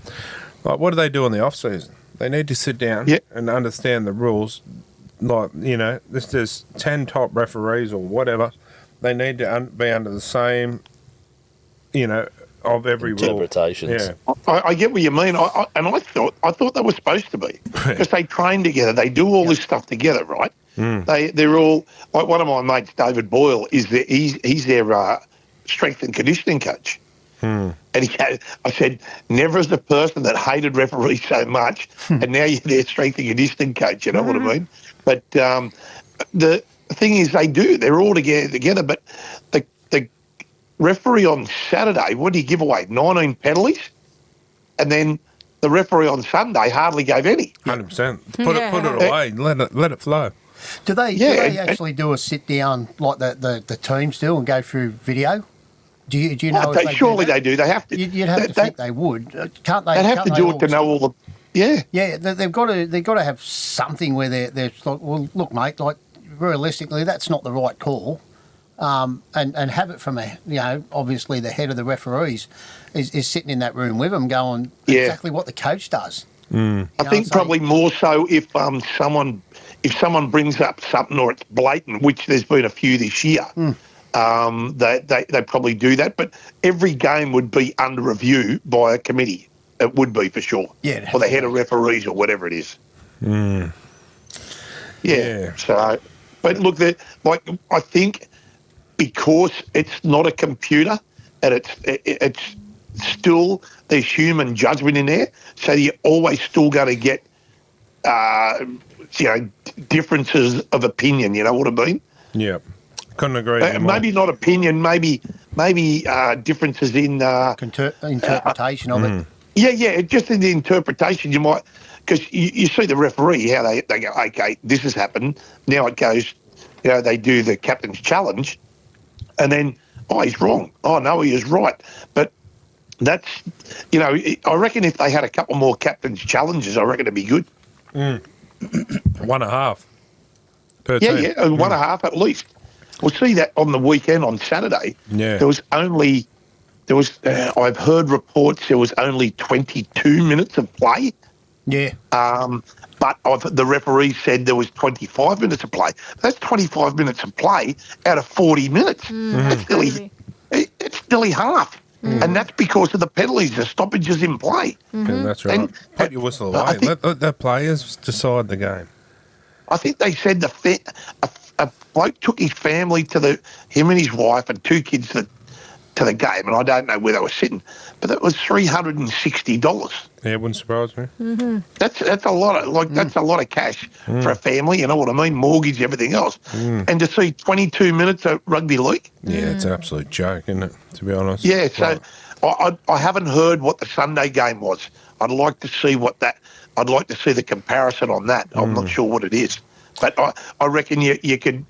like, what do they do in the off season? They need to sit down and understand the rules. Like, you know, there's 10 top referees or whatever. They need to be under the same, you know, of every interpretations. Rule. Yeah. I get what you mean. I thought they were supposed to be because they train together. They do all this stuff together, right? They're all like one of my mates, David Boyle, he's their strength and conditioning coach. And I said, never as a person that hated referees so much, and now you're their strength and conditioning coach. You know what I mean? But the thing is, they're all together. But the referee on Saturday, what did he give away? 19 penalties, and then the referee on Sunday hardly gave any. 100%. Put it away. Let it flow. Do they actually do a sit down like the teams do and go through video? Do you know? Surely they do. They have to. You'd have to think they would, can't they? They'd have to do it to know all the. Yeah. Yeah, they've got to have something where they're like, well, look, mate, like realistically, that's not the right call, and have it from obviously the head of the referees is sitting in that room with them, going exactly what the coach does. I think probably more so if someone brings up something or it's blatant, which there's been a few this year. They probably do that, but every game would be under review by a committee. It would be for sure. Yeah. Or the head of referees or whatever it is. Yeah. So, but look, I think because it's not a computer and it's still there's human judgment in there, so you're always still going to get differences of opinion. You know what I mean? Yeah. Couldn't agree with you more. Maybe not opinion. Maybe differences in interpretation of it. Yeah. Just in the interpretation, you might because you see the referee how they go, okay, this has happened. Now it goes, they do the captain's challenge, and then he's wrong. Oh no, he is right. But that's I reckon if they had a couple more captain's challenges, I reckon it'd be good. 1.5 per Yeah, team. yeah, 1.5 at least. We'll see that on the weekend on Saturday. Yeah. I've heard reports there was only 22 minutes of play. Yeah. But the referee said there was 25 minutes of play. That's 25 minutes of play out of 40 minutes. It's nearly half. And that's because of the penalties, the stoppages in play. Yeah, that's right. And, put your whistle away. Let the players decide the game. I think they said a bloke took his family him and his wife and 2 kids to the game, and I don't know where they were sitting, but it was $360. Yeah, it wouldn't surprise me. That's a lot of that's a lot of cash for a family. You know what I mean? Mortgage, everything else, and to see 22 minutes of rugby league. Yeah, it's an absolute joke, isn't it? To be honest. Yeah. So I haven't heard what the Sunday game was. I'd like to see I'd like to see the comparison on that. I'm not sure what it is, but I reckon you could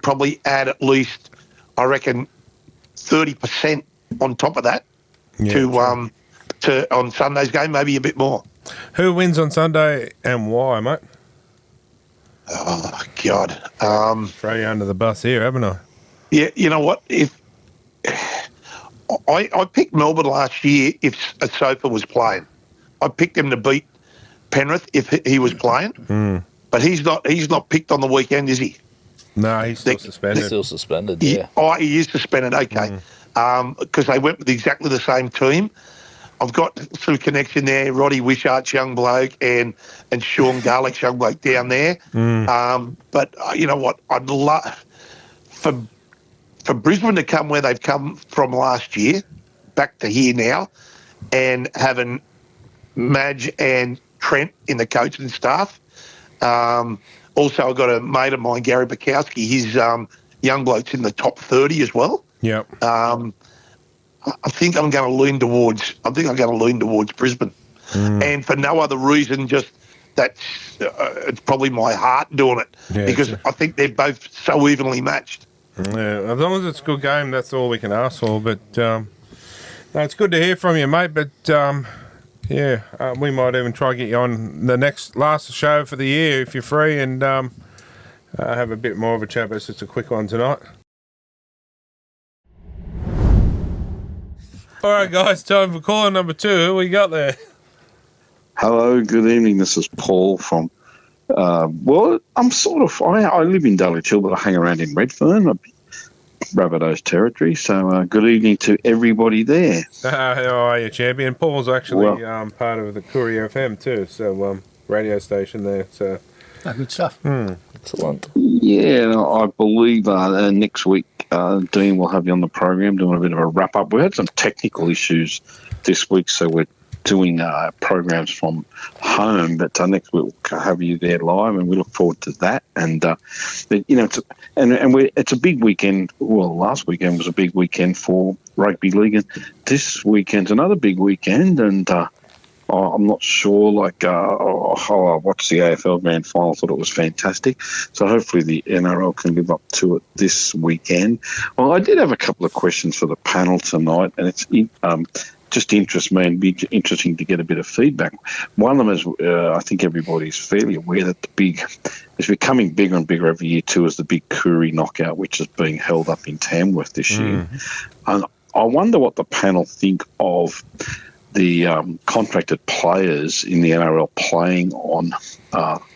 probably add at least 30% on top of that to on Sunday's game, maybe a bit more. Who wins on Sunday and why, mate? Oh God! Throw you under the bus here, haven't I? Yeah, you know what? If I picked Melbourne last year, if Asofa was playing, I picked him to beat Penrith if he was playing. But he's not picked on the weekend, is he? No, he's still suspended. He's still suspended, yeah. He is suspended, okay. Because they went with exactly the same team. I've got some connection there, Roddy Wishart's young bloke and Sean Garlick's young bloke down there. But you know what? I'd love for Brisbane to come where they've come from last year, back to here now, and having Madge and Trent in the coaching staff. Also, I've got a mate of mine, Gary Bukowski. His young bloke's in the top 30 as well. Yep. I think I'm going to lean towards Brisbane, and for no other reason, just that's it's probably my heart doing it because I think they're both so evenly matched. Yeah, as long as it's a good game, that's all we can ask for. But no, it's good to hear from you, mate. But we might even try to get you on the last show for the year if you're free, and have a bit more of a chat. But it's just a quick one tonight. All right, guys, time for caller number 2. Who we got there? Hello, good evening. This is Paul from, I live in Dulwich Hill, but I hang around in Redfern, Rabbitohs territory. So good evening to everybody there. How are you, champion? Paul's actually part of the Courier FM too, so radio station there. So good stuff. Excellent. Yeah, I believe next week Dean will have you on the program doing a bit of a wrap-up. We had some technical issues this week, so we're doing programs from home, but next week we'll have you there live, and we look forward to that. And it's a big weekend. Well, last weekend was a big weekend for rugby league, and this weekend's another big weekend. And I'm not sure. I watched the AFL Grand Final. Thought it was fantastic. So hopefully the NRL can live up to it this weekend. Well, I did have a couple of questions for the panel tonight, and it's just interests me and be interesting to get a bit of feedback. One of them is I think everybody's fairly aware that it's becoming bigger and bigger every year too, is the big Koori knockout, which is being held up in Tamworth this year. And I wonder what the panel think of the contracted players in the NRL playing on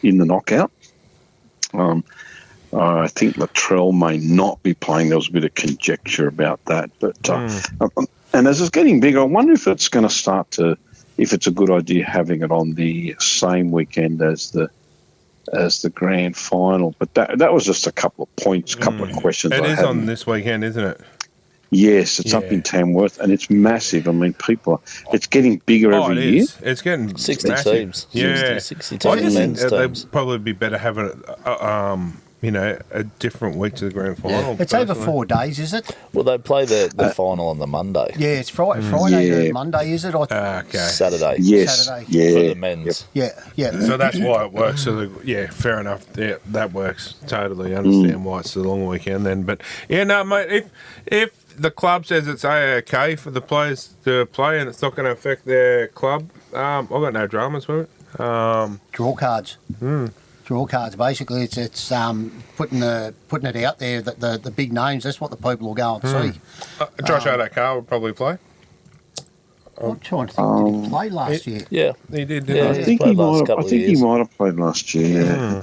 in the knockout. I think Latrell may not be playing. There was a bit of conjecture about that, but and as it's getting bigger, I wonder if it's going to if it's a good idea having it on the same weekend as the as the grand final. But that was just a couple of points, a couple of questions. It I is had. on this weekend, isn't it? Yes, it's up in Tamworth, and it's massive. I mean, it's getting bigger every it year. is. It's getting 60 massive. teams. Yeah. 60 I teams, just think men's they'd teams. probably be better having a different week to the grand final. It's over personally. 4 days, is it? Well, they play the final on the Monday. Yeah, it's Friday to Monday, is it? Okay. Saturday. Yes, Saturday. yeah. For the men's. Yeah. So that's why it works. So fair enough. Yeah, that works totally. Understand why it's a long weekend then. But yeah, no, mate. If the club says it's okay for the players to play and it's not going to affect their club, I've got no dramas with it. Draw cards. Draw cards. Basically, it's putting it out there that the big names. That's what the people will go and see. Josh Adokar would probably play. I'm trying to think. Did he play last year? Yeah. He did. Yeah, I he's think played he last might. couple I of think he years. might have played last year. Yeah,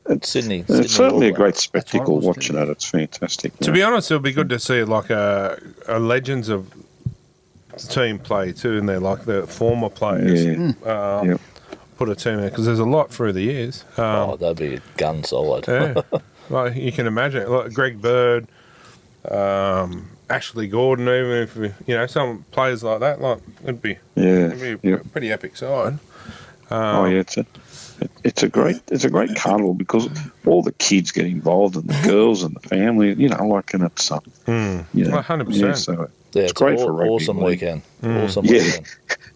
it's Sydney. certainly a All great Blacks. spectacle horrible, watching it. It's fantastic. To be honest, it'll be good to see like a legends of team play too, and they're like the former players. Yeah. Put a team in because there's a lot through the years. That'd be a gun solid. Yeah, like you can imagine, like Greg Bird, Ashley Gordon, even if some players like that, like it'd be a pretty epic side. It's a great carnival because all the kids get involved and the girls and the family, and it's 100%. So Yeah, it's great for rugby awesome league. weekend. Awesome Yeah. weekend.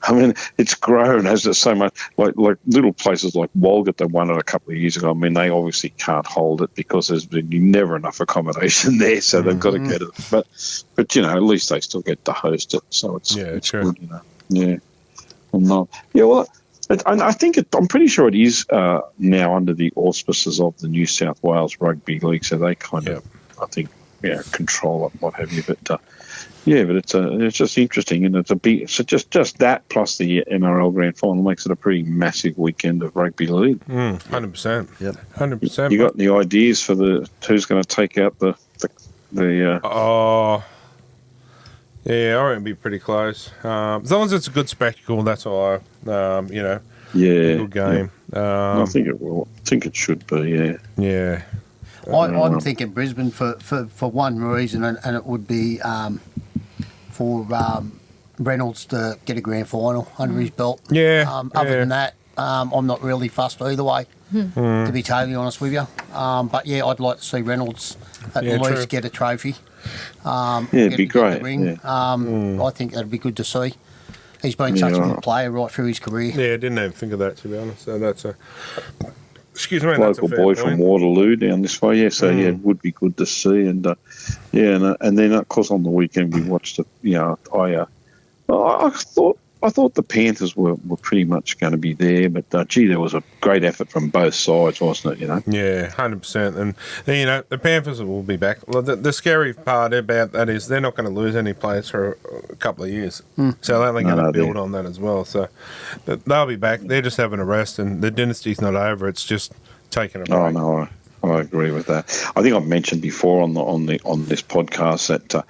I mean, it's grown as there's so much like little places like Walgett that won it a couple of years ago. I mean, they obviously can't hold it because there's been never enough accommodation there, so they've got to get it. But at least they still get to host it, so it's true. good. Yeah, well, I think I'm pretty sure it is now under the auspices of the New South Wales Rugby League, so they kind of, I think, control it, what have you. But but it's just interesting, and it's a big. So just that plus the NRL Grand Final makes it a pretty massive weekend of rugby league. 100%. Yep. 100%. You got any ideas for who's going to take out the Oh, yeah, I reckon it'd be pretty close. As long as it's a good spectacle, that's all. A good game. I think it will. I think it should be. Yeah. I'm thinking Brisbane for one reason, and it would be for Reynolds to get a grand final under his belt. Yeah. Other than that, I'm not really fussed either way, to be totally honest with you. But yeah, I'd like to see Reynolds at least get a trophy. It'd be great. The ring. I think that'd be good to see. He's been such a good player right through his career. Yeah, I didn't even think of that, to be honest. So that's a... Excuse me, Local that's a boy fair from point. Waterloo down this way, it would be good to see, and then of course on the weekend we watched it. I thought the Panthers were pretty much going to be there, but there was a great effort from both sides, wasn't it? Yeah, 100%. And the Panthers will be back. Well, the scary part about that is they're not going to lose any players for a couple of years, so they're only going to build on that as well. So they'll be back. They're just having a rest, and the dynasty's not over. It's just taking a break. Oh no, I agree with that. I think I've mentioned before on this podcast that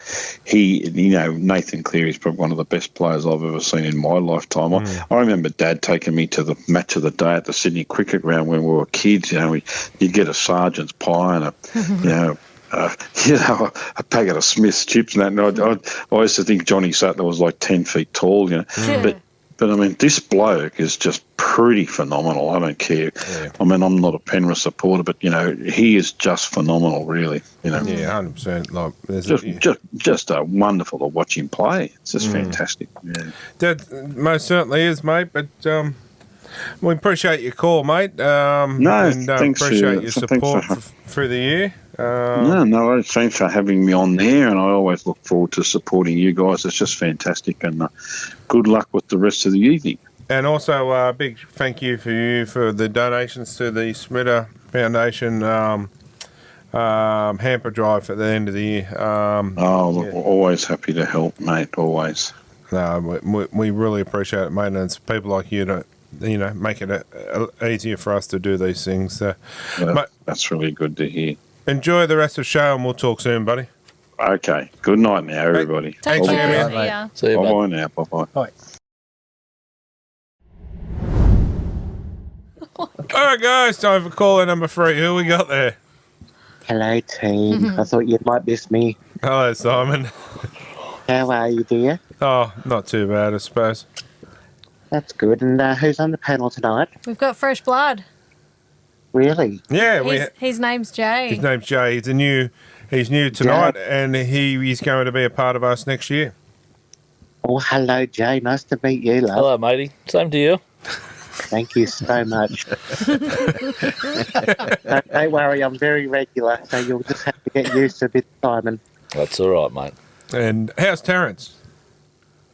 Nathan Cleary is probably one of the best players I've ever seen in my lifetime. I remember Dad taking me to the match of the day at the Sydney Cricket Ground when we were kids. You'd get a sergeant's pie and a packet of Smith's chips and that. And I used to think Johnny Sattler was like 10 feet tall, But I mean, this bloke is just pretty phenomenal. I don't care. Yeah. I mean, I'm not a Penrith supporter, but he is just phenomenal, really. Yeah, 100%. Like, just wonderful to watch him play. It's just fantastic. Yeah, that most certainly is, mate. But we appreciate your call, mate. Thanks. Appreciate your support through the year. No, thanks for having me on there, and I always look forward to supporting you guys. It's just fantastic, and good luck with the rest of the evening. And also a big thank you for the donations to the Smitter Foundation hamper drive at the end of the year. We're always happy to help, mate, always. No, we really appreciate it, mate, and it's people like you that make it easier for us to do these things. So, that's really good to hear. Enjoy the rest of the show, and we'll talk soon, buddy. Okay. Good night now, everybody. Take care. man. See you, Bye-bye now. Bye-bye. Bye. All right, guys, time for caller number 3. Who we got there? Hello, team. I thought you might miss me. Hello, Simon. How are you, dear? Oh, not too bad, I suppose. That's good. And who's on the panel tonight? We've got fresh blood. Really? Yeah, His name's Jay. his name's Jay. He's new tonight, and he's going to be a part of us next year. Oh, hello, Jay. Nice to meet you, love. Hello, matey. Same to you. Thank you so much. Don't worry, I'm very regular, so you'll just have to get used to a bit, Simon. That's all right, mate. And how's Terence?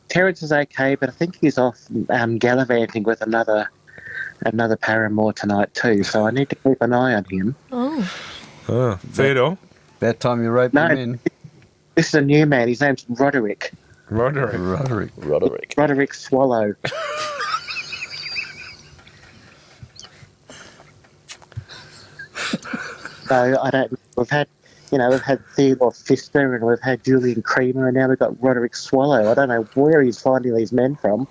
Terence is okay, but I think he's off gallivanting with another paramour tonight too, so I need to keep an eye on him. Oh, Theodore? About time you rope him in. This is a new man. His name's Roderick. Roderick Swallow. So I don't. We've had Theodore Fister and we've had Julian Creamer, and now we've got Roderick Swallow. I don't know where he's finding these men from.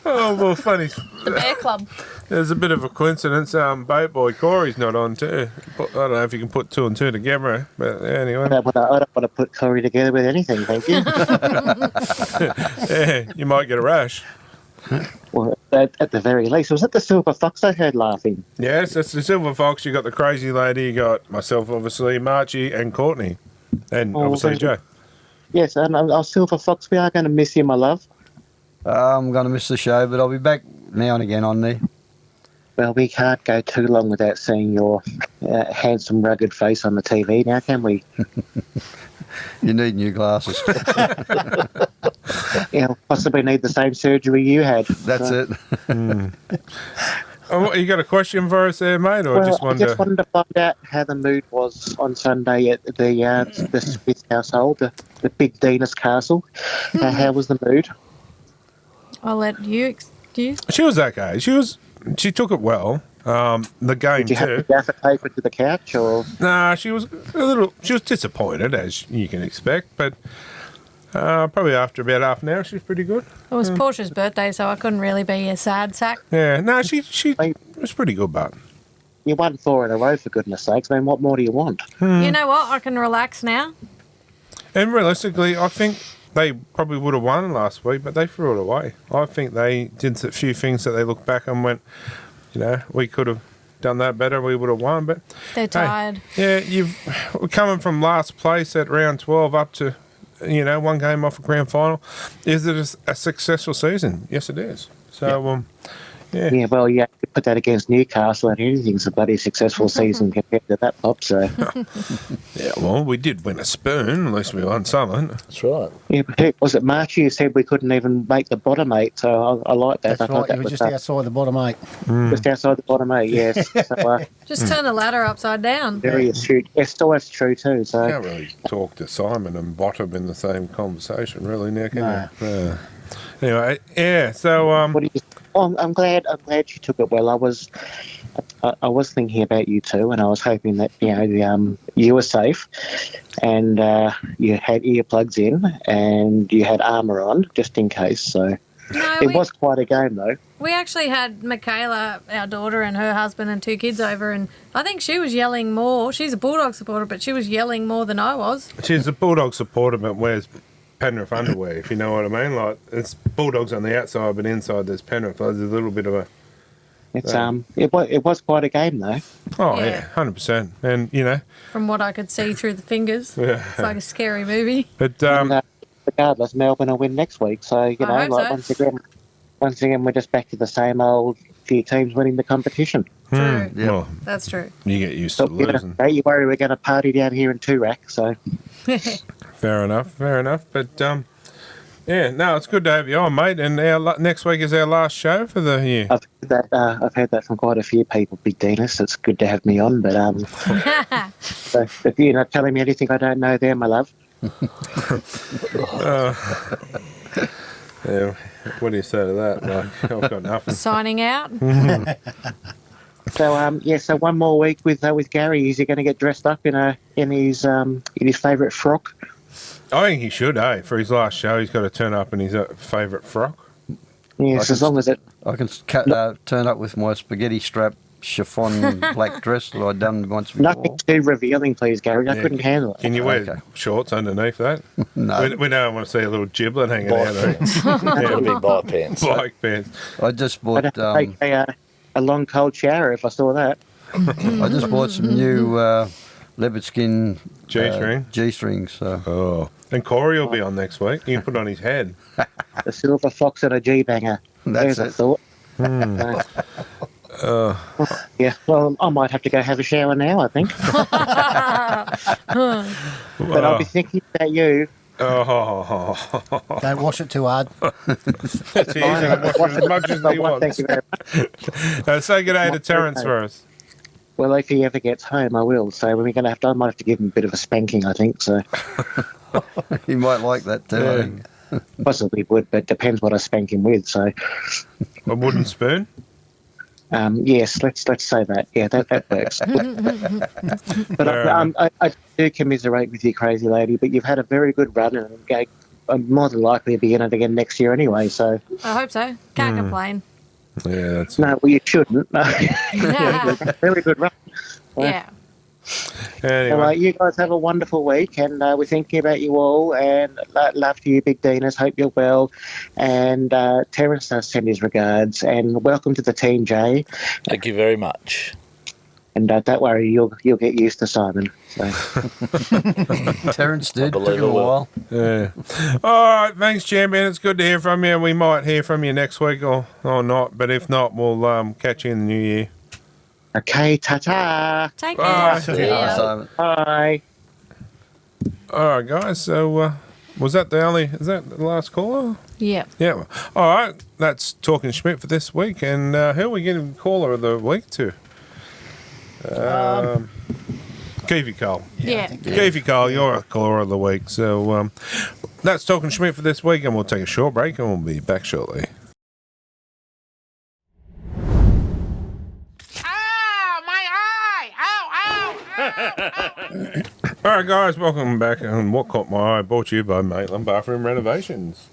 Oh, well, funny. The Bear Club. There's a bit of a coincidence. Boat boy Corey's not on too. I don't know if you can put 2 and 2 together, but anyway. I don't want to put Corey together with anything, thank you. Yeah, you might get a rash. Well, at the very least, was it the Silver Fox I heard laughing? Yes, that's the Silver Fox. You got the crazy lady. You got myself, obviously, Marchie and Courtney, and obviously Joe. Yes, and our Silver Fox, we are going to miss you, my love. I'm going to miss the show, but I'll be back now and again on there. Well, we can't go too long without seeing your handsome, rugged face on the TV now, can we? You need new glasses. Yeah, possibly need the same surgery you had. That's it. Oh, you got a question for us there, mate, or Well, just I just wanted to find out how the mood was on Sunday at the Smith household, the Big Dinas Castle. How was the mood? I'll let you excuse. She was okay. She took it well. The game Did you have too. to gaffer tape her to the couch, or? Nah, she was disappointed, as you can expect, but probably after about half an hour, she's pretty good. It was Portia's birthday, so I couldn't really be a sad sack. Yeah, no, she was pretty good, but You won 4 in a row, for goodness sakes. I mean, what more do you want? You know what? I can relax now. and realistically, I think they probably would have won last week, but they threw it away. I think they did a few things that they looked back and went, we could have done that better. We would have won, but They're tired. yeah, we're coming from last place at round 12 up to, one game off a grand final. Is it a successful season? Yes, it is. So, yeah. Yeah, well, you put that against Newcastle, and anything's a bloody successful season compared to that, Pop. So, Yeah, well, we did win a spoon. At least we won something. That's right. yeah, but was it Marchie who said we couldn't even make the bottom 8? So I like that. That's I right. thought that You were was just outside the bottom 8. just outside the bottom 8. Yes, so, Just turn the ladder upside down. very astute. Yes, still that's true too. So. Can't really talk to Simon and Bottom in the same conversation, really, now, can you? Yeah. Anyway, yeah. So, What do you? Oh, I'm glad you took it well. I was thinking about you too, and I was hoping that you were safe, and you had earplugs in, and you had armour on just in case. So it was quite a game, though. We actually had Michaela, our daughter, and her husband and 2 kids over, and I think she was yelling more. She's a Bulldog supporter, but she was yelling more than I was. she's a Bulldog supporter, but wears Penrith underwear, if you know what I mean. Like, it's Bulldogs on the outside, but inside there's Penrith. There's a little bit of a... It's it was quite a game though. Oh, Yeah. yeah, 100%. And, From what I could see through the fingers. Yeah. It's like a scary movie. but, Regardless, Melbourne will win next week. So I hope so. once again, we're just back to the same old few teams winning the competition. True. well, That's true. you get used to losing. Don't you worry, we're going to party down here in Toorak. So Fair enough. But, yeah, no, it's good to have you on, mate. And next week is our last show for the year. I've heard that from quite a few people, Big Dinas. It's good to have me on, but so if you're not telling me anything I don't know there, my love. Yeah, what do you say to that? Like, I've got nothing. Signing out. So so one more week with Gary. Is he going to get dressed up in his favourite frock? I think he should, for his last show, he's got to turn up in his favourite frock. Yes, as long as it. I can turn up with my spaghetti strap chiffon black dress that I'd done once before. Nothing too revealing, please, Gary. I couldn't handle it. Can you wear shorts underneath that? No. We don't want to see a little giblet hanging out of it. It'll be bike pants. Bike pants. I just I'd bought have to take a long cold shower if I saw that. I just bought some new leopard skin G-string? G-strings. So. Oh. And Corey will be on next week. You can put it on his head. The silver fox and a G-banger. That's There's a it. thought. Yeah, well, I might have to go have a shower now, I think. But I'll be thinking about you. Oh. Don't wash it too hard. That's easy. Wash as much as he wants. Thank you very much. Say good day to Terence for us. Well, if he ever gets home, I will. So we're going to I might have to give him a bit of a spanking, I think. So He might like that too. I think. possibly would, but depends what I spank him with. So A wooden spoon? yes, let's say that. Yeah, that works. But I do commiserate with you, crazy lady. But you've had a very good run, and I'm more than likely to be in it again next year anyway. So I hope so. Can't complain. Yeah, that's no, well, you shouldn't. No. Yeah. Very good run. Yeah. Anyway. Well, you guys have a wonderful week, and we're thinking about you all, and love to you, Big Dinas. Hope you're well. And Terence does send his regards, and welcome to the team, Jay. Thank you very much. And don't worry, you'll get used to Simon. So. Terence did. I Took him a while. Yeah. All right. Thanks, champion. It's good to hear from you. We might hear from you next week or not. But if not, we'll catch you in the new year. Okay, ta-ta. Take Bye. care. See ya, Simon. Bye. All right, guys. So is that the last caller? Yeah. Yeah. All right. That's Talking Schmidt for this week. And who are we getting caller of the week to? Keefe Cole. Yeah. Keefe Cole, you're a caller of the week. So that's Talking Schmidt for this week, and we'll take a short break, and we'll be back shortly. All right, guys, welcome back. And what caught my eye brought to you by Maitland Bathroom Renovations.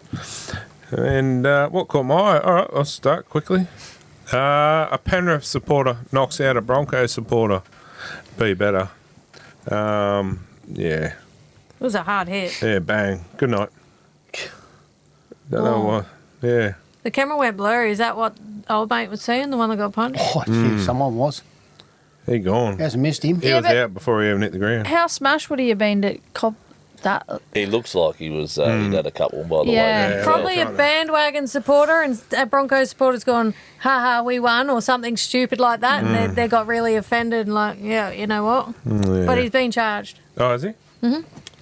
And what caught my eye? All right, I'll start quickly. A Penrith supporter knocks out a Broncos supporter. Be better. Yeah. It was a hard hit. Yeah, bang. Good night. Don't know why. Yeah. The camera went blurry. Is that what old mate was saying? The one that got punched? Oh, gee, someone was. He gone. Hasn't missed him. He was out before he even hit the ground. How smashed would he have been to cop that? He looks like he was. He'd had a couple, by the Yeah. way. Probably a bandwagon supporter, and a Broncos supporter's gone, ha, we won, or something stupid like that, and they got really offended and like, yeah, you know what? Yeah. But he's been charged. Oh, is he?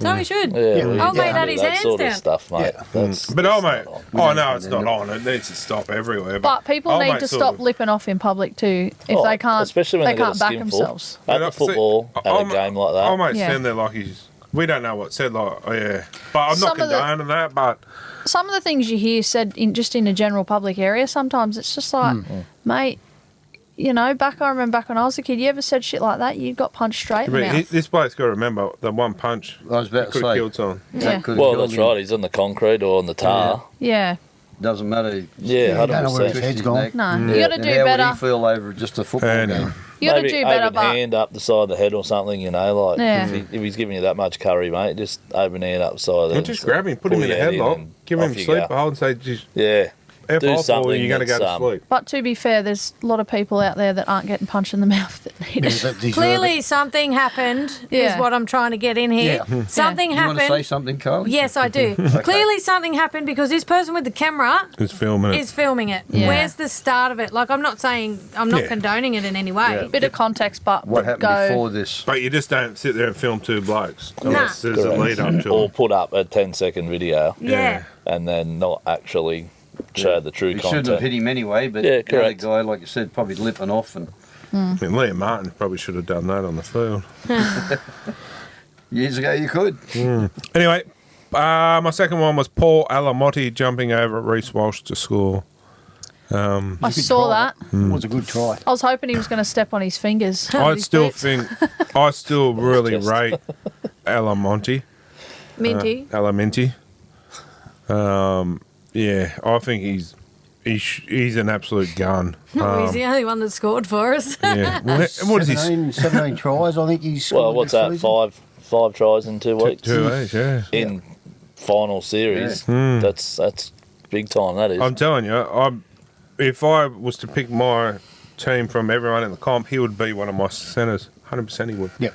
So he should. Yeah, well, Old you mate can't had do his that hands sort down. of stuff, mate. That's But old mate, not on. oh no, it's not on. It needs to stop everywhere. But people old need mate to sort stop of- lipping off in public too. If Oh, they can't, especially when they they got can't a back skinful. themselves. At the football, at a game like that. I might Yeah. stand there like he's. We don't know what said, like, oh yeah. But I'm not Some of the- condoning that, but Some of the things you hear said in a general public area, sometimes it's just like, mate, you know, I remember back when I was a kid, you ever said shit like that, you got punched straight in the mouth. this bloke's got to remember the one punch I was about to could have say. killed someone. Yeah. Well, that's right. He's on the concrete or on the tar. Yeah. Doesn't matter. Yeah, don't know where his 100%. head's gone. No. Yeah. You got to And do how better. would he feel over just a football And, game? You got to Maybe do better, open but hand up the side of the head or something, you know, like Yeah. if he's giving you that much curry, mate, just open hand up the side of the Well, head. just grab him, put him in a Pull your head headlock, and give him off you sleep go. hold and say, just Yeah. F Do off or something you're going to go that's, to sleep. But to be fair, there's a lot of people out there that aren't getting punched in the mouth that need it. Clearly something happened is Yeah. what I'm trying to get in here. Yeah. Something You want to say happened. something, Carl? Yes, I do. Clearly something happened because this person with the camera Who's filming it? is filming it. Yeah. Where's the start of it? Like, I'm not saying, I'm not Yeah. condoning it in any way. Bit of context, but What happened go. before this? But you just don't sit there and film two blokes unless there's a lead up to Or it. put up a 10-second video Yeah. and then not actually show the true He shouldn't have content. hit him anyway, but Yeah, the other correct. guy, like you said, probably lipping off. And I mean, Liam Martin probably should have done that on the field. years ago, you could. Anyway, my second one was Paul Alamotti jumping over Reece Walsh to score. I saw that. It was a good try. I was hoping he was going to step on his fingers. I His still boots. think, I still really Just. rate Alamonti. Minty. Alaminti. Yeah, I think he's he's an absolute gun. He's the only one that scored for us. Yeah. What is he? 17 tries, I think he's scored. Well, what's this that? season. Five tries in 2 weeks. 2 weeks, yeah. In final series, that's big time. That is. I'm telling you, if I was to pick my team from everyone in the comp, he would be one of my centres. 100% he would. Yep.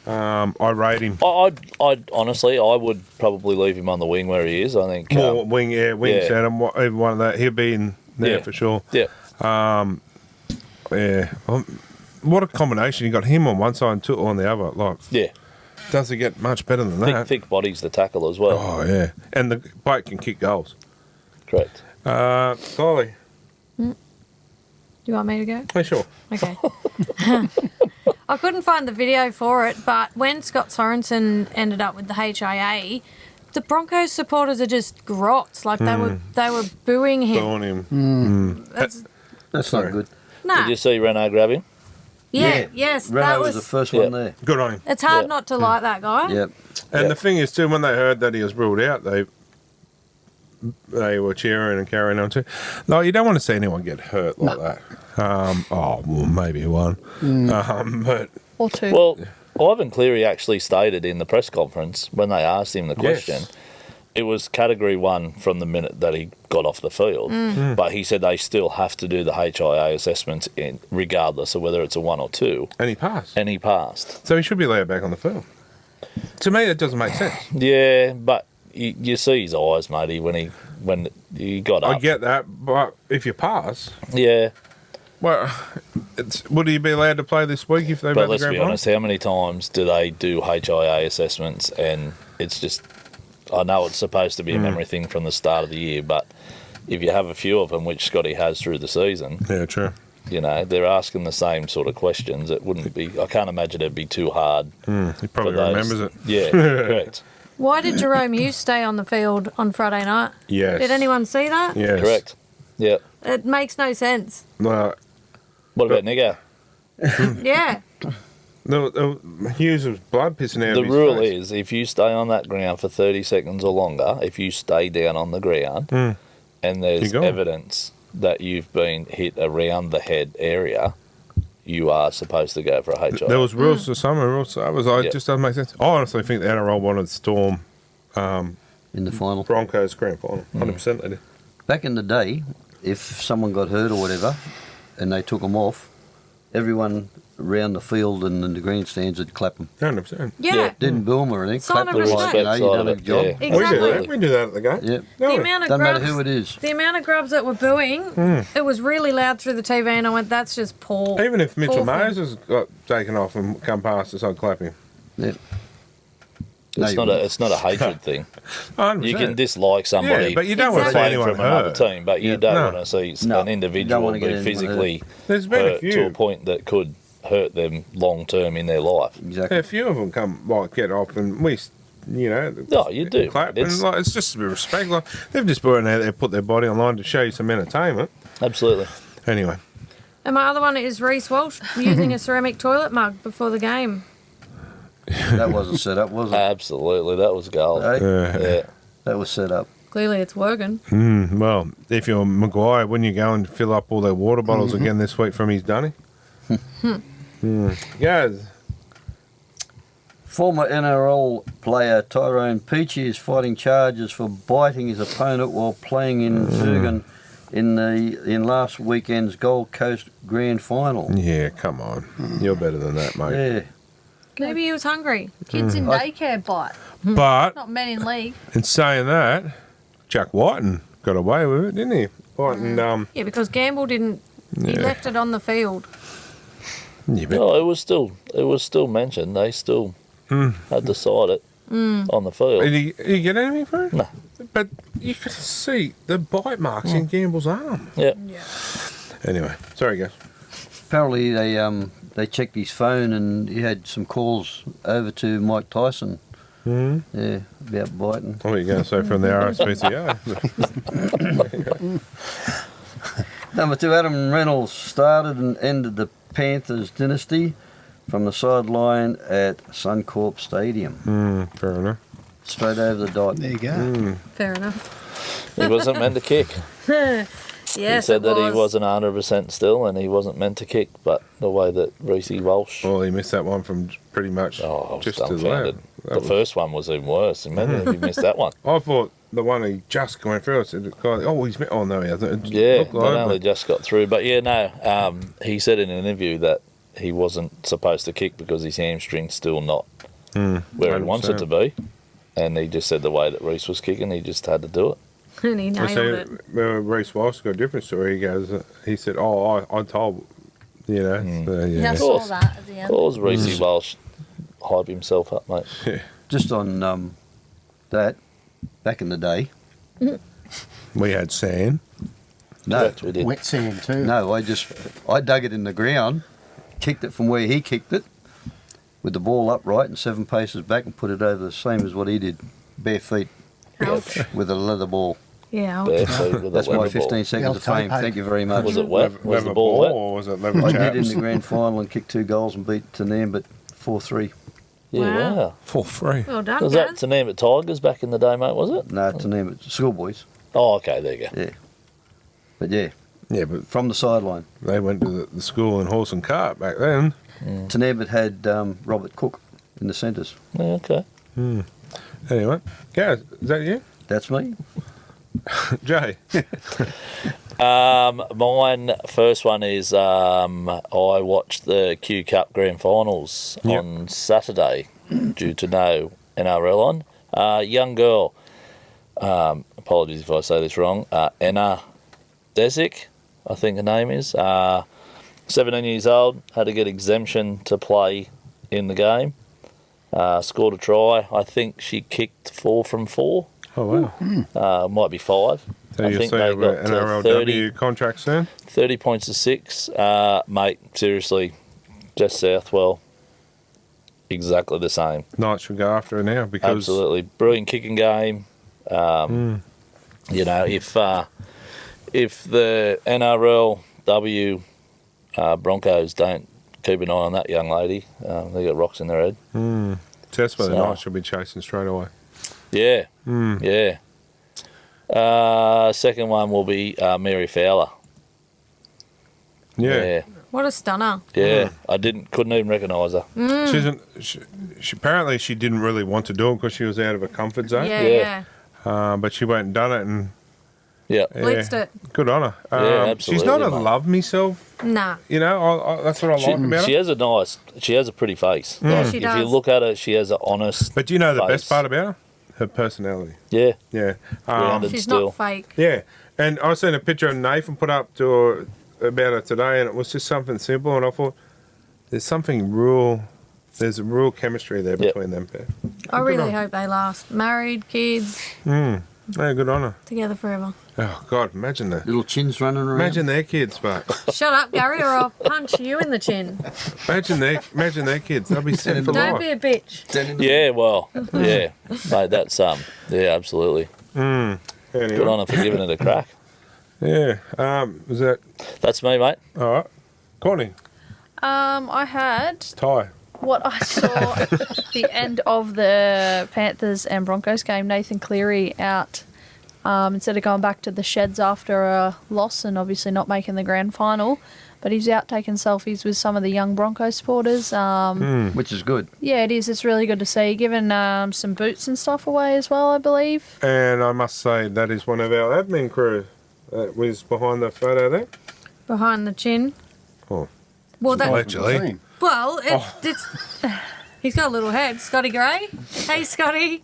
I rate him. I'd honestly, I would probably leave him on the wing where he is. I think. More wing centre, even one of that. He'll be in there for sure. Yeah. Yeah. What a combination. You got him on one side and Tootle on the other. Like, Yeah. doesn't get much better than that. Thick body's the tackle as well. Oh, yeah. And the bloke can kick goals. Correct. Kylie. Do you want me to go? Yeah, sure. Okay. I couldn't find the video for it, but when Scott Sorensen ended up with the HIA, the Broncos supporters are just grots. Like they were booing him. Booing him. That's not good. Nah. Did you see Renault grab him? Yeah. Yes. Renault that was the first one there. Good on him. It's hard not to like that guy. Yep. And the thing is, too, when they heard that he was ruled out, they were cheering and carrying on too. No, you don't want to see anyone get hurt like that. Well, maybe one. But Or two. Well, Ivan Cleary actually stated in the press conference when they asked him the question, it was category 1 from the minute that he got off the field. But he said they still have to do the HIA assessments regardless of whether it's a 1 or 2. And he passed. And he passed. So he should be allowed back on the field. To me, that doesn't make sense. Yeah, but you see his eyes, matey, when he got up. I get that, but if you pass, Yeah, well, would he be allowed to play this week if they but made the let's grand be final? honest, how many times do they do HIA assessments and it's just, I know it's supposed to be a memory thing from the start of the year, but if you have a few of them, which Scotty has through the season, Yeah, true. you know, they're asking the same sort of questions. It wouldn't be, I can't imagine it'd be too hard. He probably for those. remembers it. Yeah, correct. Why did Jerome Hughes stay on the field on Friday night? Yes. Did anyone see that? Yes. Correct. Yeah. It makes no sense. No, What about Nigger? Yeah. Hughes was blood pissing out The of his rule face. is if you stay on that ground for 30 seconds or longer, if you stay down on the ground and there's You're gone. evidence that you've been hit around the head area, you are supposed to go for a HIA. There was rules for some and rules for others. It Yep. just doesn't make sense. I honestly think the NRL wanted Storm In the final. Broncos grand final. 100% they did. Back in the day, if someone got hurt or whatever, and they took them off, everyone around the field and in the grandstands would clap them. 100%. Yeah. Didn't boo them or anything. Sign Clap of them like, you know, respect. you done a job. Yeah. We do Exactly. that. We do that at the game. Yep. The No, amount of Doesn't matter grubs, who it is. the amount of grubs that were booing, it was really loud through the TV, and I went, "That's just poor." even if Mitchell Awful. Moses got taken off and come past us, I'd clap him. Yep. It's not a hatred thing. 100%. You can dislike somebody Yeah, but you don't want to see playing anyone from another hurt. team, but you Yeah. don't No. want to see No, an you don't individual wanna get be anyone physically There's been a hurt few. to a point that could hurt them long term in their life. Exactly. A few of them come get off, and we, No, you do. clap. It's- And it's just a bit of respect. Like, they've just brought out there, put their body online to show you some entertainment. Absolutely. Anyway, And my other one is Reece Walsh using a ceramic toilet mug before the game. That wasn't set up, was it? Absolutely. That was gold. Hey? Yeah. That was set up. Clearly, it's working. well, if you're Maguire, wouldn't you go and fill up all their water bottles again this week from his dunny? Guys, Former NRL player Tyrone Peachy is fighting charges for biting his opponent while playing in Zurgan in last weekend's Gold Coast Grand Final. yeah, come on. You're better than that, mate. Yeah. Maybe he was hungry. Kids in daycare bite, But not men in league. in saying that, Jack Whiten got away with it, didn't he? Whiten, Yeah, because Gamble didn't. He left it on the field. yeah, but No, it was still mentioned. They still had to cite it on the field. did he get anything for it? No. But you could see the bite marks in Gamble's arm. Yeah. Anyway, sorry, guys. Apparently they checked his phone and he had some calls over to Mike Tyson. Yeah, about biting. What are you going to say from the RSPCA? Number 2, Adam Reynolds started and ended the Panthers dynasty from the sideline at Suncorp Stadium. Fair enough. Straight over the dot. There you go. Fair enough. He wasn't meant to kick. Yes, he said it that he was. wasn't 100% still and he wasn't meant to kick, but the way that Reece Walsh... Well, he missed that one from pretty much I was just to the dumbfounded. left. The first one was even worse. Imagine if he missed that one. I thought the one he just went through, I said, oh, he's... Oh, no, he hasn't. It Yeah, looked not like, only but- just got through, but yeah, no. He said in an interview that he wasn't supposed to kick because his hamstring's still not where he wants it to be. And he just said the way that Reece was kicking, he just had to do it. And he I nailed see, it. Reece Walsh got a different story. He goes, he said, I told, you know. So, Yeah, I yeah. saw that at the Of end. course, Reece Walsh hype himself up, mate. Just on that, back in the day. We had sand. No, Correct, we did. Wet sand too. no, I dug it in the ground, kicked it from where he kicked it, with the ball upright and 7 paces back, and put it over the same as what he did, bare feet Ouch. with a leather ball. Yeah. Bare feet with a That's my leather 15 ball. seconds of Yeah, fame. toe Thank you very much. Was it wet? Was Leather the ball wet? or was it leather I did in chaps? the grand final and kicked 2 goals and beat Tanambit 4-3. Yeah, Wow. wow. For free. Well done, Was that guys. Tanambit Tigers back in the day, mate, was it? No, Tanambit, schoolboys. Oh, okay, there you go. Yeah. But yeah, Yeah, but from the sideline. they went to the school in horse and cart back then. Tanambit had Robert Cook in the centres. Yeah, okay. Anyway, Gaz, is that you? That's me. Jay? Mine first one is I watched the Q Cup Grand Finals Yep. on Saturday due to no NRL on. Young girl, apologies if I say this wrong, Anna Desic, I think her name is, 17 years old, had to get exemption to play in the game, scored a try. I think she kicked 4 from 4, Oh, wow. might be 5. So I you'll think see they an got to NRLW contract soon? 30 points to 6. Mate, seriously, Jess Southwell, exactly the same. Knights should go after her now because... Absolutely. Brilliant kicking game. You know, if the NRLW Broncos don't keep an eye on that young lady, they got rocks in their head. So that's why the So- Knights should be chasing straight away. Yeah, yeah. Second one will be Mary Fowler. Yeah. What a stunner. Yeah. I couldn't even recognise her. She apparently she didn't really want to do it because she was out of her comfort zone. Yeah, Yeah. yeah. But she went and done it, and Yeah. Blitzed it. good on her. Yeah, she's not absolutely, a mate. love myself, Nah. you know. I that's what I like about She her. has a pretty face. Yeah, she If does. you look at her, she has an honest But do you know the face. best part about her? Her personality. Yeah. Yeah. Grounded She's still. not fake. Yeah. And I seen a picture Nathan put up to her about her today, and it was just something simple, and I thought there's a real chemistry there Yep. between them pair. I really hope they last. Married, kids, Yeah, good on her. together forever. Oh God, imagine that. Little chins running around. Imagine their kids, but Shut up, Gary, or I'll punch you in the chin. imagine their kids. They'll be set for Don't life. be a bitch. Yeah, well, yeah. Mate, that's yeah, absolutely. Anyway. Good on her for giving it a crack. Yeah. Was that That's me, mate. all right? Courtney, I had Ty. what I saw at the end of the Panthers and Broncos game, Nathan Cleary out instead of going back to the sheds after a loss and obviously not making the grand final. But he's out taking selfies with some of the young Broncos supporters. Which is good. Yeah, it is. It's really good to see. Giving some boots and stuff away as well, I believe. And I must say that is one of our admin crew that was behind the photo there. Behind the chin. Oh. Well, that. Allegedly. Well, it's. He's got a little head. Scotty Gray. Hey, Scotty.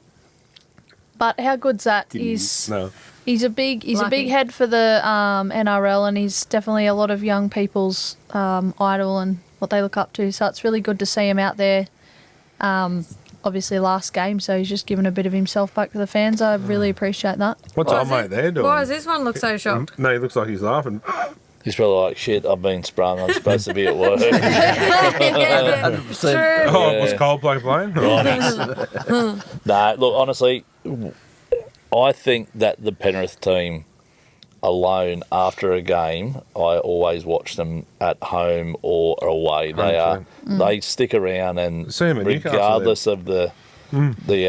But how good's that? He's No. a big Lucky. head for the NRL, and he's definitely a lot of young people's idol and what they look up to. So it's really good to see him out there. Obviously, last game, so he's just giving a bit of himself back to the fans. I really appreciate that. What's Why our is mate it- there doing? Why does this one look so shocked? No, he looks like he's laughing. He's probably like, shit, I've been sprung. I'm supposed to be at work. Yeah, Percent. true. Oh, Yeah. was Coldplay playing? No, look, honestly, I think that the Penrith team alone after a game, I always watch them at home or away. They stick around, and See 'em in Newcastle regardless of the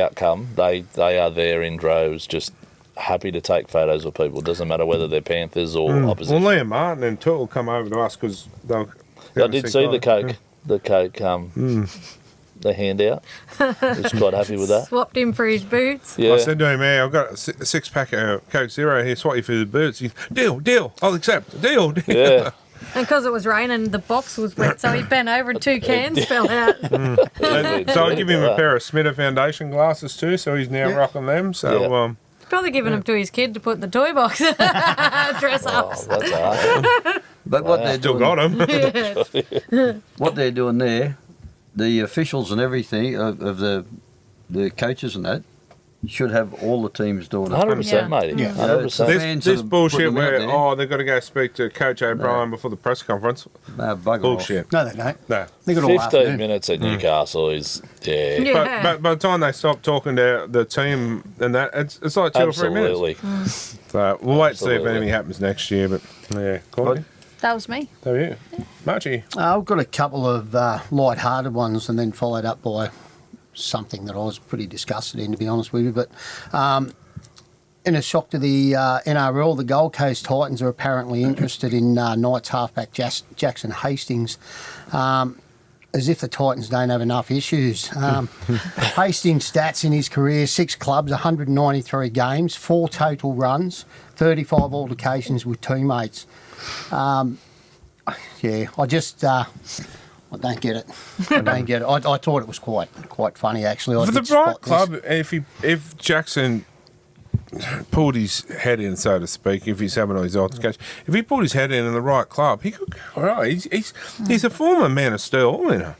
outcome, they are there in droves, just happy to take photos with people. Doesn't matter whether they're Panthers or opposition. Well, Liam Martin and Toole come over to us because they'll. I did see the Coke. The Coke. The handout. He's quite happy with that. Swapped him for his boots. Yeah. I said to him, "Hey, I've got a six-pack of Coke Zero here. Swap you for the boots." He, deal. I'll accept. Deal. Yeah. And because it was raining, the box was wet, so he bent over and 2 cans fell out. So I give him a pair of Smitter Foundation glasses too, so he's now rocking them. So Probably giving them to his kid to put in the toy box. Dress ups. That's all right. But what they're still doing, got him. what they're doing there, the officials and everything of the coaches and that should have all the teams doing it. 100%, mate. Yeah. 100%. This bullshit where there. they've got to go speak to Coach O'Brien before the press conference. No, bugger Bullshit. No, they don't. No. They got all 15 afternoon. minutes at Newcastle is, Yeah. But by the time they stop talking to the team and that, it's like 2 or 3 minutes. absolutely. So we'll wait to see if Absolutely. anything happens next year. But yeah, Courtney, That was me. how are you? Marchie. I've got a couple of light-hearted ones and then followed up by something that I was pretty disgusted in, to be honest with you. But in a shock to the NRL, the Gold Coast Titans are apparently interested in Knights halfback Jackson Hastings, as if the Titans don't have enough issues. Hastings' stats in his career: 6 clubs, 193 games, 4 total runs, 35 altercations with teammates. I just... I don't get it. I don't get it. I thought it was quite funny, actually. I For the did right spot this. club, if Jackson pulled his head in, so to speak, if he's having all his altercations, if he pulled his head in the right club, he could go all right. He's a former Man of Steel winner.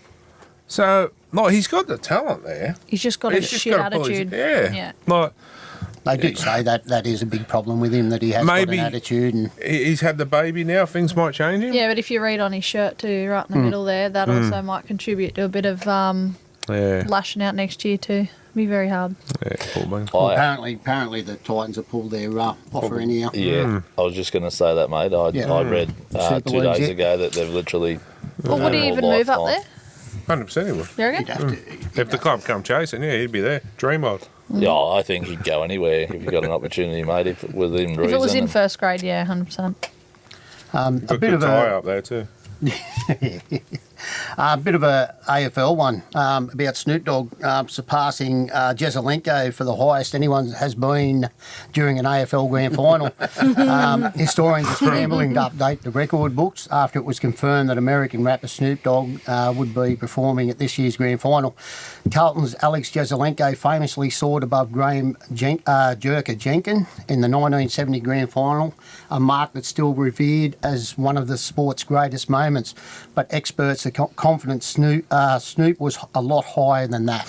So, like, he's got the talent there. He's just got a He's just shit gotta pull his- attitude. yeah. Like, They do say that is a big problem with him, that he has Maybe- got an attitude. And he's had the baby now, things might change him. Yeah, but if you read on his shirt too, right in the middle there, that also might contribute to a bit of Yeah. lashing out next year too. Be very hard. Yeah, poor man. well, apparently the Titans have pulled their offer anyhow. Yeah, I was just going to say that, mate. I read Super 2 days legit. ago that they've literally. Well, would he even move up there? 100% he would. You reckon? He'd have to, If the club come chasing, yeah, he'd be there. Dream of. Yeah, I think he'd go anywhere if you got an opportunity, mate. If within reason. If it was in and- first grade, yeah, 100%. a Good bit of tie a up there too. bit of a AFL one about Snoop Dogg surpassing Jezelenko for the highest anyone has been during an AFL grand final. Historians are scrambling to update the record books after it was confirmed that American rapper Snoop Dogg would be performing at this year's grand final. Carlton's Alex Jezelenko famously soared above Graham Jerker Jenkins in the 1970 grand final, a mark that's still revered as one of the sport's greatest moments. But experts are confident Snoop was a lot higher than that.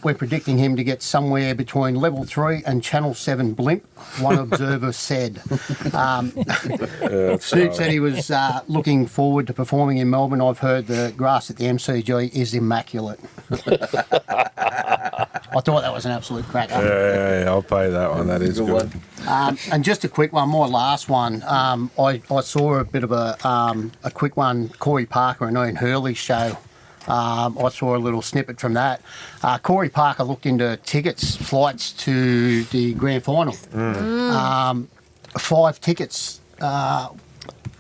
We're predicting him to get somewhere between level 3 and Channel 7 blimp, one observer said. Snoop said he was looking forward to performing in Melbourne. I've heard the grass at the MCG is immaculate. I thought that was an absolute cracker. Yeah, I'll pay that one. That is good. And just a quick one, my last one. I saw a bit of a quick one, Corey Parker and Ian Hurley's show. I saw a little snippet from that. Corey Parker looked into flights to the grand final. 5 tickets.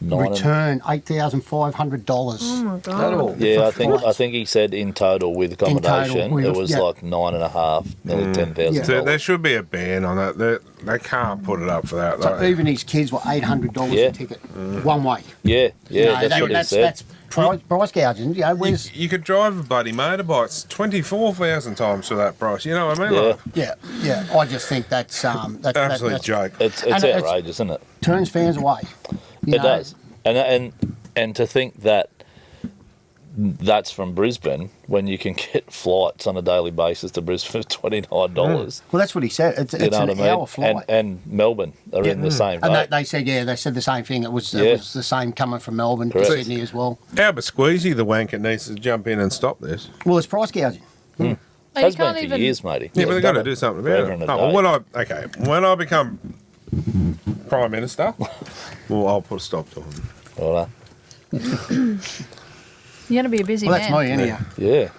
Return $8,500. Oh my That god. all. Yeah, for I think he said in total with accommodation with- it was yeah. like 9.5, nearly $10,000. So there should be a ban on that. They can't put it up for that. So Like, even his kids were $800 Yeah. a ticket, one way. Yeah, You know, that's what he said. That's price gouging. You know, where's you could drive a bloody motorbike 24,000 times for that price. You know what I mean? Yeah. Like, yeah. I just think that's absolute that's joke. It's And it's- outrageous, isn't it? turns fans away. You It know. does, and to think that that's from Brisbane when you can get flights on a daily basis to Brisbane for $29. Well, that's what he said. It's You know an what I mean? hour flight. And Melbourne are in the same And boat. they said, they said the same thing. It was the same coming from Melbourne Correct. to Sydney as well. Albert Squeezy, the wanker, needs to jump in and stop this. Well, it's price gouging. Like, you Has can't been for even. years, matey. Yeah, but they've done got to it do something forever about and it. a Oh, day. when I become Prime Minister, well, I'll put a stop to him. Right. You're going to be a busy Well, that's man. me anyhow. Yeah.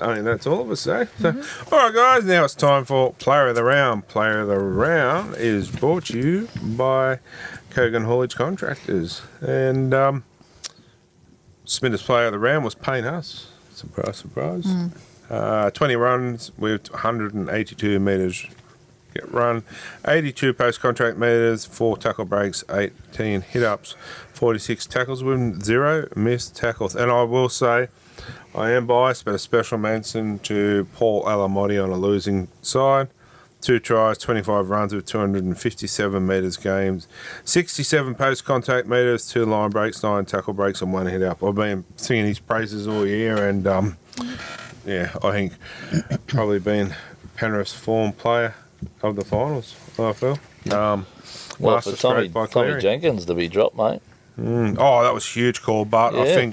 I mean, that's all of us, eh? So, all right, guys, now it's time for Player of the Round. Player of the Round is brought to you by Kogan Haulage Contractors. And Smith's Player of the Round was Payne Huss. Surprise, surprise. 20 runs with 182 metres run, 82 post-contract metres, 4 tackle breaks, 18 hit-ups, 46 tackles with 0 missed tackles. And I will say, I am biased, but a special mention to Paul Alamotti on a losing side. 2 tries, 25 runs with 257 metres games, 67 post-contact metres, 2 line breaks, 9 tackle breaks and 1 hit-up. I've been singing his praises all year, and I think probably been Penrith's form player of the finals, I feel. Well, for Tommy Jenkins to be dropped, mate. Oh, that was a huge call, but Yeah.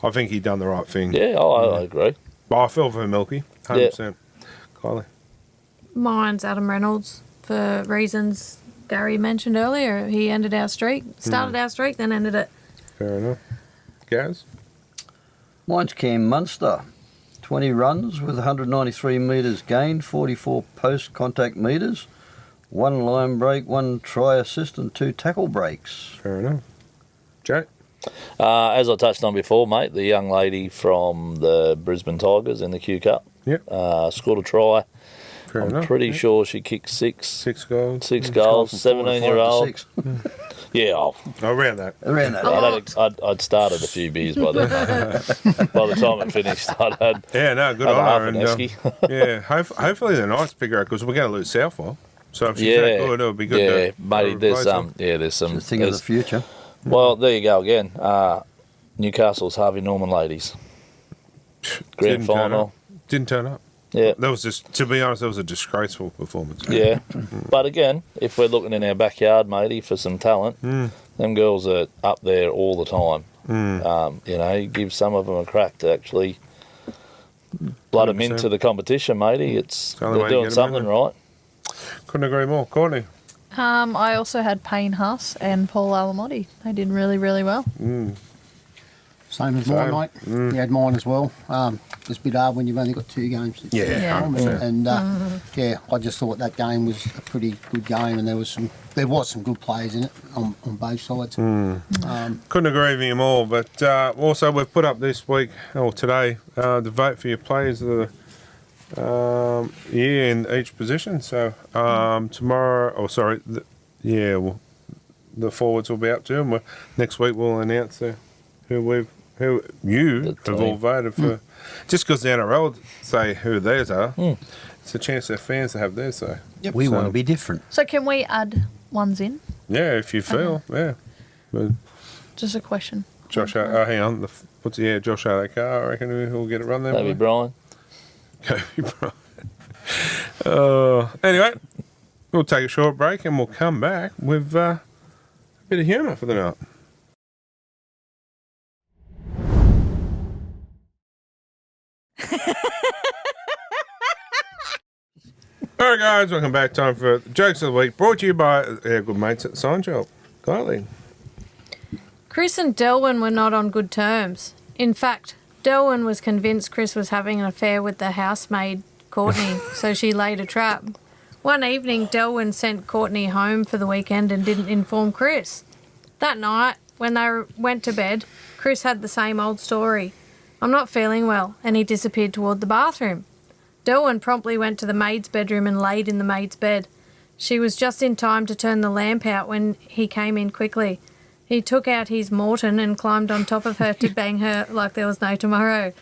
I think he done the right thing. Yeah, I agree. But I feel for Milky, 100%. Kylie. Mine's Adam Reynolds for reasons Gary mentioned earlier. He ended our streak, started our streak, then ended it. Fair enough. Gaz? Mine's Cam Munster. 20 runs with 193 metres gained, 44 post-contact metres, 1 line break, 1 try assist and 2 tackle breaks. Fair enough. Jake? As I touched on before, mate, the young lady from the Brisbane Tigers in the Q Cup scored a try. Fair I'm enough. pretty sure she kicked 6 goals. 6 goals, 17-year-old. Yeah, Around that. I'd started a few beers by then. By the time it finished, I'd had good on half her. an And, esky. hopefully the Knights pick her up because we're going to lose Southwell. So if she's that good, it'll be good. Yeah, to mate. There's replace some. her. Yeah, there's some. It's a thing of the future. Well, there you go again. Newcastle's Harvey Norman ladies. Grand final. Didn't turn up. Yeah. That was just, to be honest, that was a disgraceful performance. Yeah. But again, if we're looking in our backyard, matey, for some talent, them girls are up there all the time. You give some of them a crack to actually blood them 100%. into the competition, matey. the only way They're to doing get 'em something in right. Couldn't agree more. Courtney? I also had Payne Huss and Paul Alamotti. They did really, really well. Same as mine, mate. You had mine as well. It's a bit hard when you've only got 2 games. To Yeah, perform, and I just thought that game was a pretty good game, and there was some good players in it on both sides. Couldn't agree with you more. But also, we've put up this week, or today, the vote for your players of the year in each position. So tomorrow, the forwards will be up to, and next week we'll announce who you have all voted for. Just because the NRL say who theirs are, it's a chance for fans to have theirs say. Yep. We want to be different. So can we add ones in? Yeah, if you feel, yeah. But Just a question. Josh, hang on. Josh Adokar, I reckon he'll get it run there. Maybe Brian. Kobe Bryant. Anyway, we'll take a short break and we'll come back with a bit of humour for the night. Alright guys, welcome back. Time for Jokes of the Week, brought to you by our good mates at Sign Shop. Kylie. Chris and Delwyn were not on good terms. In fact, Delwyn was convinced Chris was having an affair with the housemaid, Courtney, so she laid a trap. One evening, Delwyn sent Courtney home for the weekend and didn't inform Chris. That night, when they went to bed, Chris had the same old story. I'm not feeling well, and he disappeared toward the bathroom. Delwyn promptly went to the maid's bedroom and laid in the maid's bed. She was just in time to turn the lamp out when he came in quickly. He took out his Morton and climbed on top of her to bang her like there was no tomorrow.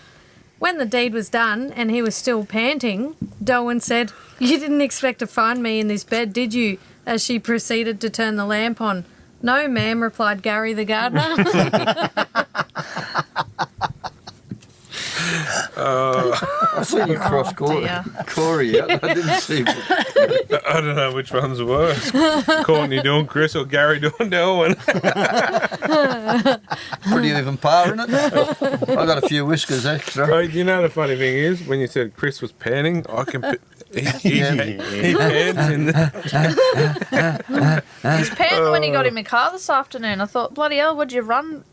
When the deed was done and he was still panting, Delwyn said, "You didn't expect to find me in this bed, did you?" as she proceeded to turn the lamp on. "No, ma'am," replied Gary the gardener. I see you cross Corey out. I didn't see. I don't know which one's worse. Courtney doing Chris or Gary doing Delwyn. Pretty even par in it. I got a few whiskers extra. Right, you know the funny thing is, when you said Chris was panning, I can. He pants in the. He's panting when he got in my car this afternoon. I thought, bloody hell, would you run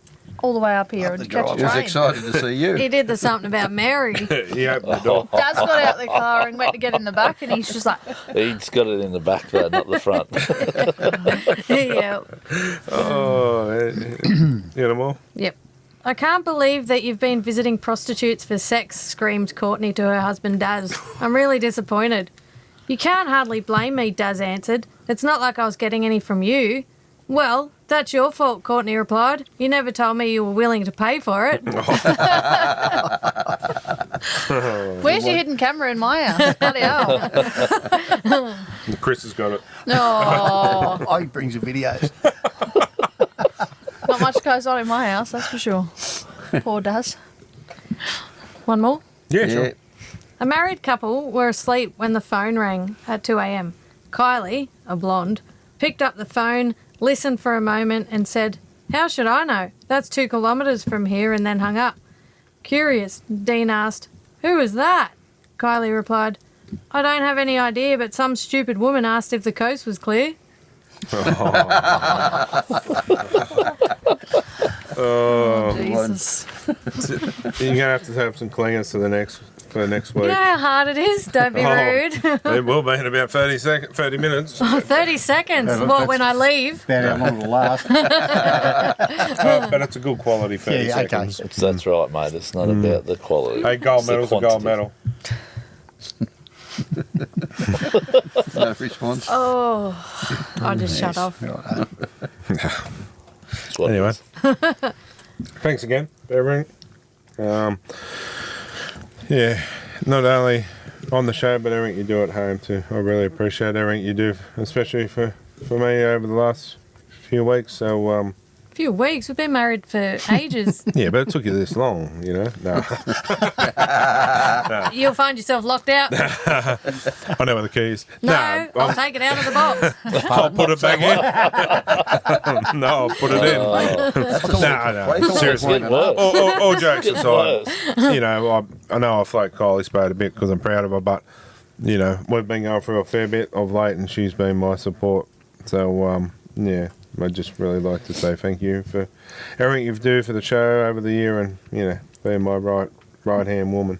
all the way up here and catch a He was train. excited to see you. He did the something about Mary. He opened the door. Dad's got out the car and went to get in the back, and he's just like, He's got it in the back though, not the front. Yeah. Oh, you know more? Yep. I can't believe that you've been visiting prostitutes for sex, screamed Courtney to her husband Daz. I'm really disappointed. You can't hardly blame me, Daz answered. It's not like I was getting any from you. Well, that's your fault, Courtney replied. You never told me you were willing to pay for it. where's your hidden camera in my house? Bloody hell. Chris has got it. No, Oh, he brings the videos. not much goes on in my house, that's for sure. Poor Daz. One more? Yeah, sure. A married couple were asleep when the phone rang at 2 a.m. Kylie, a blonde, picked up the phone, listened for a moment and said, "How should I know? That's 2 kilometres from here," and then hung up. Curious, Dean asked, "Who was that?" Kylie replied, "I don't have any idea, but some stupid woman asked if the coast was clear." Oh, Jesus. you're going to have some clingers for next week. You know how hard it is? Don't be rude. It will be in about 30 minutes. 30 seconds. What, when I leave? About how long it'll last. But it's a good quality 30 Yeah, okay. seconds. That's right, mate. It's not about the quality. Hey, gold It's the medal's a gold quantity. medal. No response. Oh, I'll just shut off. That's what it Anyway, is. thanks again for everything. Yeah, not only on the show, but everything you do at home too. I really appreciate everything you do, especially for me over the last few weeks. So, Few weeks. We've been married for ages. yeah, but it took you this long, you know. No, You'll find yourself locked out. I know where the keys. No, Nah, I'll take it out of the box. I'll put it back in. No, I'll put it in. No, seriously. Getting worse. All jokes Getting aside, worse. you know, I know I float Kylie's boat a bit because I'm proud of her, but, you know, we've been going through a fair bit of late and she's been my support. So, yeah, I'd just really like to say thank you for everything you've do for the show over the year and, you know, being my right-hand woman.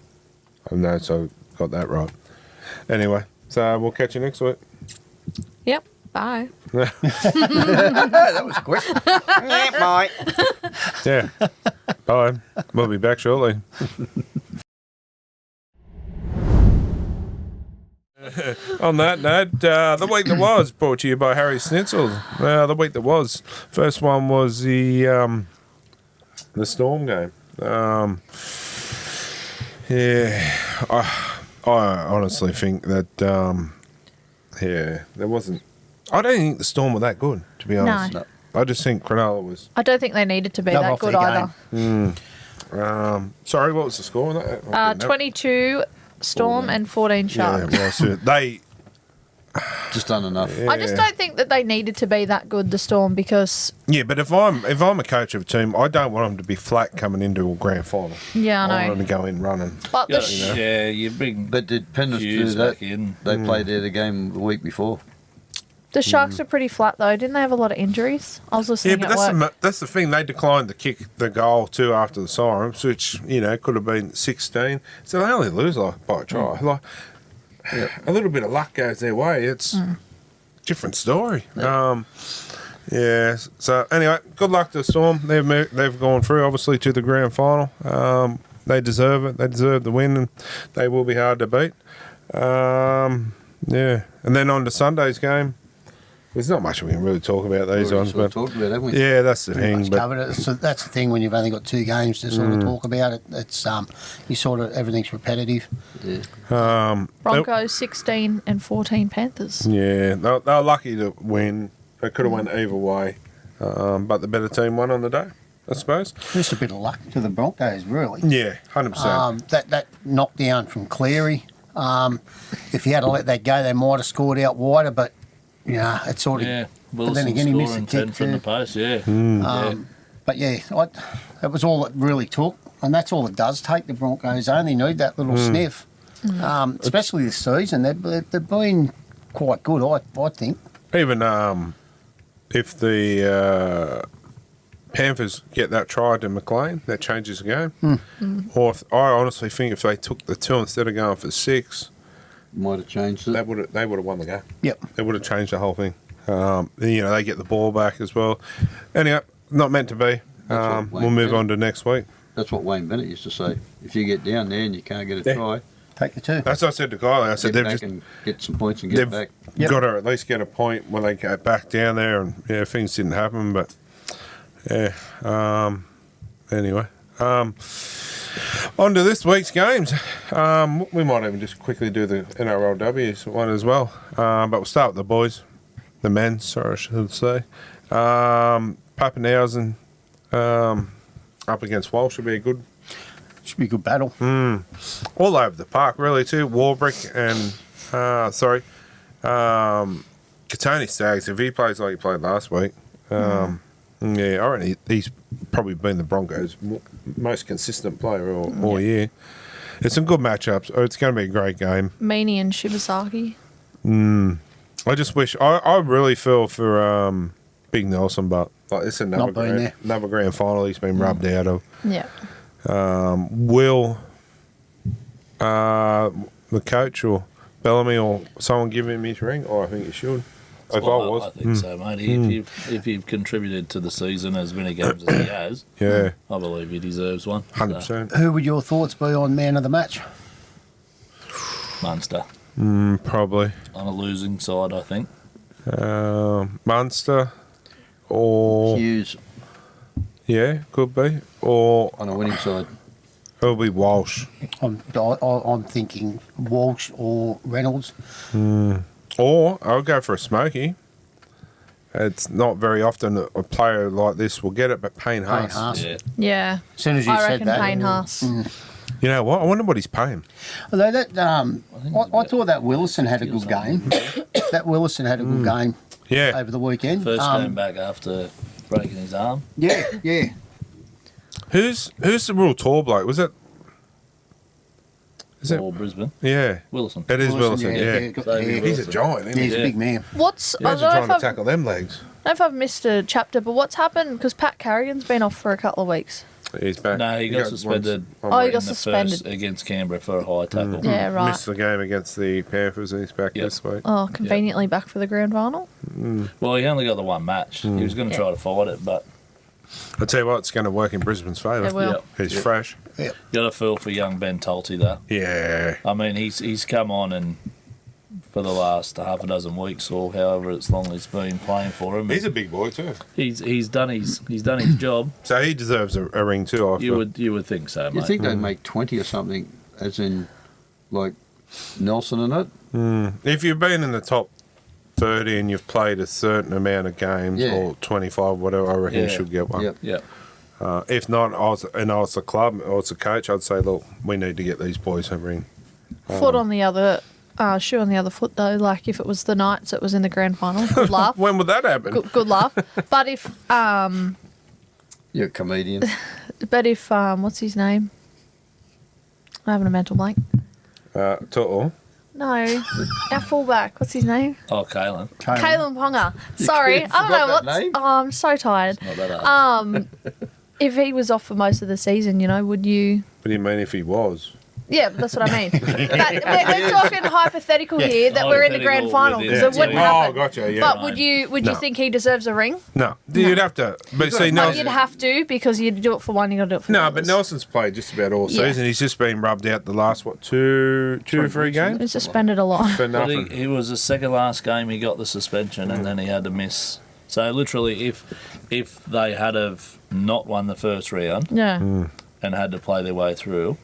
I know, so got that right. Anyway, so we'll catch you next week. Yep. Bye. That was quick. Bye. Yeah. Bye. We'll be back shortly. On that note, the week that was brought to you by Harry Schnitzel. The week that was. First one was the Storm game. Yeah. I honestly think that, yeah, there wasn't. I don't think the Storm were that good, to be honest. No. I just think Cronulla was. I don't think they needed to be Not that off good their either. Sorry, what was the score on that? 22 Storm and 14 Yeah, Sharks. well, so they. Just done enough. Yeah. I just don't think that they needed to be that good, the Storm, because Yeah, but if I'm a coach of a team, I don't want them to be flat coming into a grand final. yeah, I I want know. them to go in running. But the Yeah, you bring But did Penrith do Hughes that? back in. They played the game the week before. The Sharks were pretty flat though. Didn't they have a lot of injuries? I was Yeah, listening but at work. that's the thing. They declined to kick the goal too after the sirens, which could have been 16. So they only lose by a try. Like a little bit of luck goes their way. It's different story. Yeah. So anyway, good luck to the Storm. They've gone through obviously to the grand final. They deserve it. They deserve the win, and they will be hard to beat. Yeah, and then on to Sunday's game. There's not much we can really talk about these ones, but talked about, haven't we? yeah, that's the thing. Much But covered it. So that's the thing when you've only got 2 games to sort of talk about it. It's you sort of everything's repetitive. Broncos 16 and 14 Panthers. yeah, they were lucky to win. They could have won either way, but the better team won on the day, I suppose. Just a bit of luck to the Broncos, really. Yeah, 100%. That knockdown from Cleary. If he had to let that go, they might have scored out wider. But it's sort of. Yeah, But Wilson then again, he missed a scoring 10 kick from the too. post, yeah. But yeah, that was all it really took, and that's all it does take. The Broncos only need that little sniff, especially this season. They've been quite good, I think. Even if the Panthers get that try to McLean, that changes the game. Or I honestly think if they took the 2 instead of going for 6, Might have changed it. they would have won the game. Yep. It would have changed the whole thing. They get the ball back as well. Anyway, not meant to be. That's what We'll move Wayne on to next week. That's what Wayne Bennett used to say. If you get down there and you can't get a try, Take the 2. That's what I said to Kylie. I said get they've back just and get some points and get they've back. Yep. got to at least get a point when they get back down there. And yeah, things didn't happen, but yeah. Anyway, on to this week's games. We might even just quickly do the NRLW one as well. But we'll start with the boys, the men. Sorry, I should say. Pappenhausen up against Walsh should be a good. Should be a good battle. All over the park, really, too. Warbrick and, Katoni Staggs, if he plays like he played last week, I reckon he's probably been the Broncos' most consistent player all year. It's some good matchups. It's going to be a great game. Meany and Shibasaki. I just wish, I really feel for Big Nelson, but like, it's another Not been there. another grand final he's been rubbed out of. Yeah. Will the coach or Bellamy or someone give him his ring? Oh, I think he should. If I was. I think so, mate. If you've contributed to the season as many games as he has, Yeah, I believe he deserves one. 100%. Who would your thoughts be on man of the match? Munster Probably. on a losing side, I think. Munster or Hughes yeah, could be, or on a winning side. it'll be Walsh, I'm thinking Walsh or Reynolds. or I'll go for a Smoky. It's not very often a player like this will get it, but Payne Haas. Haas. Yeah. Yeah. As soon as you I said reckon that, Payne Haas. You know what? I wonder what he's paying. Although that, I thought that Willison had a good game. That Willison had a good game Yeah, over the weekend. First game back after breaking his arm. Yeah, yeah. who's the real tall bloke? Was it? Is it? Or Brisbane. Yeah, Wilson. it is Wilson. Yeah, got David the hair. he's a giant. Isn't He's he? a big man. What's I Imagine don't know trying to if tackle them legs. I don't know if I've missed a chapter, but what's happened? Because Pat Carrigan's been off for a couple of weeks. He's back. No, he got suspended. Oh, he got in the suspended. first against Canberra for a high tackle. Yeah, right. Missed the game against the Panthers, and he's back Yep. this week. Oh, conveniently back for the grand final. Well, he only got the one match. He was going to try to fight it, but I tell you what, it's going to work in Brisbane's favour. It will. Yep. He's fresh. got a feel for young Ben Tolte though. Yeah. I mean, he's come on and for the last half a dozen weeks or however it's long he's been playing for him. He's a big boy too. He's done his job. So he deserves a ring too, I feel. You would think so, You mate. think they'd make 20 or something, as in, like, Nelson and it? If you've been in the top 30 and you've played a certain amount of games, Yeah. or 25, whatever, I reckon you Yeah. should get one. Yep. Yeah. If not, I was the club, I was the coach, I'd say, look, we need to get these boys a ring. Foot on the other, shoe on the other foot though. Like if it was the Knights, it was in the grand final. Good laugh. When would that happen? Good laugh. But if You're a comedian. what's his name? I'm having a mental blank. Total. No, our fullback. What's his name? Oh, Kalen. Kalen Ponga. Sorry, I don't know forgot what's. that name? Oh, I'm so tired. Not that hard. If he was off for most of the season, would you? What do you mean if he was? Yeah, that's what I mean. But we're talking hypothetical here that we're in the grand final because it wouldn't Oh, happen. gotcha, yeah. But would you No. think he deserves a ring? No, you'd have to. But see, But Nelson. you'd have to because you'd do it for one, you got to do it for the No, but others. Nelson's played just about all Yeah. season. He's just been rubbed out the last, two, 3 games? He's suspended a lot. For But nothing. he was the second last game he got the suspension and then he had to miss. So literally, if they had have not won the first round Yeah. and had to play their way through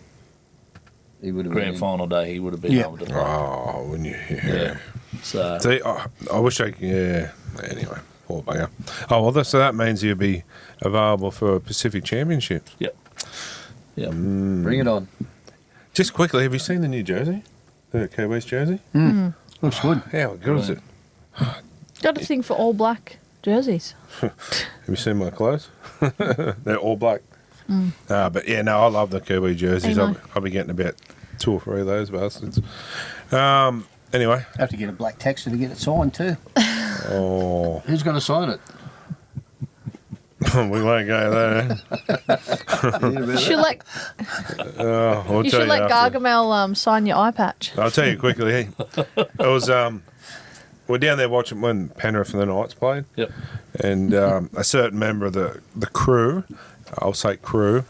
He would have grand been. final day, he would have been Yeah. able to play. Oh, wouldn't you? Yeah. So See, I wish I could. Yeah. Anyway, poor bugger. Oh, well, so that means he'll be available for Pacific Championships. yep. Bring it on. Just quickly, have you seen the new jersey? The Kiwis jersey? Looks good. How good is it? Got a thing for all black jerseys. Have you seen my clothes? They're all black. But yeah, no, I love the Kiwi jerseys. I know. I'll be getting about 2 or 3 of those bastards. Anyway, Have to get a black texter to get it signed too. oh, Who's going to sign it? We won't go there. You should let I'll you tell should let after. Gargamel sign your eye patch. I'll tell you quickly. It was we're down there watching when Penrith and the Knights played. Yep. And a certain member of the crew, I'll say crew,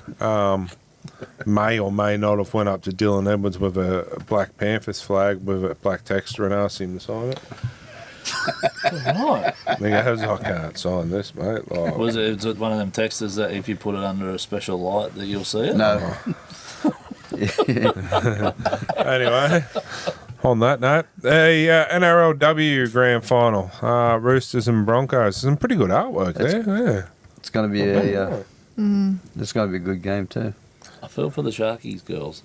may or may not have went up to Dylan Edwards with a Black Panthers flag with a black texture and asked him to sign it. Right. He goes, I can't sign this, mate. Like, Was it one of them texters that if you put it under a special light that you'll see it? No. Anyway, on that note, the NRLW Grand Final, Roosters and Broncos. Some pretty good artwork there. Yeah. It's going to be it's going to be a good game too. I feel for the Sharkies girls.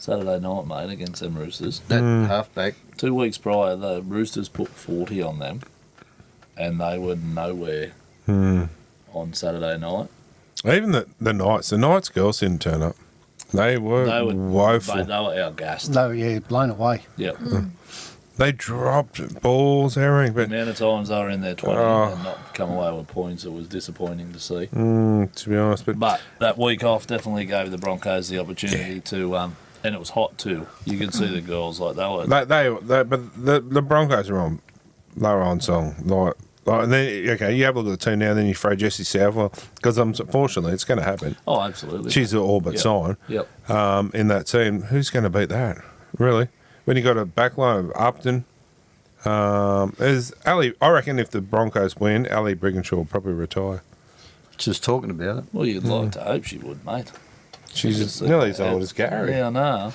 Saturday night, mate, against them Roosters. That halfback. 2 weeks prior, the Roosters put 40 on them, and they were nowhere on Saturday night. Even the Knights girls didn't turn up. They were woeful. They were outgassed. No, yeah, blown away. Yep. They dropped balls, everything. The But amount of times they were in their 20 and not come away with points, it was disappointing to see. to be honest, But that week off definitely gave the Broncos the opportunity to, and it was hot too. You could see the girls like they were. but the Broncos are on. They were on song. Like, and then okay, you have a look at the team now. Then you throw Jessie Southwell because unfortunately it's going to happen. Oh, absolutely. She's all but signed. Yep. In that team, who's going to beat that? Really? When you got a backline of Upton, is Ali? I reckon if the Broncos win, Ali Brigginshaw will probably retire. Just talking about it. Well, you'd like to hope she would, mate. She's nearly as old as Gary. Yeah, I know.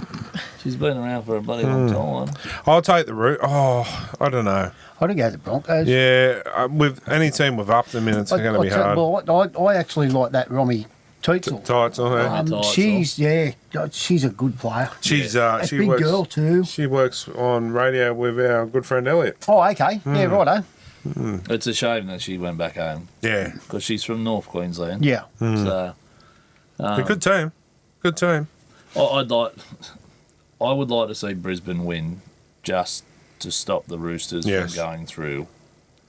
She's been around for a bloody long time. I'll take the route. Oh, I don't know. I'd go to the Broncos. Yeah, with any team with Upton in, it's going to be hard. Well, I actually like that Romy Teitzel. Tights on her. She's a good player. She's A she big works. girl too. She works on radio with our good friend Elliot. Oh, okay. Yeah, righto. It's a shame that she went back home Yeah, because she's from North Queensland. Yeah. So a good team. Good team. I would like to see Brisbane win just to stop the Roosters Yes. from going through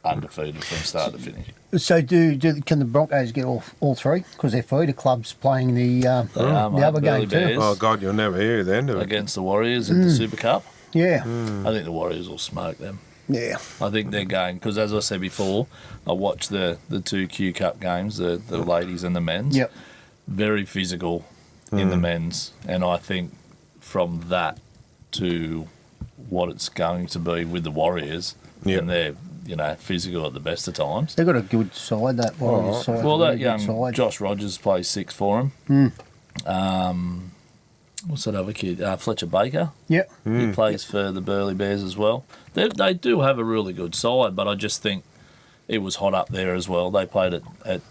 undefeated from start to finish. So can the Broncos get all three? Because their feeder club's playing the other Burleigh game Bears too. Oh God, you'll never hear the end of it. against the Warriors in the Super Cup. Yeah. I think the Warriors will smoke them. Yeah. I think they're going because, as I said before, I watched the two Q Cup games, the ladies and the men's. Yep. Very physical in the men's, and I think from that to what it's going to be with the Warriors, Yep. and they're physical at the best of times. They've got a good side, that Warriors side. Well, that Really good young side. Josh Rogers plays 6 for him. What's that other kid? Fletcher Baker. Yep. He plays for the Burleigh Bears as well. They do have a really good side, but I just think it was hot up there as well. They played at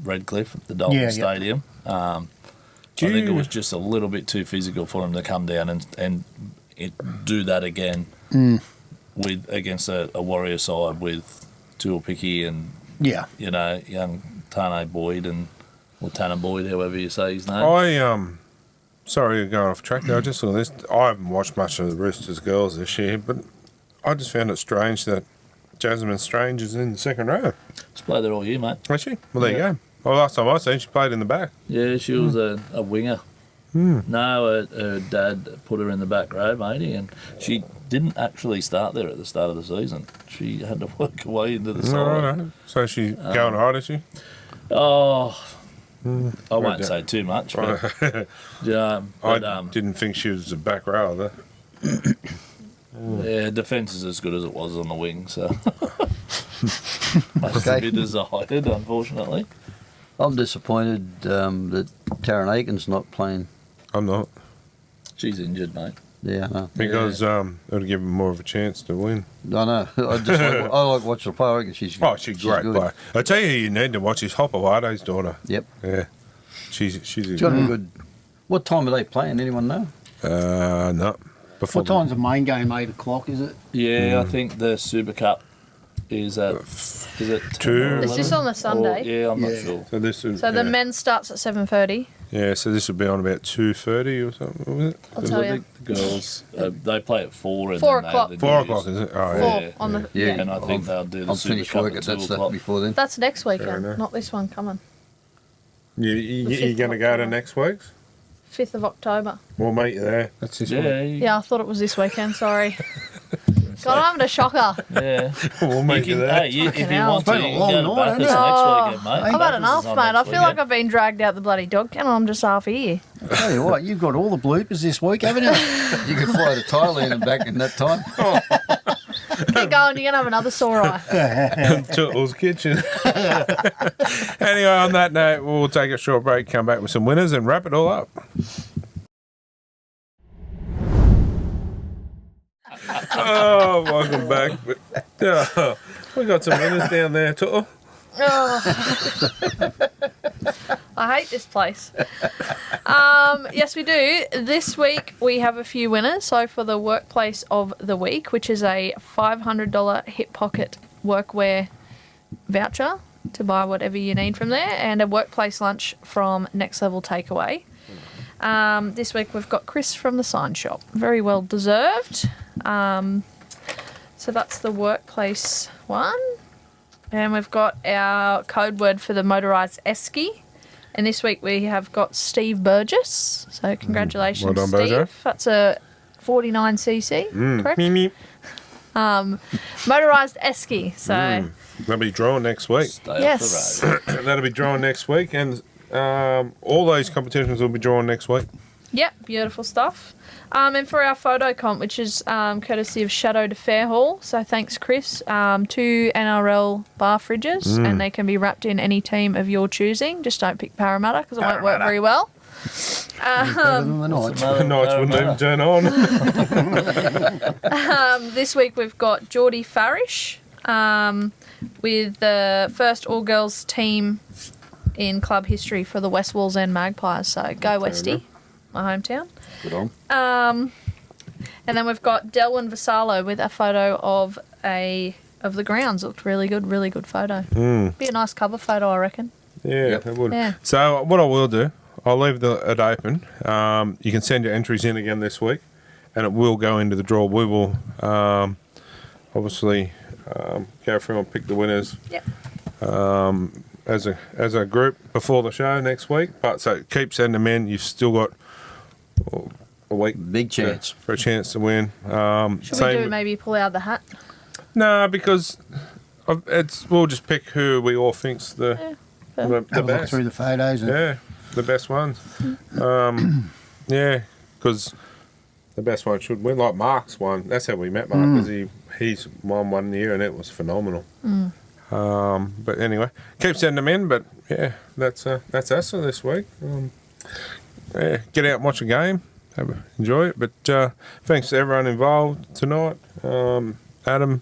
Redcliffe, at the Dolphin Stadium. I think it was just a little bit too physical for him to come down and do that again against a Warrior side with Tuapiki and young Tane Boyd or Tanner Boyd, however you say his name. Sorry to go off track there. I just saw this. I haven't watched much of the Roosters girls this year, but I just found it strange that Jasmine Strange is in the second row. She's played there all year, mate. Has she? Well, there you go. Well, last time I seen, she played in the back. Yeah, she was a winger. No, her dad put her in the back row, matey, and she didn't actually start there at the start of the season. She had to work her way into the side. Right. So she's going right, is she? Oh, I won't say too much, but, I didn't think she was a back row, though. Yeah, defence is as good as it was on the wing, so must be desired, unfortunately. I'm disappointed that Taryn Aiken's not playing. I'm not. She's injured, mate. Yeah, I know. Because it'll give them more of a chance to win. I know. I like watching her play. I reckon she's She's great good. player. I tell you, who you need to watch is Hopowade's daughter. Yep. Yeah, she's got a good. What time are they playing? Anyone know? no. Before What time's the main game? 8 o'clock, is it? Yeah, I think the Super Cup is at is it 2? Is this on a Sunday? Yeah, I'm not sure. So this is, So the men's starts at 7:30. Yeah, so this will be on about 2:30 or something, was it? I'll tell I you. think the girls they play at 4. And 4 then o'clock. They have 4 the o'clock, news. is it? Oh, Four yeah. on the Yeah. And I think they'll do the I'm Super finished Cup work at at 2 that o'clock. before then. That's next weekend, enough. not this one coming. You're going to go to next week's? 5th of October. We'll meet you there. That's this Yeah, I thought it was this weekend. Sorry. God, I'm having a shocker. Yeah. We'll meet you there. Hey, if you hell. want to, It's you been a can go long to night, Bathurst hasn't it? next weekend, mate. I've had Bathurst enough, is on mate. I next feel like weekend. I've been dragged out the bloody dog kennel. I'm just half here. Tell you what, you've got all the bloopers this week, haven't you? You could fly to Thailand and back in that time. Keep going, you're going to have another sore eye. Tootle's Kitchen. Anyway, on that note, we'll take a short break, come back with some winners and wrap it all up. Oh, welcome back. We got some winners down there, Tootle. Oh. I hate this place. Yes, we do. This week we have a few winners. So for the Workplace of the Week, which is a $500 hip pocket workwear voucher to buy whatever you need from there, and a workplace lunch from Next Level Takeaway. This week we've got Chris from the Sign Shop. Very well deserved. So that's the workplace one. And we've got our code word for the motorised esky. And this week we have got Steve Burgess. So congratulations, Well done, Steve. Burjo. That's a 49cc, correct? Meep, meep. Motorised esky. So That'll be drawn next week. Stay yes. off the road. That'll be drawn next week, and all those competitions will be drawn next week. Yep, beautiful stuff. And for our photo comp, which is courtesy of Shadow to Fairhall, so thanks, Chris, 2 NRL bar fridges, and they can be wrapped in any team of your choosing. Just don't pick Parramatta because it won't work very well. Better than the Knights. The Knights wouldn't even turn on. This week we've got Geordie Farish with the first all-girls team in club history for the West Wallsend Magpies. So go Westie, my hometown. Good on. And then we've got Delwyn Vassallo with a photo of the grounds. Looked really good photo. Be a nice cover photo, I reckon. Yeah, it would. Yeah. So what I will do, I'll leave it open. You can send your entries in again this week, and it will go into the draw. We will obviously go through and pick the winners. Yep. As a group before the show next week. But so keep sending them in. You've still got a week. Big chance. For a chance to win. Should we do maybe pull out the hat? No, because we'll just pick who we all think's the Have a look best. through the photos. And Yeah, the best ones. Yeah, because the best one should win. Like Mark's one. That's how we met Mark, because he's won 1 year and it was phenomenal. But anyway, keep sending them in. But yeah, that's us for this week. Yeah, get out and watch a game. Enjoy it. But thanks to everyone involved tonight. Adam,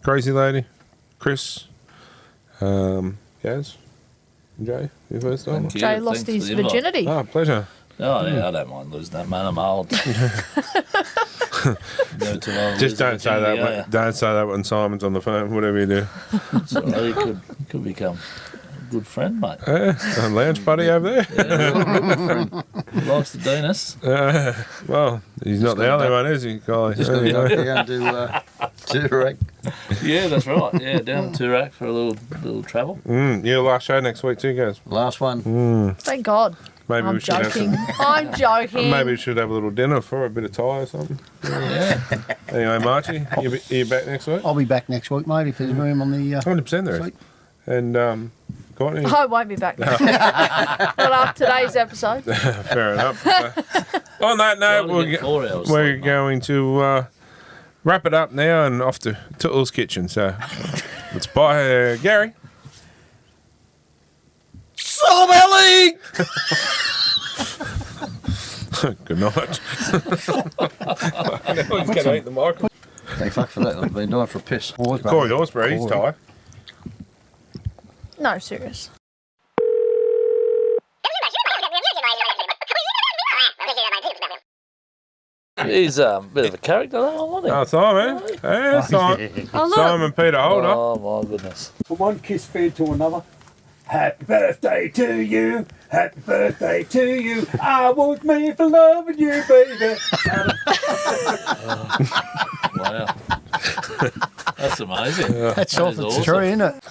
Crazy Lady, Chris, Gaz, and Jay, you first time. Thank you. Jay lost Thanks his for the invite. virginity. Oh, pleasure. Oh, yeah, I don't mind losing that, man. I'm old. Never too old to Just lose don't say virginity, that. are ya? Don't say that when Simon's on the phone. Whatever you do. So you could become a good friend, mate. Yeah, a lounge buddy over there. Yeah, he likes to do this. Well, he's not the only one, is he, Kylie? Just going to go down to Toorak. Yeah, that's right. Yeah, down to Toorak for a little travel. Your last show next week too, guys. Last one. Thank God. Maybe I'm we should joking. have I'm joking. maybe we should have a little dinner for a bit of Thai or something. Yeah. Anyway, Marchie, you back next week? I'll be back next week, mate, if there's room on the 100% there is. sweet. And Courtney, I won't be back. Not after today's episode. fair enough. On that note, Trying to get 4 hours we're sleep, mate. going to wrap it up now and off to Tootle's Kitchen. So let's bye, Gary. Sorbelly! Good night. He's going to eat the microphone. Thank fuck for that. I've been doing for a piss. Corey Horsbury, he's Thai. No, serious. He's a bit of a character, that one, wasn't he? Oh, Simon. Yeah, Simon. Oh, look. Simon Peter Holder. Oh, my goodness. From one kiss fed to another. Happy birthday to you. Happy birthday to you. I was made for loving you, baby. Wow. That's amazing. That's That off is its awesome. tree, isn't it?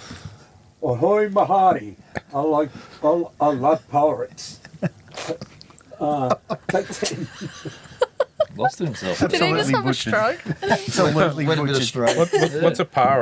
Ahoy, Mahari. I love pirates. Take 10. Lost himself. Did he just have a stroke? Absolutely Went a bit butchered. astray. What's a par?